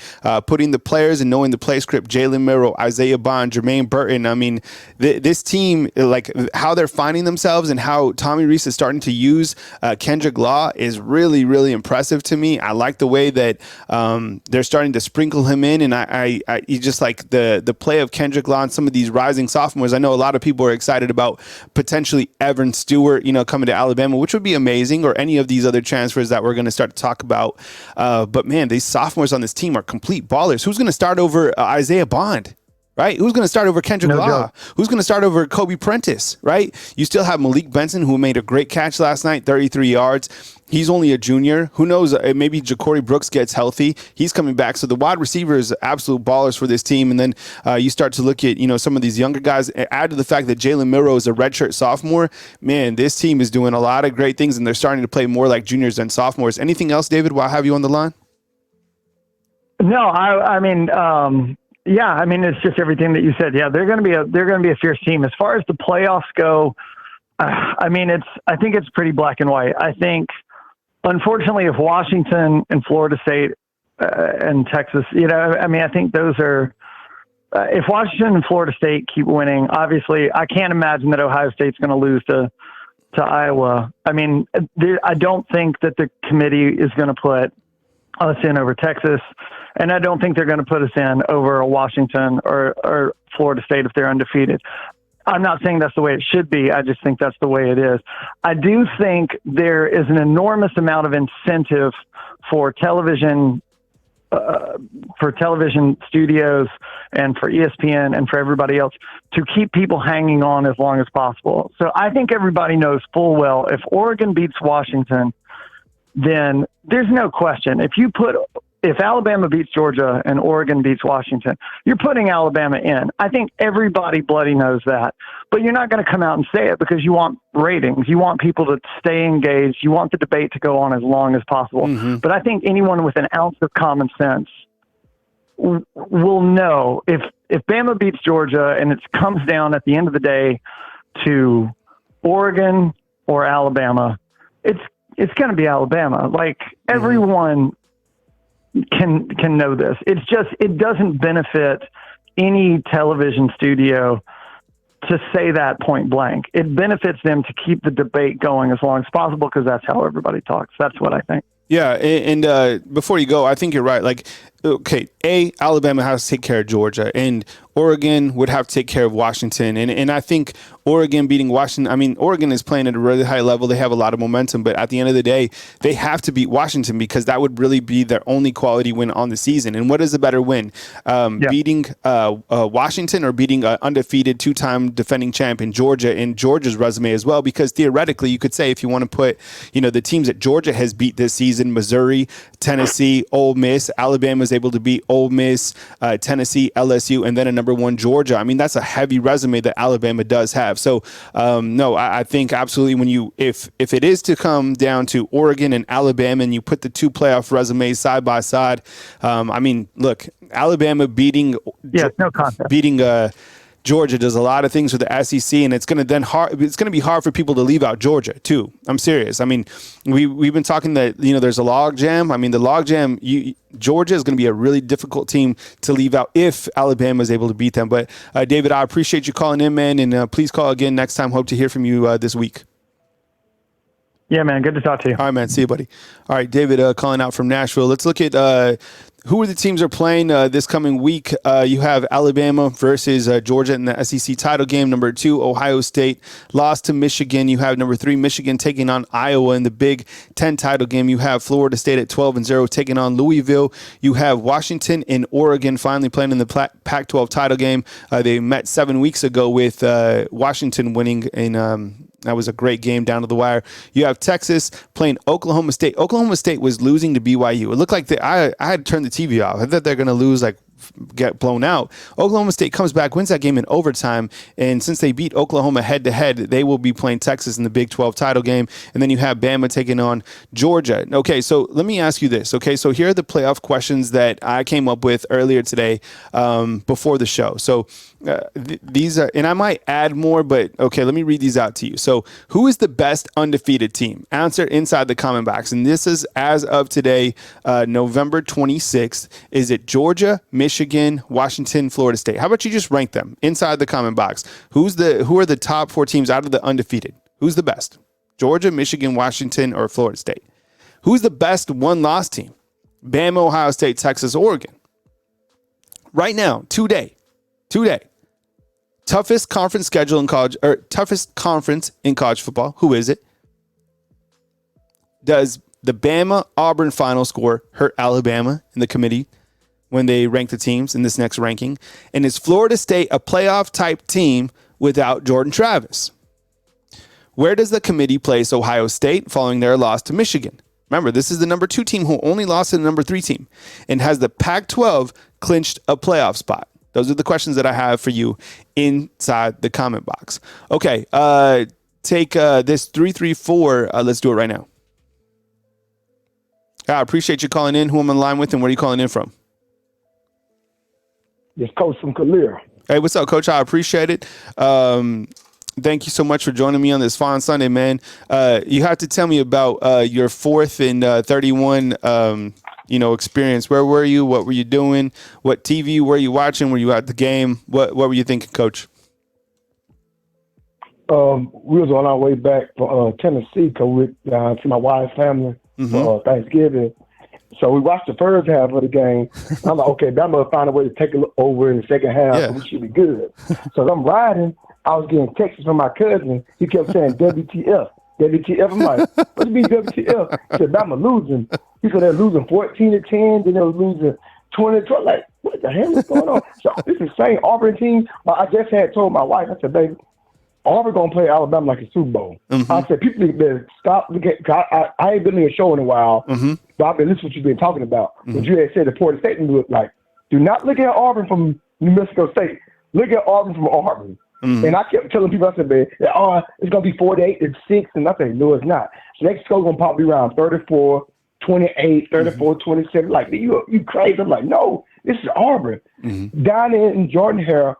putting the players and knowing the play script, Jalen Milroe, Isaiah Bond, Jermaine Burton, I mean, this team, like how they're finding themselves and how Tommy Rees is starting to use Kendrick Law is really, really impressive to me. I like the way that they're starting to sprinkle him in, and I just like the play of Kendrick Law and some of these rising sophomores. I know a lot of people are excited about potentially Evan Stewart, coming to Alabama, which would be amazing, or any of these other transfers that we're going to start to talk about. But man, these sophomores on this team are complete ballers. Who's going to start over Isaiah Bond? Right? Who's going to start over Kendrick Law? Who's going to start over Kobe Prentice? Right? You still have Malik Benson, who made a great catch last night, 33 yards. He's only a junior. Who knows? Maybe Ja'Cory Brooks gets healthy. He's coming back. So the wide receivers, absolute ballers for this team. And then you start to look at, some of these younger guys. Add to the fact that Jalen Milroe is a redshirt sophomore. Man, this team is doing a lot of great things, and they're starting to play more like juniors than sophomores. Anything else, David, while I have you on the line? No, I mean, yeah, I mean, it's just everything that you said. Yeah, they're going to be a fierce team. As far as the playoffs go, I mean, I think it's pretty black and white. I think, unfortunately, if Washington and Florida State and Texas, I think those are. If Washington and Florida State keep winning, obviously, I can't imagine that Ohio State's going to lose to Iowa. I mean, I don't think that the committee is going to put us in over Texas. And I don't think they're going to put us in over a Washington or Florida State if they're undefeated. I'm not saying that's the way it should be. I just think that's the way it is. I do think there is an enormous amount of incentive for television studios and for ESPN and for everybody else to keep people hanging on as long as possible. So I think everybody knows full well if Oregon beats Washington, then there's no question. If Alabama beats Georgia and Oregon beats Washington, you're putting Alabama in. I think everybody bloody knows that. But you're not going to come out and say it because you want ratings. You want people to stay engaged. You want the debate to go on as long as possible. Mm-hmm. But I think anyone with an ounce of common sense will know if Bama beats Georgia and it comes down at the end of the day to Oregon or Alabama, it's going to be Alabama. Like everyone can know this. It's just, it doesn't benefit any television studio to say that point blank. It benefits them to keep the debate going as long as possible because that's how everybody talks. That's what I think. Yeah, and before you go, I think you're right. Like, okay, Alabama has to take care of Georgia, and Oregon would have to take care of Washington. And I think Oregon beating Washington, I mean, Oregon is playing at a really high level. They have a lot of momentum, but at the end of the day, they have to beat Washington because that would really be their only quality win on the season. And what is a better win? Beating Washington or beating an undefeated two-time defending champion Georgia in Georgia's resume as well? Because theoretically, you could say if you want to put, the teams that Georgia has beat this season, Missouri, Tennessee, Ole Miss, Alabama is able to beat Ole Miss, Tennessee, LSU, and then a number one Georgia. I mean, that's a heavy resume that Alabama does have. So, no, I think absolutely when if it is to come down to Oregon and Alabama and you put the two playoff resumes side by side, I mean, look, Alabama beating Georgia does a lot of things for the SEC, and it's going to be hard for people to leave out Georgia too. I'm serious. I mean, we've been talking that there's a log jam. I mean, the log jam. Georgia is going to be a really difficult team to leave out if Alabama is able to beat them. But David, I appreciate you calling in, man, and please call again next time. Hope to hear from you this week. Yeah, man. Good to talk to you. All right, man. See you, buddy. All right, David calling out from Nashville. Let's look at who are the teams are playing this coming week. You have Alabama versus Georgia in the SEC title game. Number 2, Ohio State lost to Michigan. You have number 3, Michigan taking on Iowa in the Big Ten title game. You have Florida State at 12-0 taking on Louisville. You have Washington and Oregon finally playing in the Pac-12 title game. They met 7 weeks ago with Washington winning in that was a great game down to the wire. You have Texas playing Oklahoma State. Oklahoma State was losing to BYU. It looked like I had to turn the TV off. I thought they're going to lose, get blown out. Oklahoma State comes back, wins that game in overtime, and since they beat Oklahoma head-to-head, they will be playing Texas in the Big 12 title game, and then you have Bama taking on Georgia. Okay, so let me ask you this. Okay, so here are the playoff questions that I came up with earlier today before the show. So these are, and I might add more, but okay, let me read these out to you. So who is the best undefeated team? Answer inside the comment box, and this is as of today, November 26th. Is it Georgia, Michigan, Washington, Florida State? How about you just rank them inside the comment box? Who are the top 4 teams out of the undefeated? Who's the best? Georgia, Michigan, Washington, or Florida State? Who's the best one-loss team? Bama, Ohio State, Texas, Oregon. Right now, today. Toughest conference schedule in college, or toughest conference in college football. Who is it? Does the Bama Auburn final score hurt Alabama in the committee when they rank the teams in this next ranking? And is Florida State a playoff type team without Jordan Travis? Where does the committee place Ohio State following their loss to Michigan? Remember, this is the number 2 team who only lost to the number 3 team. And has the Pac-12 clinched a playoff spot? Those are the questions that I have for you inside the comment box. Okay, take this 334. Let's do it right now. I appreciate you calling in. Who I'm on the line with, and where are you calling in from? It's Coach from Kalir. Hey, what's up, Coach? I appreciate it. Thank you so much for joining me on this fine Sunday, man. You have to tell me about your 4th and 31 experience. Where were you? What were you doing? What TV were you watching? Were you at the game? What were you thinking, Coach? We was on our way back from Tennessee to my wife's family for Thanksgiving, So we watched the first half of the game. I'm like, okay, Bama will find a way to take it over in the second half. Yeah. So we should be good. So as I'm riding, I was getting texts from my cousin. He kept saying WTF. WTF. I'm like, what do you mean WTF? He said, Bama losing. He said they're losing 14-10, then they were losing 20-12. Like, what the hell is going on? So this is the same Auburn team. I just had told my wife, I said, baby, Auburn going to play Alabama like a Super Bowl. Mm-hmm. I said, people need to stop. I ain't been in a show in a while, but I've been listening to what you've been talking about. But you had said the Florida State look like, do not look at Auburn from New Mexico State. Look at Auburn from Auburn. And I kept telling people, I said, man, it's going to be 48-6. And I said, no, it's not. So next score going to probably be around 34-28, 34-27. Like, you crazy. I'm like, no, this is Auburn. Down in Jordan-Hare,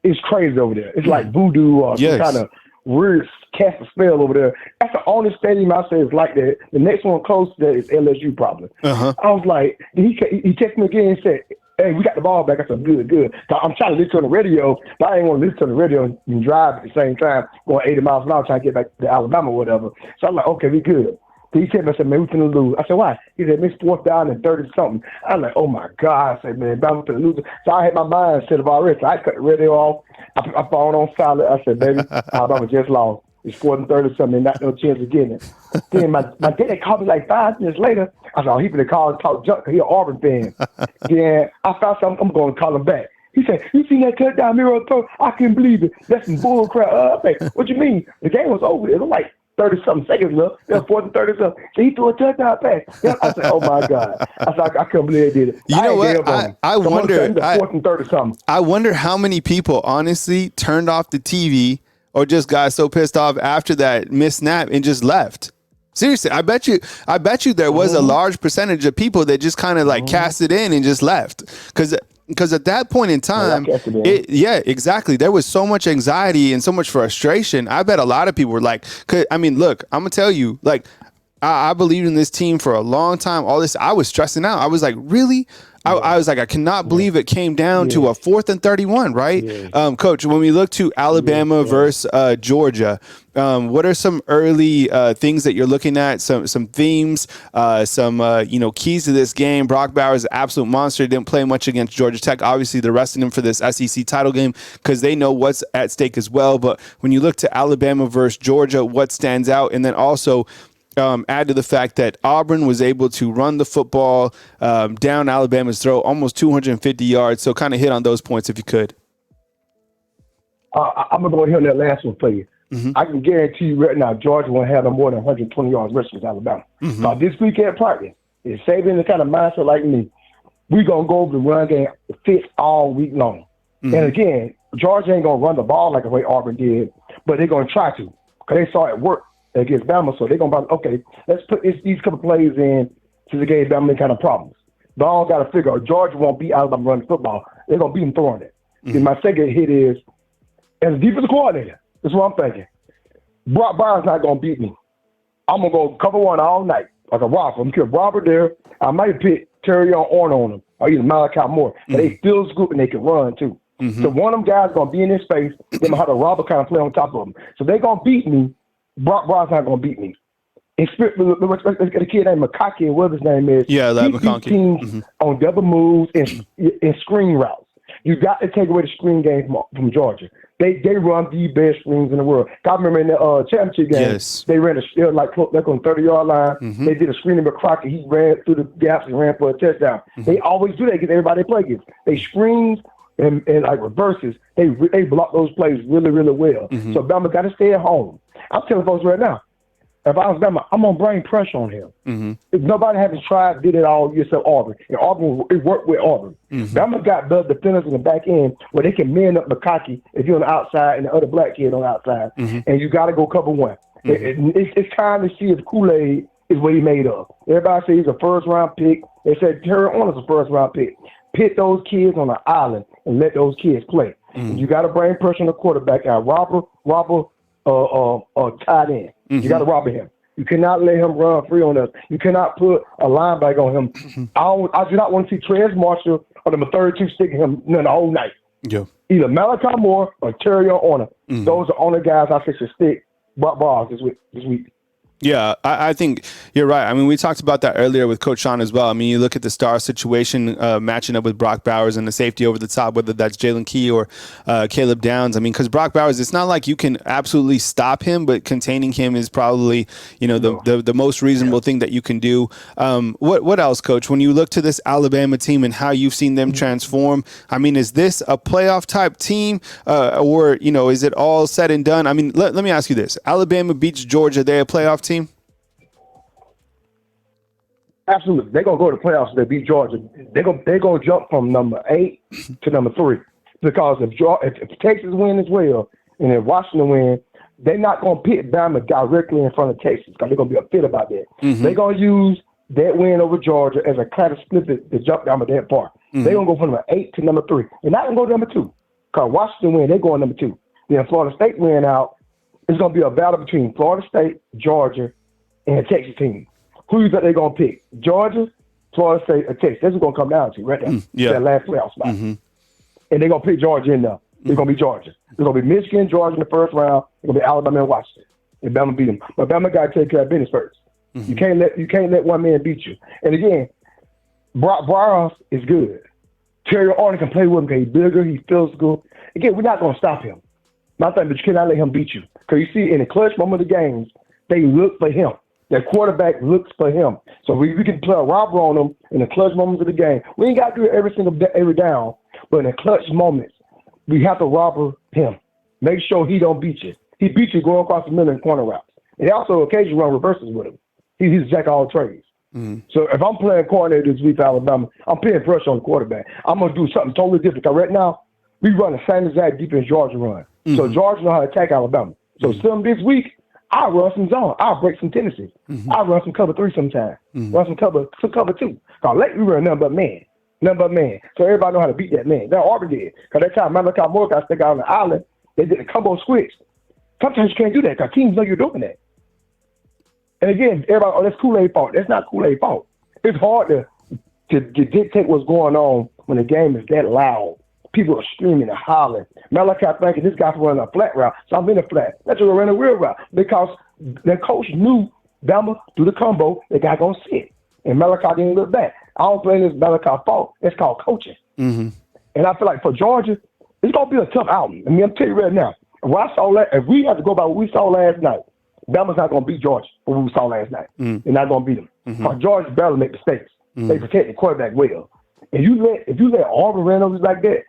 it's crazy over there. It's like voodoo or some kind of weird cast a spell over there. That's the only stadium I say is like that. The next one close to that is LSU probably. I was like, he texted me again and said, hey, we got the ball back. I said, good. So I'm trying to listen on the radio, but I ain't want to listen to the radio and drive at the same time, going 80 miles an hour trying to get back to Alabama or whatever. So I'm like, okay, we good. So he said, I said, man, we finna lose. I said, why? He said, miss 4th down and 30-something. I'm like, oh, my God. I said, man, Bama finna lose. So I had my mind set up already. So I cut the radio off. I put my phone on silent. I said, baby, Alabama just lost. It's 4th and 30-something. Not no chance of getting it. Then my dad called me like 5 minutes later. I said, oh, he finna call and talk junk because he an Auburn fan. Then I found something. I'm going to call him back. He said, you seen that touchdown Milroe throw? I can't believe it. That's some bull crap. What you mean? The game was over. It was like 30-something seconds left. It was 4th and 30-something. So he threw a touchdown pass. I said, oh, my God. I said, I couldn't believe they did it. You know what? I wonder. 4th and 30-something. I wonder how many people honestly turned off the TV or just got so pissed off after that missed snap and just left. Seriously, I bet you there was a large percentage of people that just kind of like cast it in and just left. Because at that point in time, exactly. There was so much anxiety and so much frustration. I bet a lot of people were like, I mean, look, I'm going to tell you, like, I believed in this team for a long time. All this, I was stressing out. I was like, really? I was like, I cannot believe it came down to a 4th and 31, right? Coach, when we look to Alabama versus Georgia, what are some early things that you're looking at? Some themes, some keys to this game. Brock Bowers, absolute monster, didn't play much against Georgia Tech. Obviously, they're resting him for this SEC title game because they know what's at stake as well. But when you look to Alabama versus Georgia, what stands out? And then also add to the fact that Auburn was able to run the football down Alabama's throat, almost 250 yards. So kind of hit on those points if you could. I'm going to go ahead on that last one for you. I can guarantee you right now, Georgia won't have no more than 120 yards rushing against Alabama. This weekend practice is saving the kind of mindset like me. We're going to go over the run game fits all week long. And again, Georgia ain't going to run the ball like the way Auburn did, but they're going to try to because they saw it work against Bama. So they're going to be okay, let's put these couple plays in to the game Bama kind of problems. But I all got to figure out Georgia won't beat Alabama running football. They're going to beat them throwing it. Then my second hit is, as a defensive coordinator, that's what I'm thinking. Brock Bowers not going to beat me. I'm going to go cover one all night like a robber. I'm going to keep Robert there. I might pick Terry on him or even Malachi Moore. But they still scoop and they can run too. So one of them guys going to be in this space. They're going to have the robber kind of play on top of them. So they're going to beat me. Brock Bowers not going to beat me. Let's get a kid named McConkey, whatever his name is. Yeah, that McConkey. Teams on double moves and screen routes. You got to take away the screen game from Georgia. They run the best screens in the world. I remember in the championship game, they ran a like on the 30-yard line. They did a screen to McConkey. He ran through the gaps and ran for a touchdown. They always do that against everybody they play against. They screens and like reverses. They block those plays really, really well. So Bama got to stay at home. I'm telling folks right now, if I was Bama, I'm going to bring pressure on him. If nobody hasn't tried, did it all yourself, Auburn. And Auburn, it worked with Auburn. Bama got the defenders in the back end where they can man up McConkey if you're on the outside and the other black kid on the outside. And you got to go cover one. It's time to see if Kool-Aid is what he made of. Everybody says he's a first-round pick. They said Terry Horner's a first-round pick. Pit those kids on the island and let those kids play. You got to bring pressure on the quarterback out. Robber tied in. You got to rob him. You cannot let him run free on us. You cannot put a linebacker on him. I do not want to see Trez Marshall or number 32 sticking him the whole night. Either Malachi Moore or Terry Horner. Those are only guys I think should stick Brock Bowers this week. Yeah, I think you're right. I mean, we talked about that earlier with Coach Shawn as well. I mean, you look at the star situation matching up with Brock Bowers and the safety over the top, whether that's Jalen Key or Caleb Downs. I mean, because Brock Bowers, it's not like you can absolutely stop him, but containing him is probably, the most reasonable thing that you can do. What else, Coach? When you look to this Alabama team and how you've seen them transform, I mean, is this a playoff type team or, is it all said and done? I mean, let me ask you this. Alabama beats Georgia. They're a playoff team? Absolutely. They're going to go to the playoffs if they beat Georgia. They're going to jump from number 8 to number 3 because if Texas win as well and if Washington win, they're not going to pit Bama directly in front of Texas because they're going to be upset about that. Mm-hmm. They're going to use that win over Georgia as a kind of split to jump down that far. Mm-hmm. They're going to go from number 8 to number 3. They're not going to go to number 2 because Washington win, they're going number 2. Then Florida State win out. It's going to be a battle between Florida State, Georgia, and a Texas team. Who you think they're going to pick? Georgia, Florida State, or Texas? That's what going to come down to right there. That last playoff spot. Mm-hmm. And they're going to pick Georgia in there. It's going to be Georgia. It's going to be Michigan, Georgia in the first round. It's going to be Alabama and Washington. And Bama beat them. But Bama got to take care of business first. Mm-hmm. You can't let one man beat you. And again, Brock Bowers is good. Terry Arden can play with him because he's bigger, he's physical. Again, we're not going to stop him. My thing, but you cannot let him beat you. Because you see, in the clutch moment of the games, they look for him. Their quarterback looks for him. So we can play a robber on him in the clutch moments of the game. We ain't got to do it every down, but in the clutch moments, we have to robber him. Make sure he don't beat you. He beats you going across the middle in corner routes. And he also occasionally run reverses with him. He's a jack of all trades. Mm-hmm. So if I'm playing coordinator this week for Alabama, I'm putting pressure on the quarterback. I'm going to do something totally different. Because right now, we run the same exact defense Georgia run. Mm-hmm. So Georgia know how to attack Alabama. So some this week, I'll run some zone. I'll break some tendencies. Mm-hmm. I'll run some cover 3 sometimes. Mm-hmm. Run some cover 2. Because lately we run nothing but man. So everybody know how to beat that man. That Auburn did. Because that time Malachi Moore got stuck out on the island, they did a combo switch. Sometimes you can't do that because teams know you're doing that. And again, everybody, that's Kool-Aid fault. That's not Kool-Aid fault. It's hard to dictate what's going on when the game is that loud. People are screaming and hollering. Malachi thinking this guy's running a flat route, so I'm in a flat. Let's just run a real route because the coach knew Bama through the combo, the guy gonna sit. And Malachi didn't look back. I don't blame this Malachi's fault. It's called coaching. Mm-hmm. And I feel like for Georgia, it's gonna be a tough outing. I mean, I'm telling you right now, if we have to go by what we saw last night, Bama's not gonna beat Georgia for what we saw last night. Mm-hmm. They're not gonna beat them. Mm-hmm. Georgia barely make mistakes. Mm-hmm. They protect the quarterback well. And if you let Auburn run over like that,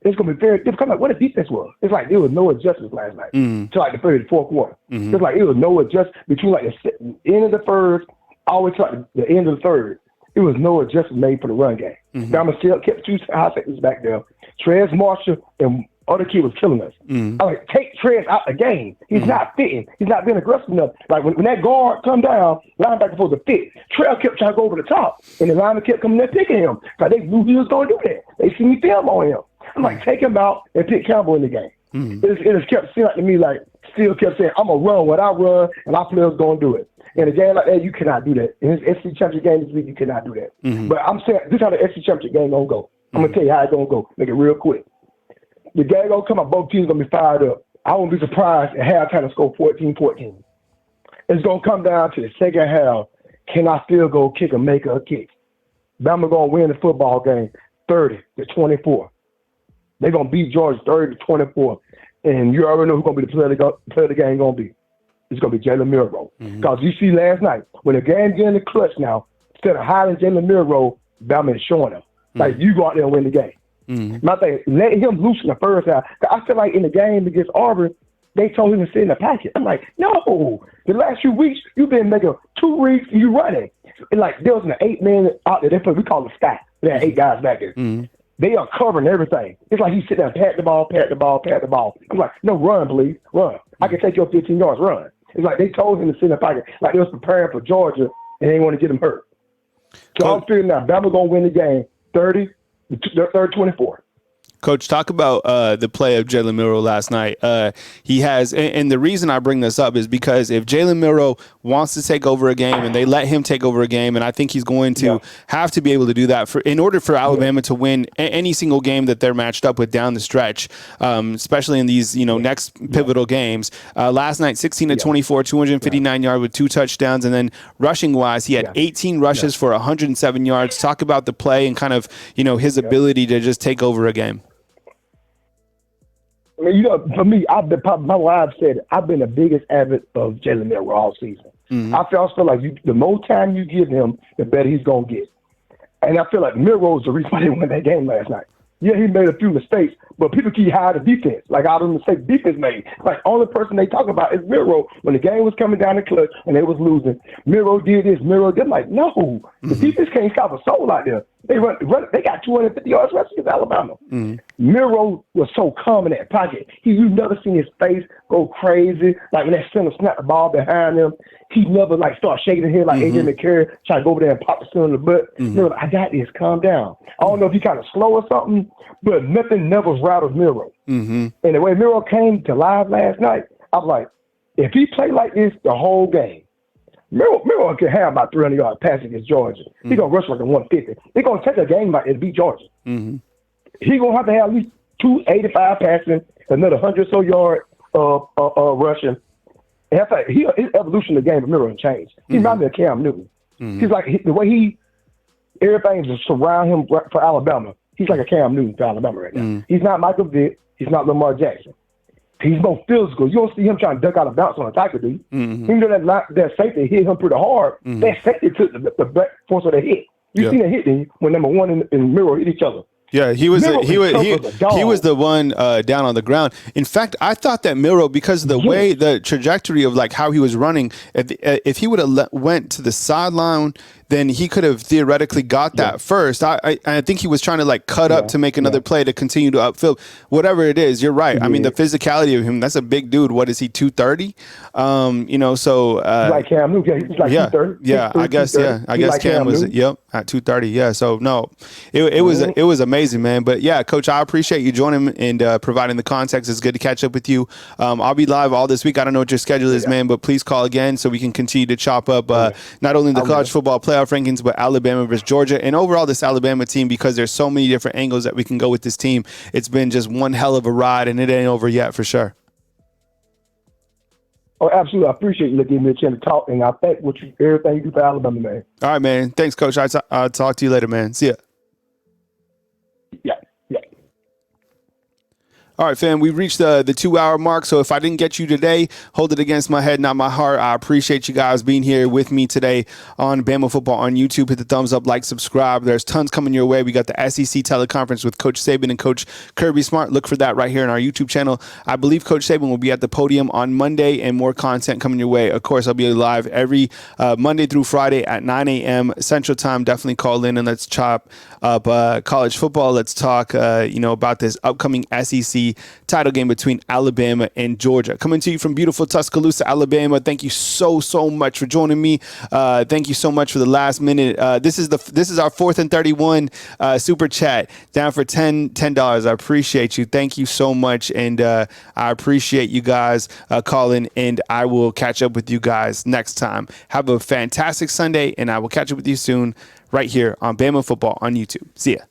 it's going to be very difficult. Like, what a defense was. It's like there was no adjustments last night to like the third and fourth quarter. Mm-hmm. It's like it was no adjustment between like the end of the first all the way to like the end of the third. It was no adjustment made for the run game. Mm-hmm. Bama still kept 2 high safeties back there. Trez Marshall and other kid was killing us. Mm-hmm. I like, take Trez out the game. He's not fitting. He's not being aggressive enough. Like when that guard come down, linebacker supposed to fit. Trez kept trying to go over the top, and the lineman kept coming there picking him because they knew he was going to do that. They see me film on him. I'm like, take him out and pick Campbell in the game. Mm-hmm. It has kept seeming like to me like still kept saying, I'm going to run what I run, and our players going to do it. In a game like that, you cannot do that. In this SEC championship game this week, you cannot do that. Mm-hmm. But I'm saying, this is how the SEC championship game going to go. I'm going to tell you how it's going to go. Make it real quick. The game going to come out, both teams going to be fired up. I won't be surprised at halftime to score 14-14. It's going to come down to the second half. Can I still go kick or make a kick? Bama going to win the football game 30-24. They're going to beat Georgia 30-24. And you already know who's going to be the player of the game going to be. It's going to be Jalen Milroe. Because you see last night, when the game get in the clutch now, instead of hiding Jalen Milroe, Bama is showing him. Like, you go out there and win the game. My thing, let him loose in the first half. I feel like in the game against Auburn, they told him to sit in the pocket. I'm like, no. The last few weeks, you've been making 2 reads and you running. And like, there was an 8-man out there. We call it sky. They had 8 guys back there. They are covering everything. It's like he's sitting there, pat the ball. I'm like, no, run, please, run. I can take your 15 yards, run. It's like they told him to sit in the pocket, like they was preparing for Georgia, and they didn't want to get him hurt. So I'm figuring out Bama going to win the game 30-24. Coach, talk about the play of Jalen Milroe last night. He has, and the reason I bring this up is because if Jalen Milroe wants to take over a game and they let him take over a game, and I think he's going to have to be able to do that in order for Alabama to win any single game that they're matched up with down the stretch, especially in these next pivotal games. Last night, 16 to 24, 259 yards with 2 touchdowns, and then rushing wise, he had 18 rushes for 107 yards. Talk about the play and kind of his ability to just take over a game. I mean, for me, my wife said I've been the biggest advocate of Jalen Milroe all season. Mm-hmm. I feel like the more time you give him, the better he's going to get. And I feel like Milroe's the reason why they won that game last night. Yeah, he made a few mistakes, but people keep hiding the defense. Like all the mistakes defense made. Like only person they talk about is Milroe. When the game was coming down the clutch and they was losing, Milroe did this, Milroe did. Like, no, the defense can't stop a soul out there. They got 250 yards rushing against Alabama. Milroe was so calm in that pocket. You never seen his face go crazy. Like when that center snapped the ball behind him, he never start shaking his head like AJ McCarron, trying to go over there and pop the center in the butt. Milroe, I got this. Calm down. I don't know if he kind of slow or something, but nothing never rattled Milroe. And the way Milroe came to live last night, I'm like, if he played like this the whole game, Milroe can have about 300 yards passing against Georgia. He's going to rush like a 150. They're going to take a game like it to beat Georgia. He's going to have at least 285 passing, another 100 or so yard rushing. And in fact, his evolution of the game of Milroe changed. He reminds me of Cam Newton. He's like, the way everything is surround him for Alabama, he's like a Cam Newton for Alabama right now. He's not Michael Vick. He's not Lamar Jackson. He's more physical. You don't see him trying to duck out of bounds on a tackle, do you? Even though that safety hit him pretty hard, that safety took the back force of the hit. You seen a hit when number one and Milroe hit each other. Yeah, he was the one down on the ground. In fact, I thought that Milroe, because of the way the trajectory of how he was running, if he would have went to the sideline, then he could have theoretically got that first. I think he was trying to cut up to make another play to continue to upfield. Whatever it is, you're right. I mean, the physicality of him, that's a big dude. What is he, 230? So like Cam Newton, he's like 230. Yeah, I guess Cam was at 230. Yeah, so no, it was amazing, man. But yeah, Coach, I appreciate you joining and providing the context. It's good to catch up with you. I'll be live all this week. I don't know what your schedule is, man, but please call again so we can continue to chop up not only the college football playoff rankings, but Alabama versus Georgia and overall this Alabama team, because there's so many different angles that we can go with this team. It's been just one hell of a ride, and it ain't over yet for sure. Oh, absolutely. I appreciate you giving me a chance to talk, and I thank everything you do for Alabama, man. All right, man. Thanks, Coach. I'll talk to you later, man. See ya. Yeah. All right, fam, we've reached the 2-hour mark, so if I didn't get you today, hold it against my head, not my heart. I appreciate you guys being here with me today on Bama Football on YouTube. Hit the thumbs up, like, subscribe. There's tons coming your way. We got the SEC teleconference with Coach Saban and Coach Kirby Smart. Look for that right here on our YouTube channel. I believe Coach Saban will be at the podium on Monday, and more content coming your way. Of course, I'll be live every Monday through Friday at 9 a.m. Central Time. Definitely call in and let's chop up college football. Let's talk, about this upcoming SEC title game between Alabama and Georgia. Coming to you from beautiful Tuscaloosa, Alabama. Thank you so much for joining me. Thank you so much for the last minute. This is our 4th and 31 super chat down for $10. I appreciate you. Thank you so much, and I appreciate you guys calling. And I will catch up with you guys next time. Have a fantastic Sunday, and I will catch up with you soon right here on Bama Football on YouTube. See ya.